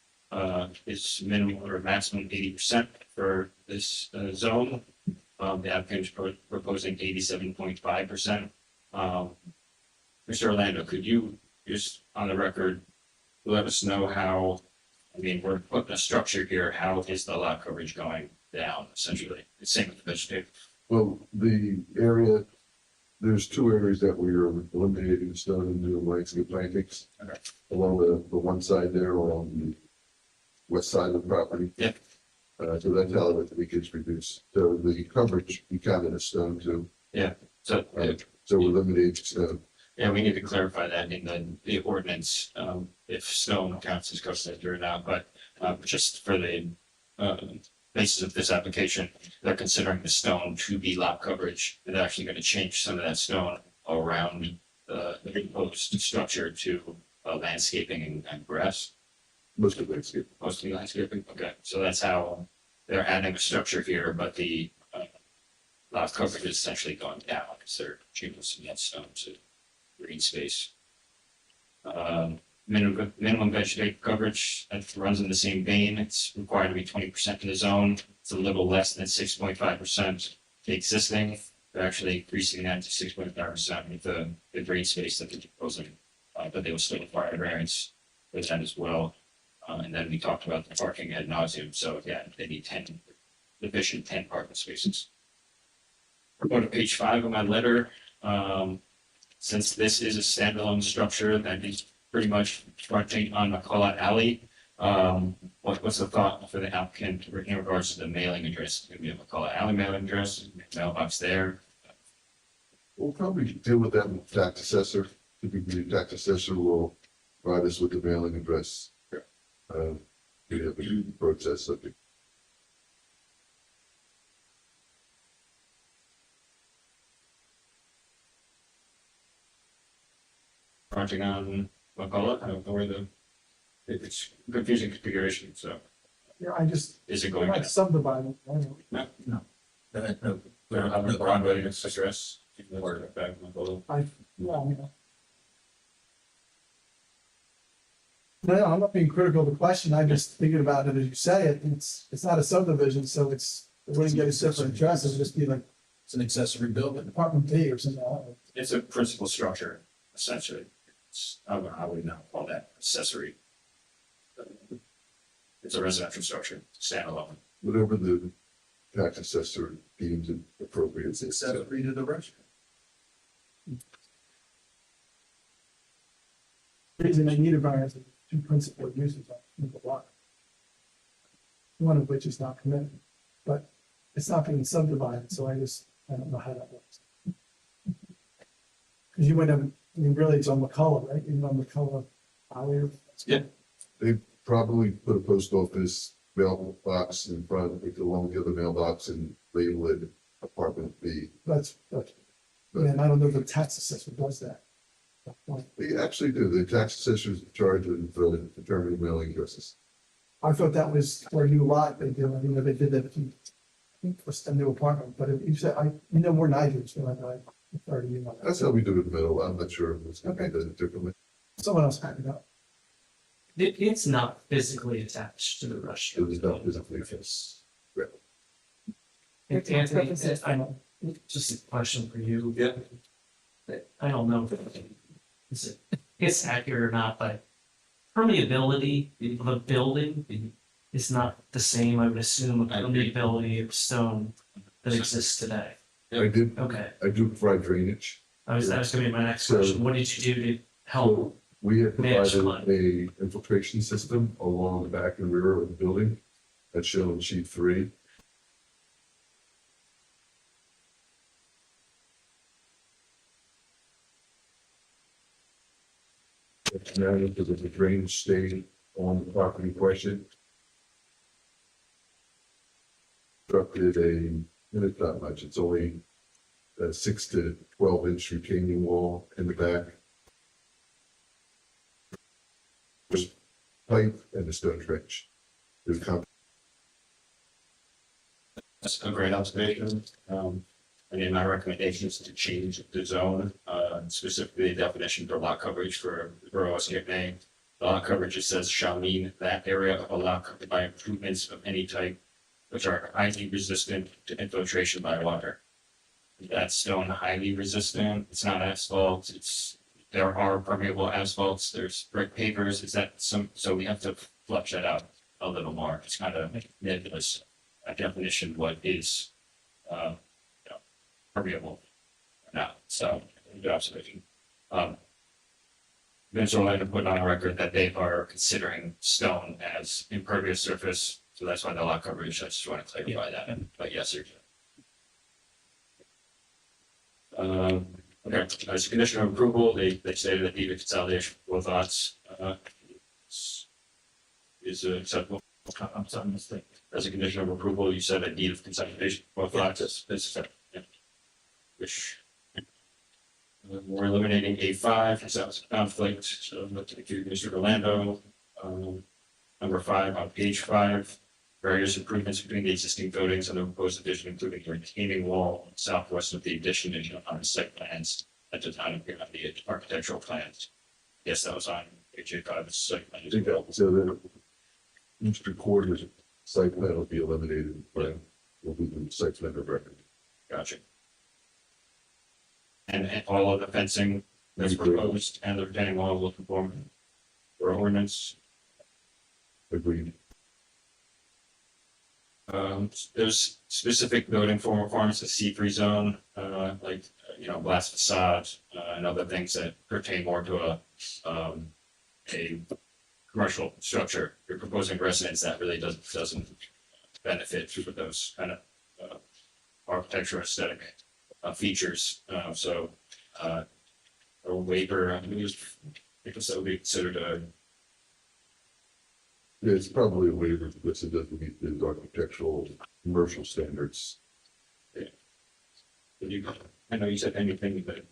is minimum or maximum 80% for this zone. The applicant is proposing 87.5%. Mr. Orlando, could you just on the record let us know how, I mean, we're putting a structure here, how is the lot coverage going down essentially? The same with the vegetative. Well, the area There's two areas that we are eliminating stone and doing landscape plantings. Okay. Along the one side there, along the west side of the property. Yeah. So that's how the gets reduced. So the coverage, we counted as stone too. Yeah, so, So we're eliminating stone. yeah, we need to clarify that in the ordinance, if stone counts as coastal or not, but, just for the, basis of this application, they're considering the stone to be lot coverage. They're actually gonna change some of that stone around the proposed structure to, landscaping and grass. Mostly landscape. Mostly landscaping, okay, so that's how they're adding a structure here, but the, lot coverage is essentially going down, because they're changing some of that stone to green space. Minimum vegetative coverage, that runs in the same vein, it's required to be 20% in the zone, it's a little less than 6.5% existing. They're actually increasing that to 6.5% with the green space that they're proposing, but they will still require a variance for that as well. And then we talked about the parking ad nauseum, so yeah, they need 10, efficient 10 parking spaces. Go to page 5 of my letter. Since this is a standalone structure that is pretty much fronting on McCullough Alley, what's the thought for the applicant in regards to the mailing address? It's gonna be a McCullough Alley mailing address, mailbox there. We'll probably deal with that with tax assessor. Typically, the tax assessor will provide us with the mailing address. We have a process subject. Fronting on McCullough, I don't know where it's confusing configuration, so Yeah, I just, is it I'm going not to? subdividing, I don't know. No. No. We don't have a Broadway address, or back McCullough. Yeah, I mean. No, I'm not being critical of the question, I'm just thinking about it as you say it, it's not a subdivision, so it wouldn't get a separate address, it would just be like It's an accessory building. apartment B or something. I don't know. It's a principal structure, essentially. I would not call that accessory. It's a residential structure, standalone. Whatever the tax assessor deems it appropriate. It's accessory to the restaurant. The reason they need a variance is two principal uses on the lot. One of which is not permitted, but it's not being subdivided, so I don't know how that works. Cause you went up, I mean, really, it's on McCullough, right? Even on McCullough Alley. Yeah. They probably put a post office mailbox in front, like along the other mailbox and label it apartment B. That's, and I don't know if the tax assessor does that. They actually do. The tax assessor's in charge of determining mailing addresses. I thought that was for a new lot, they did, I think they did that, I think for a new apartment, but if you said, you know more than I do, so I defer to you on that. That's how we do it in the middle. I'm not sure if it's gonna be done differently. Someone else had it up. It's not physically attached to the It restaurant. is not physically fixed. And Anthony, just a question for you. Yeah. I don't know if it's accurate or not, but permeability of a building is not the same, I would assume, permeability of stone that exists today. I did, Okay, I do provide drainage. that was gonna be my next So- question. What did you do to help? So we have manage provided a infiltration system along the back and rear of the building. That's shown in sheet 3. Now, because of the drainage staying on the property question. Constructed and it's not much, it's only a 6 to 12 inch retaining wall in the back. Just pipe and a stone trench. There's That's a great observation. Again, my recommendation is to change the zone, specifically the definition for lot coverage for the borough of Cape May. The lot coverage, it says, shall mean that area of a lot covered by improvements of any type which are highly resistant to infiltration by water. That's stone highly resistant, it's not asphalt, there are permeable asphalts, there's brick pavers, so we have to flush that out a little more. It's kind of nebulous, a definition, what is, permeable. No, so, good observation. Minnesota Land are putting on a record that they are considering stone as impervious surface, so that's why the lot coverage, I just want to clarify that, but yes, sir. Okay, as a condition of approval, they stated that the consolidation of both lots, is acceptable. I'm sorry, mistake. As a condition of approval, you said that deed of consolidation of both lots is acceptable. Yeah. Which we're eliminating A5, because that was a conflict, so let's take you, Mr. Orlando. Number 5 on page 5, various improvements between the existing buildings and the proposed addition, including a retaining wall southwest of the addition and on the site plans at the time of the architectural plans. Yes, that was on page 5 site plan as well. So then, Mr. Quarter's site plan will be eliminated, but will be the site plan of record. Gotcha. And all of the fencing that's proposed and the retaining wall will conform for ordinance. Agreed. There's specific building form requirements, the C3 zone, glass facades, and other things that pertain more to a commercial structure. You're proposing residence that really doesn't benefit from those kind of architectural aesthetic features. A waiver, I guess that would be considered a. Yeah, it's probably a waiver because it doesn't meet the architectural commercial standards. Yeah. I know you said anything, but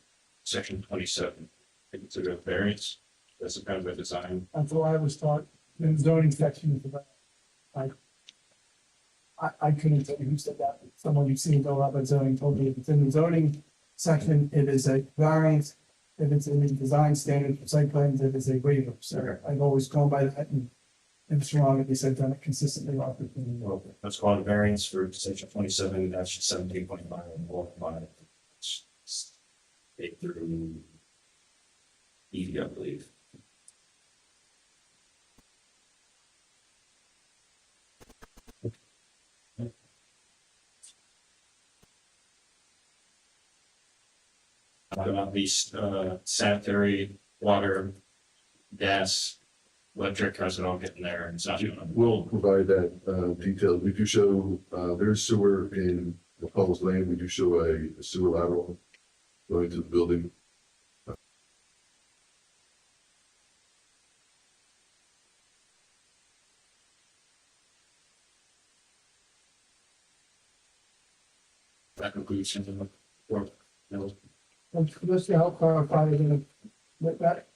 section 27, I consider a variance. That's a kind of a design. That's what I was taught in the zoning section for that. I couldn't tell you who said that. Someone you've seen go up at zoning told me if it's in the zoning section, it is a variance. If it's in the design standard for site plans, it is a waiver. So I've always gone by that, and if it's wrong, at least I've done it consistently. Let's call it a variance for section 27, that's 17.5 and 4.5. A through E, I believe. Not least sanitary, water, gas, electric, how's it all getting there? It's not. We'll provide that detail. We do show there's sewer in the public land. We do show a sewer lateral going to the building. That concludes something for Just to help clarify, that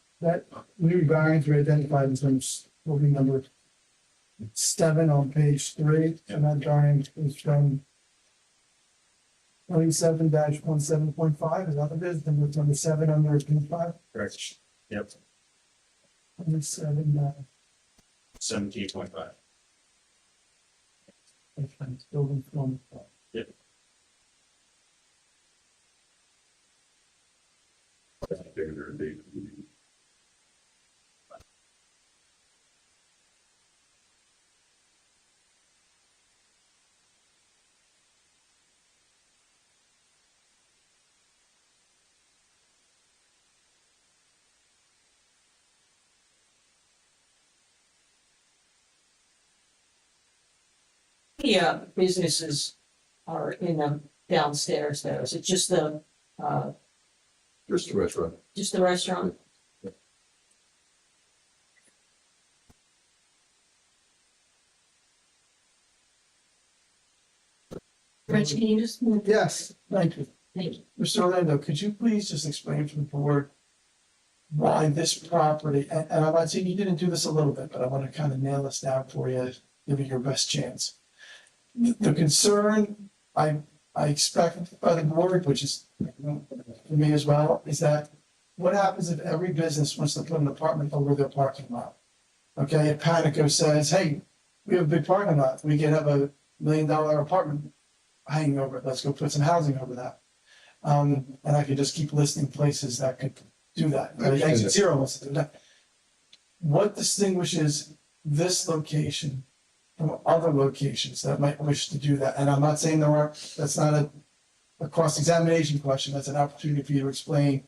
new variance we identified in terms of building number 7 on page 3, and that variance is from 27-17.5, is that what it is? Number 7 under 5? correct. Yep. Number 7, 17.5. building form. Yep. Businesses are in the downstairs there. Is it just the, Just a restaurant. just the restaurant? Rich, can you just move? Yes, thank you. Thank you. Mr. Orlando, could you please just explain to the board why this property, and I'm not saying you didn't do this a little bit, but I want to kind of nail this down for you, give you your best chance. The concern I expect by the board, which is for me as well, is that what happens if every business wants to put an apartment over their parking lot? Okay, if Panico says, hey, we have a big parking lot, we can have a $1 million apartment hanging over it, let's go put some housing over that. And I could just keep listing places that could do that. Exit Zero wants to do that. What distinguishes this location from other locations that might wish to do that? And I'm not saying that's not a a cross-examination question, that's an opportunity for you to explain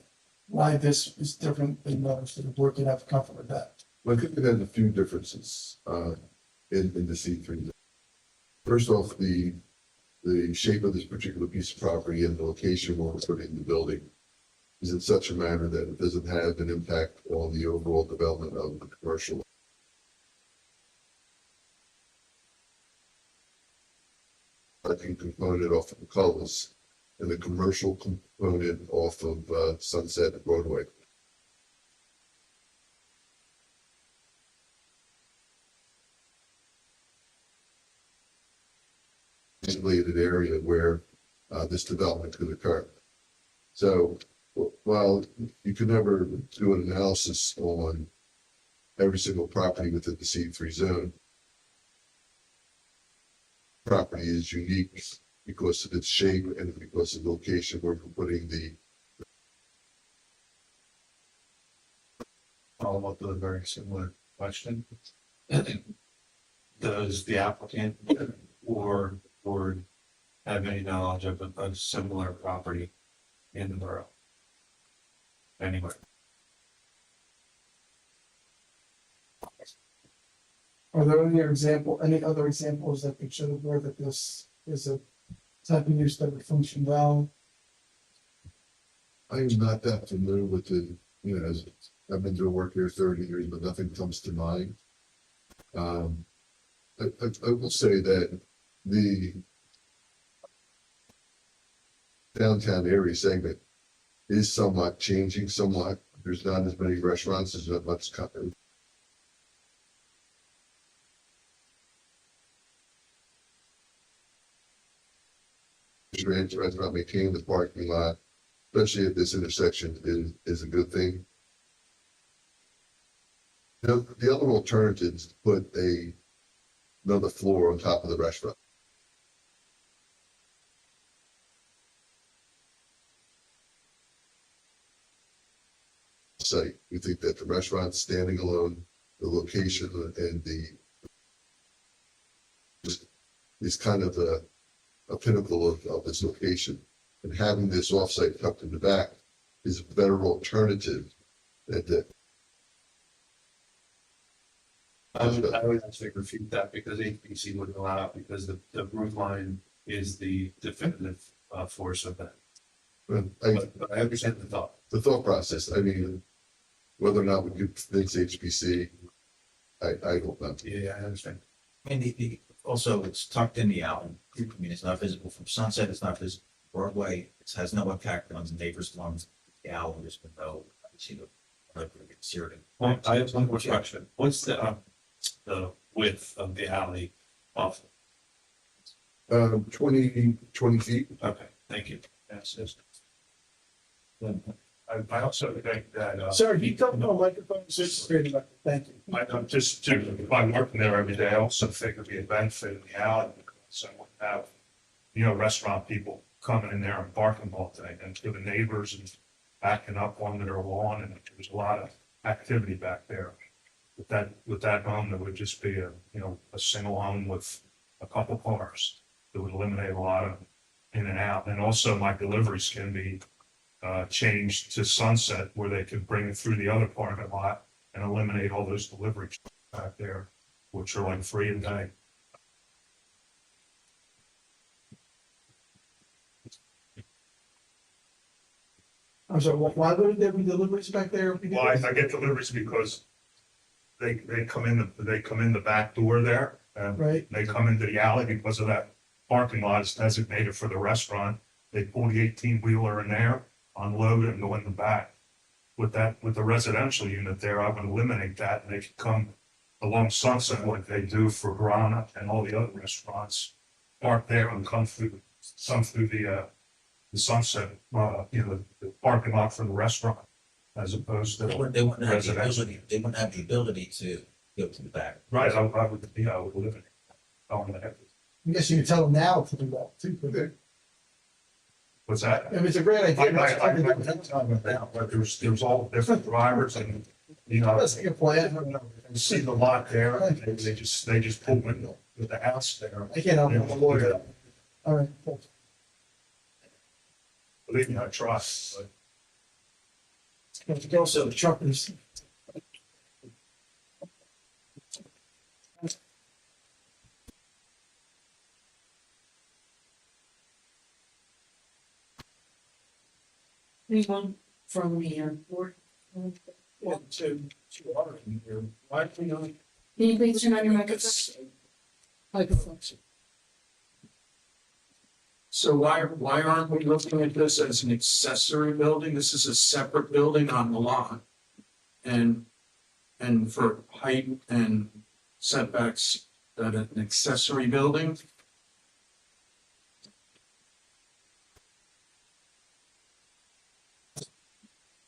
why this is different than others, so the board can have comfort with that. Well, I think it has a few differences, in the C3. First off, the shape of this particular piece of property and the location where we're putting the building is in such a manner that it doesn't have an impact on the overall development of the commercial. Parking component off of McCullough's and the commercial component off of Sunset and Broadway. Isolated area where this development could occur. So while you can never do an analysis on every single property within the C3 zone, property is unique because of its shape and because of the location where we're putting the. Follow up with a very similar question. Does the applicant or board have any knowledge of a similar property in the borough? Anywhere? Are there any other examples that could show the board that this is a type of use that would function well? I am not that familiar with the, as I've been doing work here 30 years, but nothing comes to mind. I will say that the downtown area segment is somewhat changing somewhat. There's not as many restaurants, there's not much company. Restaurant maintaining the parking lot, especially at this intersection, is a good thing. The other alternative is to put another floor on top of the restaurant. Site. We think that the restaurant standing alone, the location and is kind of a pinnacle of this location. And having this offsite tucked in the back is a better alternative than that. I would actually refute that because HPC wouldn't allow it because the roof line is the definitive force of that. But I understand the thought. The thought process. I mean, whether or not we could convince HPC, I don't know. Yeah, I understand. And also it's tucked in the alley. I mean, it's not visible from Sunset, it's not visible from Broadway, it has no impact on the neighbors' lawns. The alley, there's been no, Well, I have one more question. What's the width of the alley off? 20 feet. Okay, thank you. Yes, yes. I also think that. Sir, you don't know microphones, it's great, thank you. I'm just, by working there every day, I also think it'd be a benefit in the alley, because I wouldn't have, restaurant people coming in there and barking all day, and to the neighbors and backing up onto their lawn, and there's a lot of activity back there. With that home, there would just be a single home with a couple cars. That would eliminate a lot of in and out, and also my deliveries can be changed to Sunset where they could bring it through the other part of the lot and eliminate all those deliveries back there, which are like free a day. I'm sorry, why wouldn't there be deliveries back there? Well, I get deliveries because they come in the back door there. And Right. they come into the alley because of that parking lot is designated for the restaurant. They pull the 18-wheeler in there, unload it and go in the back. With the residential unit there, I would eliminate that and they could come along Sunset like they do for Grana and all the other restaurants. Park there and come through the Sunset, the parking lot for the restaurant as opposed to They wouldn't have the residential. ability, they wouldn't have the ability to go to the back. Right, I would eliminate that. I guess you could tell them now to do that too, couldn't you? What's that? I mean, it's a great idea. I can tell them that, but there's all different drivers and, That's a good plan. and see the lot there, and they just pull in with the house there. I can't help it, I'm a lawyer. All right. Believe me, I tried, but Also, the truckers. Anyone from the board? yeah, to our, here, why do we not? Can you please turn on your microphone? So why aren't we looking at this as an accessory building? This is a separate building on the lot. And for height and setbacks, that an accessory building?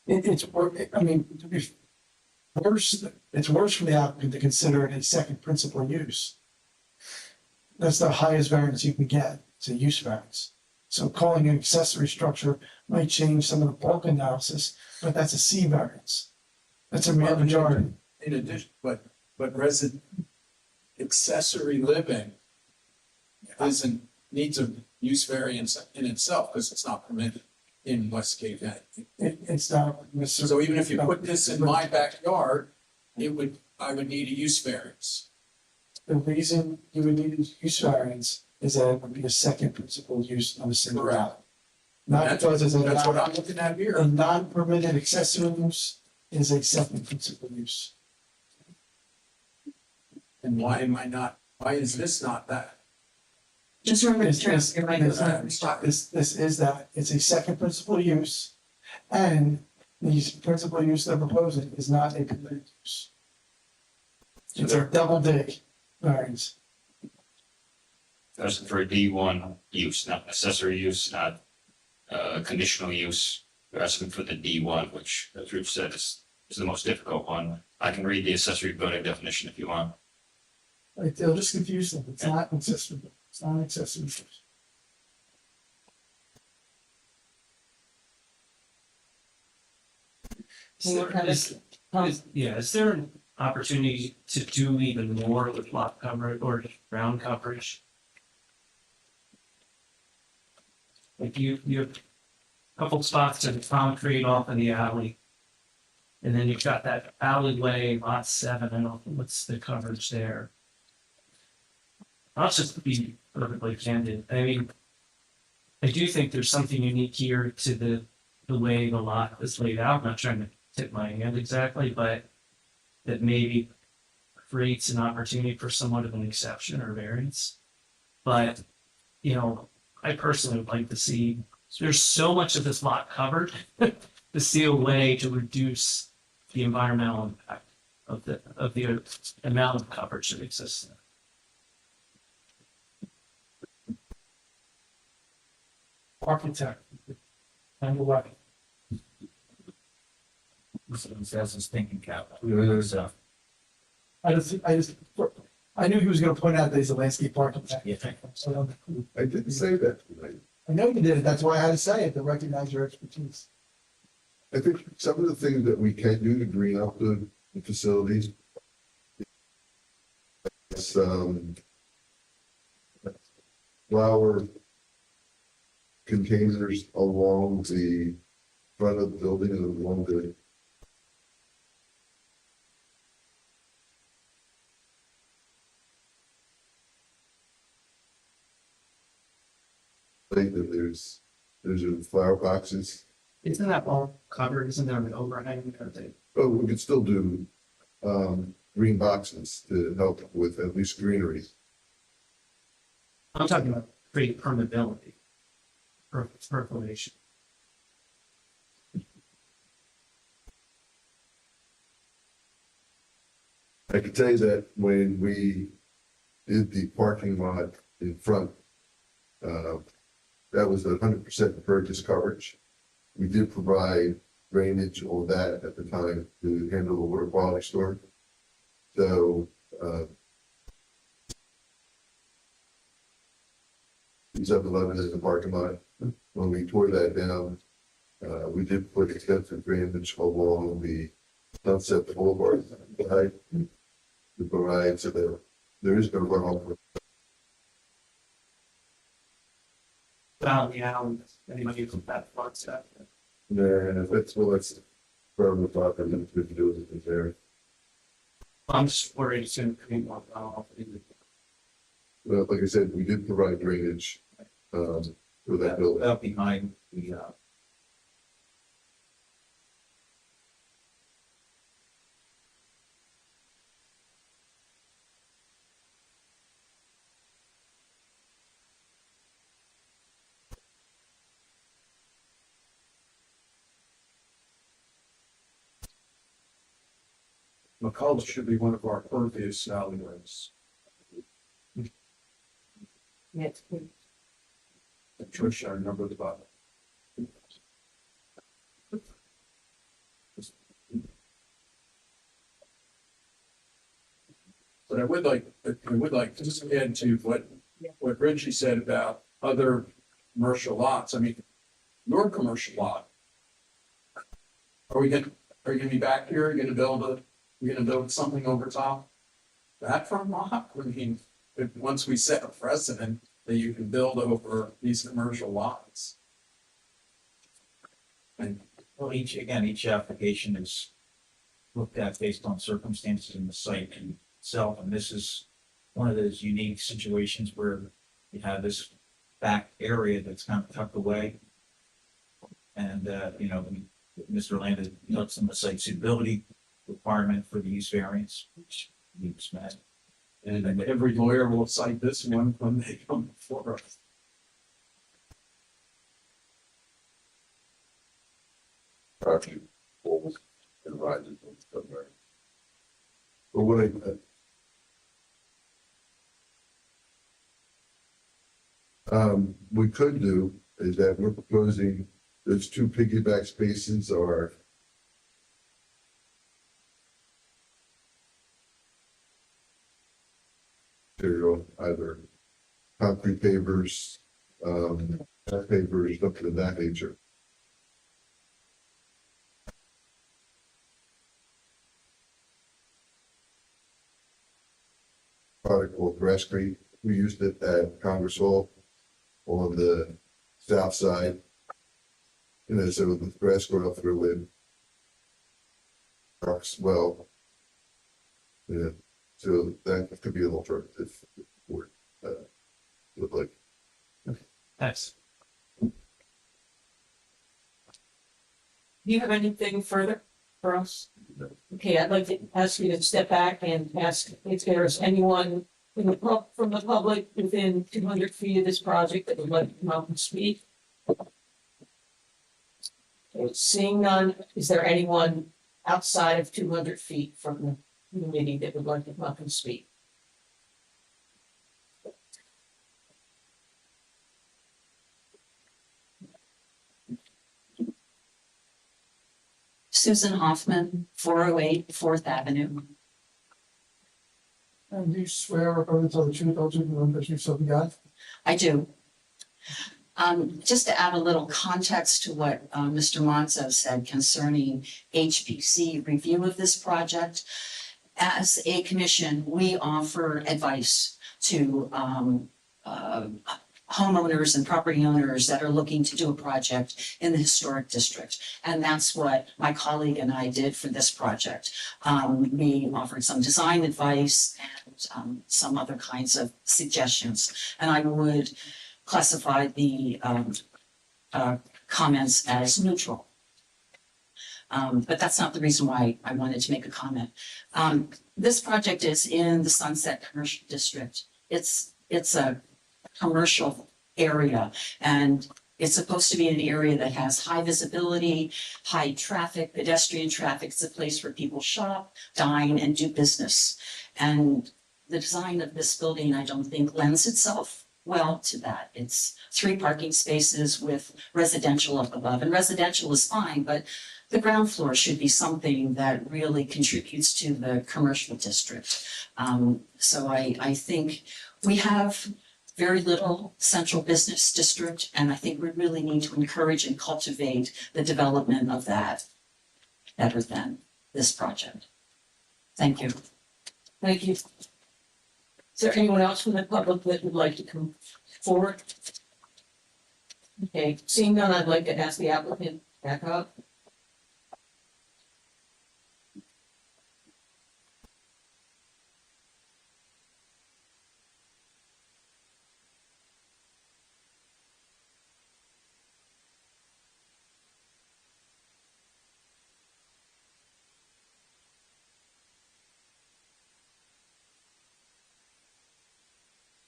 It's, I mean, to be worse, it's worse for the applicant to consider it a second principal use. That's the highest variance you can get, it's a use variance. So calling it accessory structure might change some of the bulk analysis, but that's a C variance. That's a majority. In addition, but accessory living needs a use variance in itself, because it's not permitted in West Cape County. It's not. So even if you put this in my backyard, I would need a use variance. The reason you would need a use variance is that it would be a second principal use on a single lot. Not because it's That's what I'm looking at here. a non-permitted accessory use is a second principal use. And why is this not that? Just remember to turn This your microphone. this is that, it's a second principal use, and the principal use they're proposing is not a permitted use. It's a double dig variance. That's for a D1 use, not accessory use, not conditional use. You're asking for the D1, which, as Rich said, is the most difficult one. I can read the accessory building definition if you want. Like, they'll just confuse them, it's not accessory, it's not an accessory use. Is there an opportunity to do even more with lot coverage or ground coverage? Like you have a couple spots in concrete off in the alley. And then you've got that alleyway, lot 7, I don't know, what's the coverage there? I'll just be perfectly candid, I mean, I do think there's something unique here to the way the lot is laid out, I'm not trying to tip my hand exactly, but that maybe creates an opportunity for somewhat of an exception or variance. But, you know, I personally would like to see, there's so much of this lot covered, to see a way to reduce the environmental impact of the amount of coverage that exists there. Architect. And what? That's his thinking cap. I knew he was gonna point out that he's a landscape architect. Yeah. So, I didn't say that tonight. I know you did it, that's why I had to say it, to recognize your expertise. I think some of the things that we can do to green up the facilities. Is, flower containers along the front of the building and along the. Like that there's flower boxes. Isn't that all covered? Isn't there an overhang or they? Oh, we could still do, green boxes to help with at least greenery. I'm talking about create permeability. Percolation. I can tell you that when we did the parking lot in front, that was 100% impervious coverage. We did provide drainage on that at the time to handle the water quality storm. So, these up 11 is the parking lot. When we tore that down, we did put extensive drainage along the Sunset Boulevard side to provide so that there is going to run off found the alley, anybody from that front step. Yeah, that's, well, that's where we're talking, and we can do it there. I'm just worried it's gonna create more runoff. Well, like I said, we did provide drainage, for that building. Out behind the, McCullough should be one of our pervious alleyways. Yes. Tricia, I remember the bottom. But I would like to just add to what Reggie said about other commercial lots. I mean, your commercial lot. Are you gonna be back here? Are you gonna build something over top? That front lot? I mean, once we set a precedent that you can build over these commercial lots. And well, each application is looked at based on circumstances in the site itself, and this is one of those unique situations where you have this back area that's kind of tucked away. And, Mr. Landon notes on the site suitability requirement for the use variance, which needs met. And every lawyer will cite this one when they come before us. Actually, almost invited them somewhere. But what we could do is that we're proposing those two piggyback spaces are material, either concrete pavers, pavers, something of that nature. Product called Grass Creek. We used it at Congress Hall on the south side. So the grass going up through in Parks well. Yeah, so that could be an alternative for look like. Thanks. Do you have anything further for us? Okay, I'd like to ask you to step back and ask if there's anyone from the public within 200 feet of this project that would like to come up and speak. Okay, seeing none, is there anyone outside of 200 feet from the committee that would like to come up and speak? Susan Hoffman, 408 4th Avenue. And do you swear or affirm to tell the truth, all truth, and nothing but the truth, so help you God? I do. Just to add a little context to what Mr. Monzo said concerning HPC review of this project. As a commission, we offer advice to homeowners and property owners that are looking to do a project in the historic district. And that's what my colleague and I did for this project. We offered some design advice and some other kinds of suggestions. And I would classify the comments as neutral. But that's not the reason why I wanted to make a comment. This project is in the Sunset Commercial District. It's a commercial area, and it's supposed to be an area that has high visibility, high traffic, pedestrian traffic. It's a place where people shop, dine, and do business. And the design of this building, I don't think, lends itself well to that. It's 3 parking spaces with residential up above, and residential is fine, but the ground floor should be something that really contributes to the commercial district. So I think we have very little central business district, and I think we really need to encourage and cultivate the development of that better than this project. Thank you. Thank you. Is there anyone else from the public that would like to come forward? Okay, seeing none, I'd like to ask the applicant back up.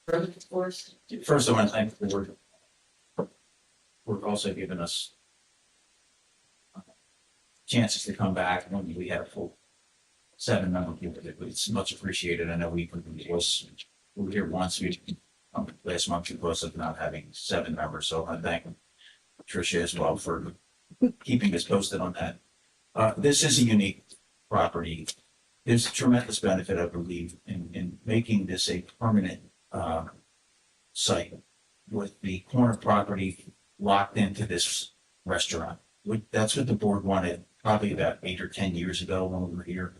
Further discourse? First, I want to thank the board for also giving us chances to come back when we had a full 7 member group. It's much appreciated. I know we were here once, last month because of not having 7 members. So I thank Tricia as well for keeping us posted on that. This is a unique property. There's a tremendous benefit, I believe, in making this a permanent site with the corner property locked into this restaurant. That's what the board wanted probably about 8 or 10 years ago when we were here.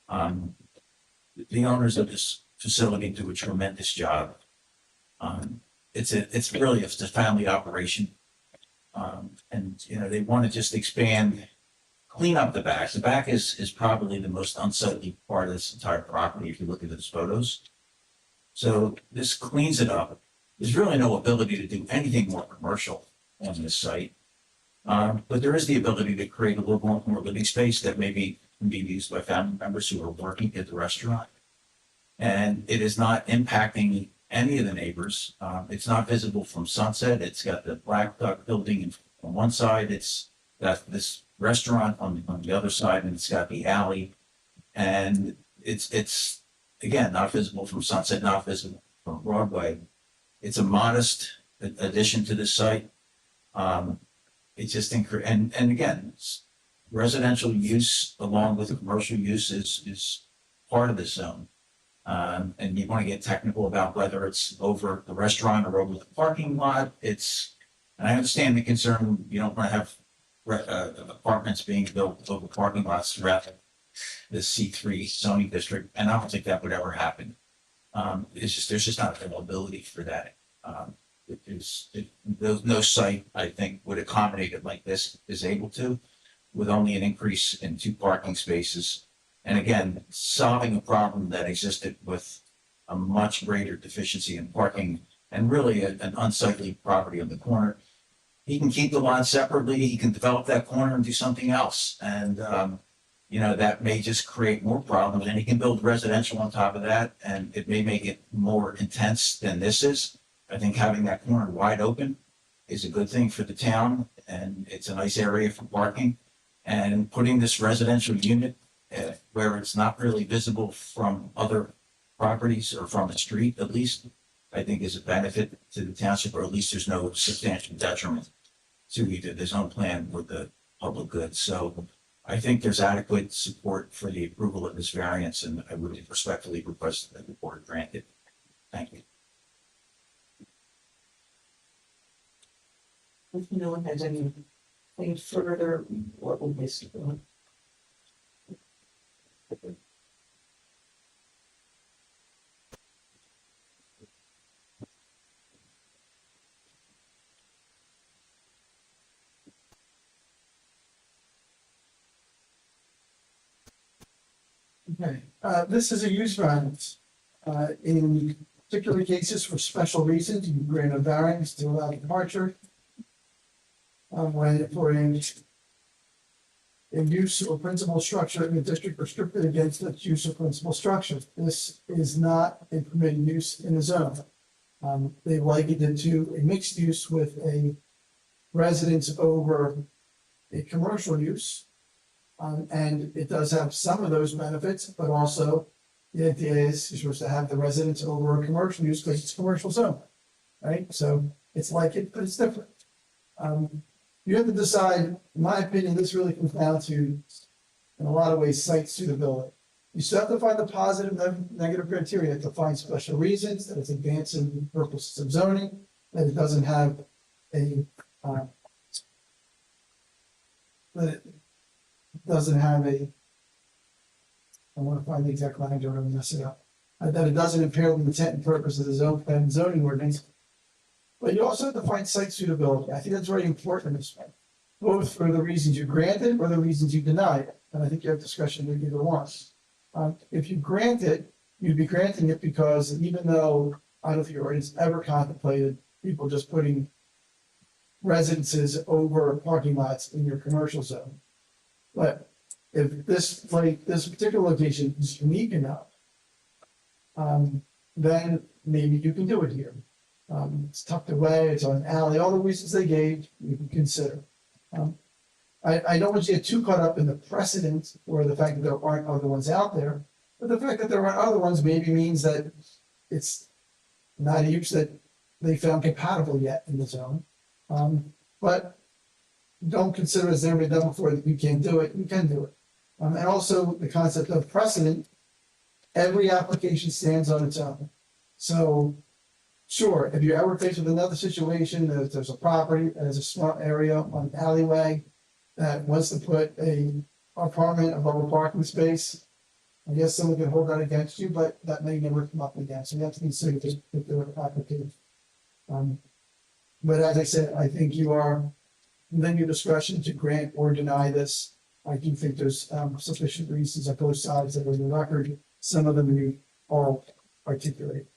The owners of this facility do a tremendous job. It's really a family operation. And you know, they want to just expand, clean up the back. The back is probably the most unsightly part of this entire property if you look at those photos. So this cleans it up. There's really no ability to do anything more commercial on this site. But there is the ability to create a little more living space that maybe can be used by family members who are working at the restaurant. And it is not impacting any of the neighbors. It's not visible from Sunset. It's got the Black Duck building on one side. It's got this restaurant on the other side, and it's got the alley. And it's again, not visible from Sunset, not visible from Broadway. It's a modest addition to this site. It's just and again, residential use along with commercial use is part of this zone. And you want to get technical about whether it's over the restaurant or over the parking lot. And I understand the concern, you don't want to have apartments being built over parking lots throughout the C3 zoning district, and I don't think that would ever happen. There's just not availability for that. No site, I think, would accommodate it like this is able to, with only an increase in 2 parking spaces. And again, solving a problem that existed with a much greater deficiency in parking and really an unsightly property on the corner. He can keep the lot separately. He can develop that corner and do something else. And, you know, that may just create more problems, and he can build residential on top of that, and it may make it more intense than this is. I think having that corner wide open is a good thing for the town, and it's a nice area for parking. And putting this residential unit where it's not really visible from other properties or from the street, at least, I think is a benefit to the township, or at least there's no substantial detriment to either the zone plan or the public good. So I think there's adequate support for the approval of this variance, and I would respectfully request that the board grant it. Thank you. If no one has anything further, what will this do? Okay, this is a use variance. In particular cases for special reasons, you can grant a variance to allow departure. When for a use or principal structure in the district restricted against its use or principal structure. This is not a permitted use in the zone. They likened it to a mixed use with a residence over a commercial use. And it does have some of those benefits, but also the idea is you're supposed to have the residence over a commercial use because it's a commercial zone, right? So it's like it, but it's different. You have to decide, in my opinion, this really comes down to, in a lot of ways, site suitability. You still have to find the positive and negative criteria. You have to find special reasons, that it's advancing the purposes of zoning, that it doesn't have a, I want to find the exact language, I don't want to mess it up. That it doesn't impair the intent and purpose of the zone plan zoning ordinance, But you also have to find site suitability. I think that's very important in this one. Both for the reasons you granted or the reasons you denied. And I think you have discussion with either one. If you grant it, you'd be granting it because even though I don't think your ordinance ever contemplated people just putting residences over parking lots in your commercial zone. But if this, like, this particular location is unique enough, then maybe you can do it here. It's tucked away, it's on an alley, all the reasons they gave, you can consider. I don't want you to get too caught up in the precedent or the fact that there aren't other ones out there, but the fact that there aren't other ones maybe means that it's not a use that they found compatible yet in the zone. But don't consider as never been done before that you can't do it, you can do it. And also the concept of precedent, every application stands on its own. So sure, if you're ever faced with another situation, there's a property, there's a small area on an alleyway that wants to put a apartment above a parking space, I guess someone can hold that against you, but that may never come up again, so you have to consider this particular application. But as I said, I think you are within your discretion to grant or deny this. I do think there's sufficient reasons on both sides that are in the record, some of them you all articulate.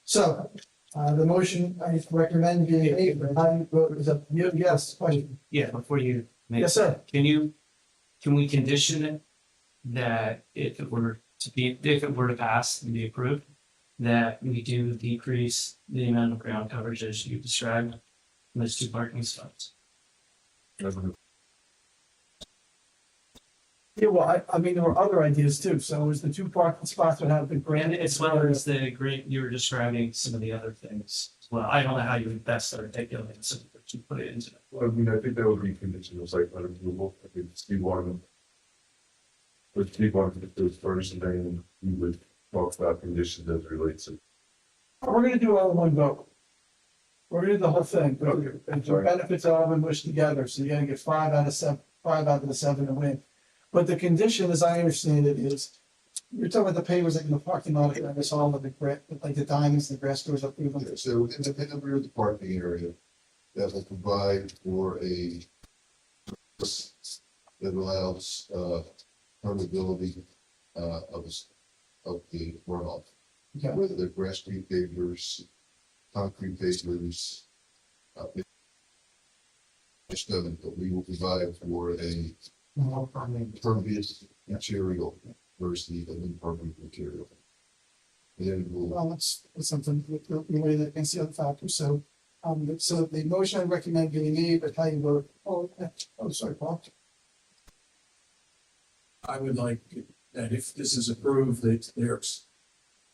So, the motion I recommend being a, I vote is up to you, yes, question? Yeah, before you make. Yes, sir. Can we condition it that if it were to pass and be approved, that we do decrease the amount of ground coverage as you described in those 2 parking spots? Yeah, well, I mean, there were other ideas too, so it was the 2 parking spots that have been And granted. as well as the great, you were describing some of the other things as well. I don't know how you would best articulate some of it, you put it into. Well, I mean, I think that would be conditional site plan approval. I think Steve wanted. But Steve wanted to do it first and then we would talk about conditions as it relates to. We're gonna do it all in one vote. We're gonna do the whole thing, but Okay. the benefits all been pushed together, so you're gonna get 5 out of 7, 5 out of the 7 to win. But the condition, as I understand it, is you're talking about the pavers like in the parking lot, I guess all of the like the diamonds, the grass doors up through them. Yeah, so in the rear of the parking area, that will provide for a that allows permeability of the runoff. Okay. Whether they're grass green pavers, concrete pavers, stone, but we will provide for a impervious material versus the impervious material. And then we'll Well, it's something with the way that against the other factors, so, so the motion I recommend getting made, but how you vote, sorry, Paul. I would like that if this is approved, that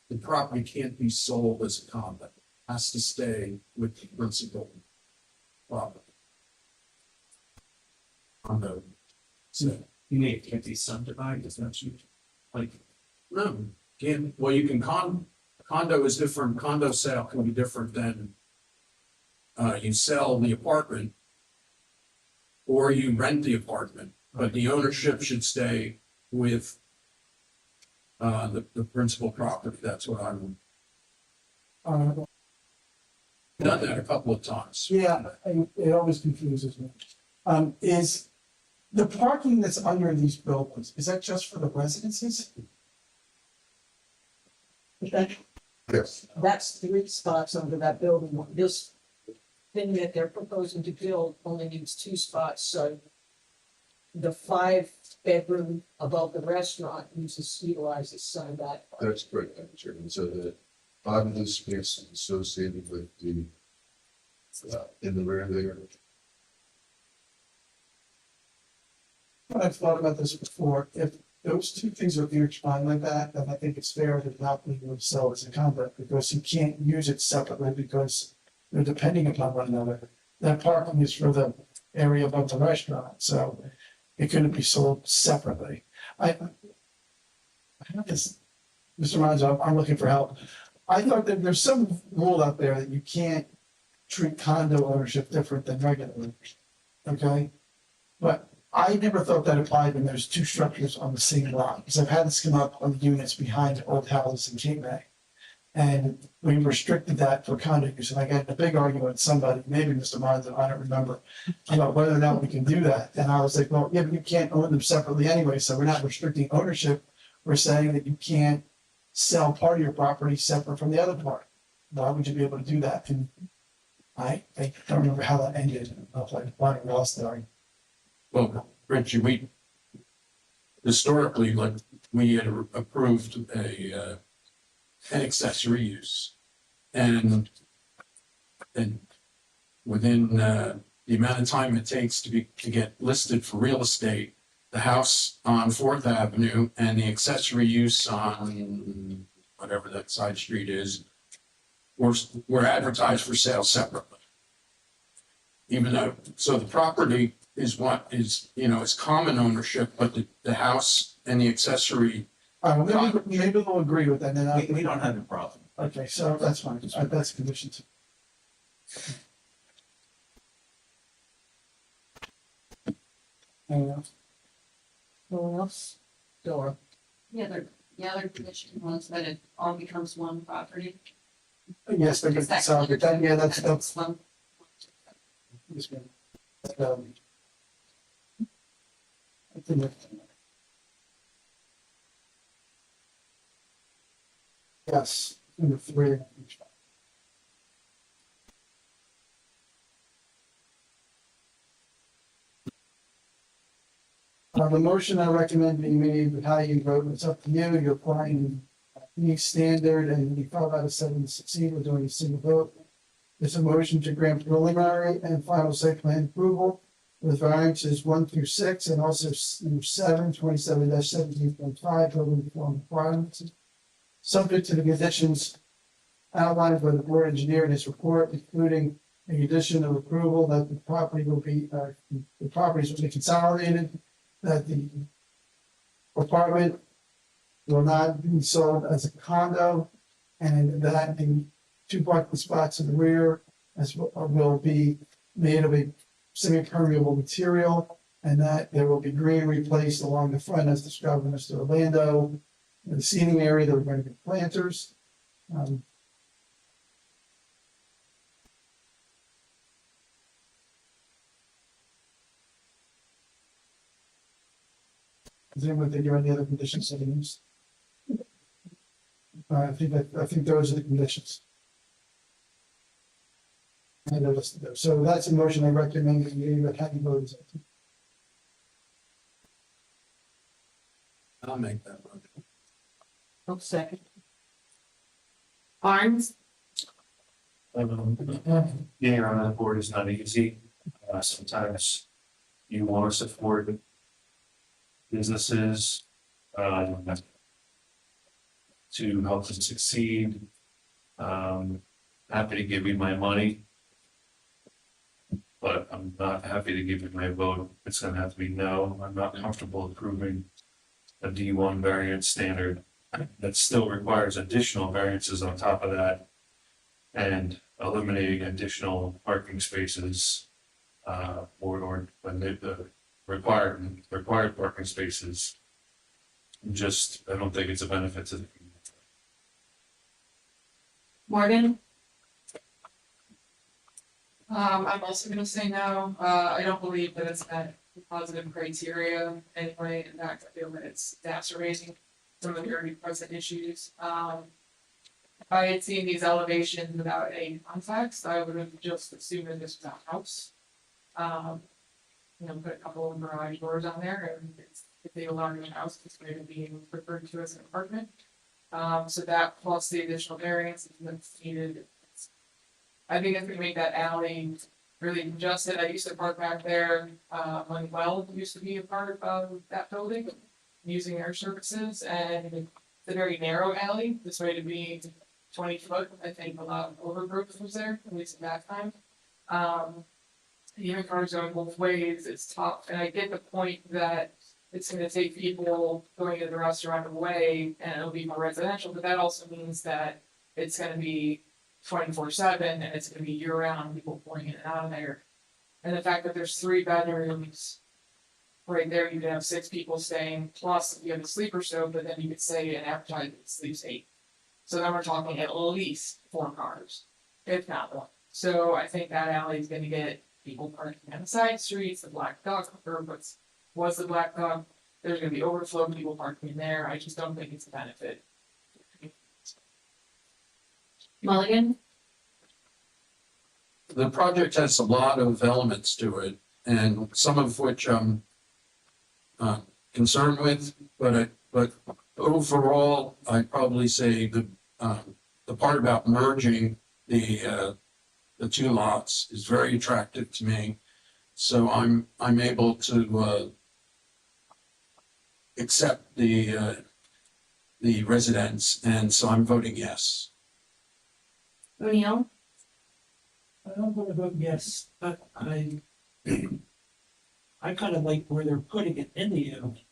the property can't be sold as a condo, has to stay with the principal property. Condo. So, You may can't be subdivided, is that you, like, no, can't, well, you can condo is different, condo sale can be different than you sell the apartment or you rent the apartment, but the ownership should stay with the principal property, that's what I'm, done that a couple of times. Yeah, it always confuses me. Is the parking that's under these buildings, is that just for the residences? yes. That's 3 spots under that building. This thing that they're proposing to build only needs 2 spots, so the 5-bedroom above the restaurant utilizes some of that. That's correct, Madam Chairman. So the 5 of those spaces associated with the in the rear there. I've thought about this before, if those 2 things are intertwined like that, then I think it's fair to not leave them sell as a condo, because you can't use it separately because they're depending upon one another. That parking is for the area above the restaurant, so it couldn't be sold separately. I have this, Mr. Ronzo, I'm looking for help. I thought that there's some rule out there that you can't treat condo ownership different than regular ownership, okay? But I never thought that applied when there's 2 structures on the same lot, because I've had this come up on the units behind old houses in Cape May. And we restricted that for condo use, and I got in a big argument with somebody, maybe Mr. Monson, I don't remember, about whether or not we can do that, and I was like, well, yeah, but you can't own them separately anyway, so we're not restricting ownership. We're saying that you can't sell part of your property separate from the other part. Why would you be able to do that? And I don't remember how that ended, I was like, why lost the argument. Well, Richie, we historically, like, we had approved an accessory use. And within the amount of time it takes to get listed for real estate, the house on Fourth Avenue and the accessory use on whatever that side street is, were advertised for sale separately. Even though, so the property is what is, is common ownership, but the house and the accessory. Maybe we'll agree with that, then We don't have a problem. Okay, so that's fine, that's conditions. Anyone else? No one else? Dora? The other condition was that it all becomes one property. Yes, but so, but then, yeah, that's one. Yes, ma'am. I think that- Yes, number 3. The motion I recommend being made with how you vote, it's up to you, you're applying any standard and you follow out a 7 to succeed, we're doing a single vote. There's a motion to grant preliminary and final site plan approval with variances 1 through 6 and also number 7, 27-17.5 building form requirements. Subject to the conditions outlined by the board engineer in his report, including a condition of approval that the properties will be consolidated, that the apartment will not be sold as a condo, and that the 2 parking spots in the rear will be made of a semi-permeable material, and that there will be greenery placed along the front as described by Mr. Orlando. In the seating area, there are going to be planters. Does anyone think there are any other conditions of the use? I think those are the conditions. And they're listed there. So that's a motion I recommend that you have you vote. I'll make that motion. Oh, second. Barnes, Being on that board is not easy. Sometimes you want to support businesses to help them succeed. Happy to give you my money, but I'm not happy to give you my vote. It's gonna have to be no. I'm not comfortable approving a D1 variance standard that still requires additional variances on top of that and eliminating additional parking spaces or when the required parking spaces. I don't think it's a benefit to the community. Morgan, I'm also gonna say no. I don't believe that it's met positive criteria anyway. In fact, I feel that it's exacerbating some of the already present issues. If I had seen these elevations without any context, I would have just assumed that this was a house. Put a couple of garage doors on there, and if they alarm the house, it's going to be referred to as an apartment. So that plus the additional variance that's needed. I think it's gonna make that alley really congested. I used to park back there, when Well used to be a part of that building, using their services, and it's a very narrow alley, this way to be 20 foot, I think a lot of overgrowth was there, at least at that time. Even cars going both ways, it's tough, and I get the point that it's gonna take people going to the restaurant away, and it'll be more residential, but that also means that it's gonna be 24/7, and it's gonna be year-round, people pouring in and out of there. And the fact that there's 3 bedrooms right there, you could have 6 people staying, plus you have a sleeper stove, but then you could say an advertisement sleeps 8. So then we're talking at least 4 cars, if not more. So I think that alley is gonna get people parking on the side streets, the black dog, or was the black dog. There's gonna be overflow people parking in there. I just don't think it's a benefit. Mulligan? The project has a lot of elements to it, and some of which I'm concerned with, but overall, I'd probably say the part about merging the 2 lots is very attractive to me. So I'm able to accept the residents, and so I'm voting yes. O'Neill? I'm gonna vote yes, but I kind of like where they're putting it in the alley.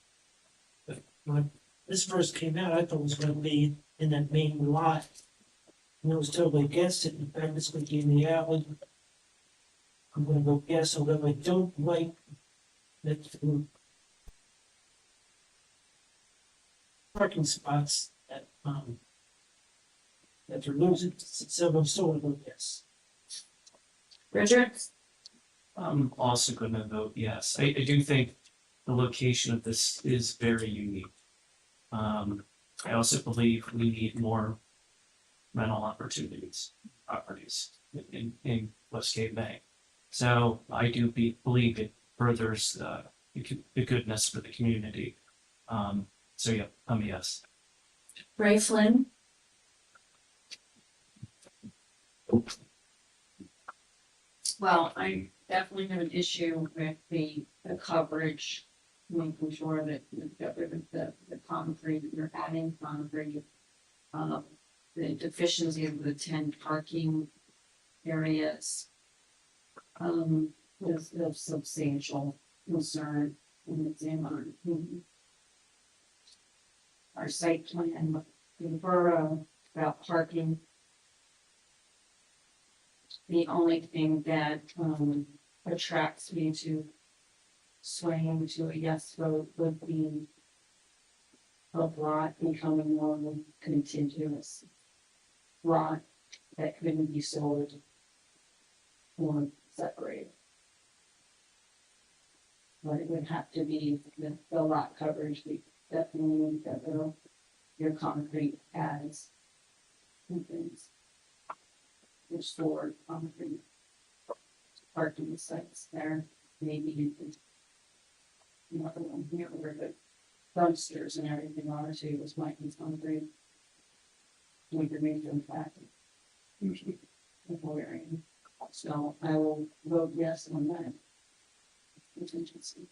But when this first came out, I thought it was gonna be in that main lot. And I was totally against it, in fact, it's gonna be in the alley. I'm gonna vote yes, although I don't like that parking spots that they're losing, so I'm still gonna vote yes. Richard? I'm also gonna vote yes. I do think the location of this is very unique. I also believe we need more rental opportunities, properties in Westgate Bay. So I do believe it furthers the goodness for the community. So yeah, I'm a yes. Ray Flynn? Well, I definitely have an issue with the coverage, making sure that you've got rid of the concrete, that you're adding concrete. The deficiency of the 10 parking areas. Is of substantial concern, and it's in our site plan with the borough about parking. The only thing that attracts me to swaying to a yes vote would be a lot becoming more of a contiguous lot that couldn't be sold or separated. But it would have to be the lot coverage, we definitely need that your concrete pads and things. Your stored concrete parking sites there, maybe you could, one here where the dumpsters and everything are too, was might be concrete. We could make them back. Avoiding. So I will vote yes on that. Contingency.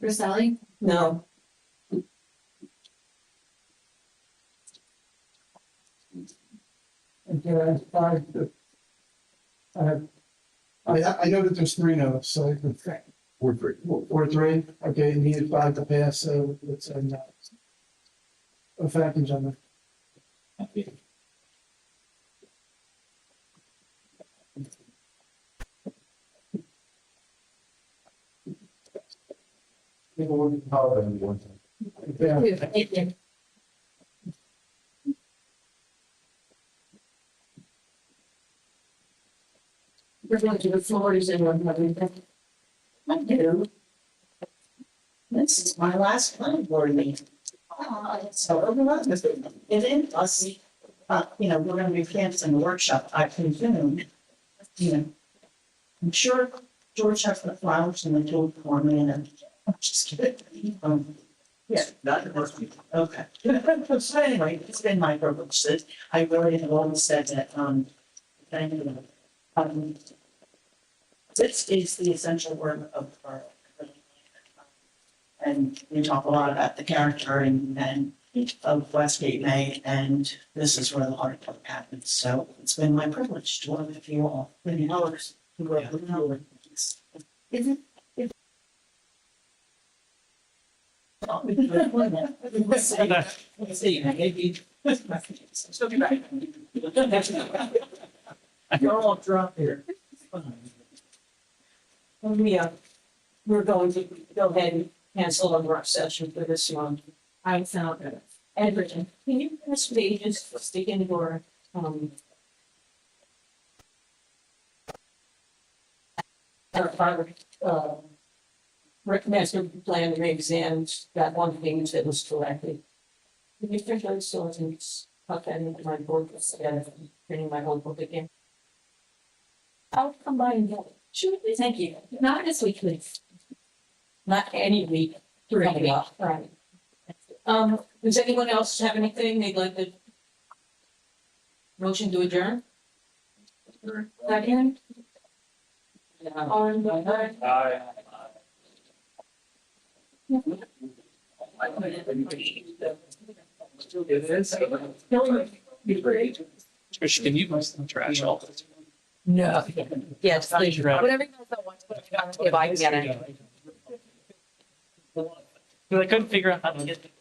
Roselli? No. Okay, I have 5 I know that there's 3 no's, so I can. 4-3. 4-3, okay, needed 5 to pass, so let's say no. A fact, gentlemen. Yeah. We're going to the floor, does anyone have anything? I do. This is my last planning board meeting. So overwhelming. It is us, we're gonna be canceling the workshop, I presume. I'm sure George has the flowers and the tool for me, and I'm just kidding. Yeah, not okay. So anyway, it's been my privilege that I really have always said that, thank you. This is the essential work of our. And we talk a lot about the character and of Westgate May, and this is where the heart of it happens. So it's been my privilege to work with you all, many hours to work with you. Isn't it? Say that. Say maybe. Still be back. You're all dropped here. We're going to go ahead and cancel our work session for this one. I found Edward, can you pass pages, stick into your, uh, master plan re-exams, that one page that was corrected. Can you print those so I can put that into my board instead of printing my whole book again? I'll come by and get it. Sure, please, thank you. Not this week, please. Not any week. Coming up, right. Does anyone else have anything they'd like to? Motion to adjourn? Second? All in favor? It is. Trish, can you move some trash off? No. Yes, please. Whatever you guys don't want to put on the table, I can get it. I couldn't figure out how to get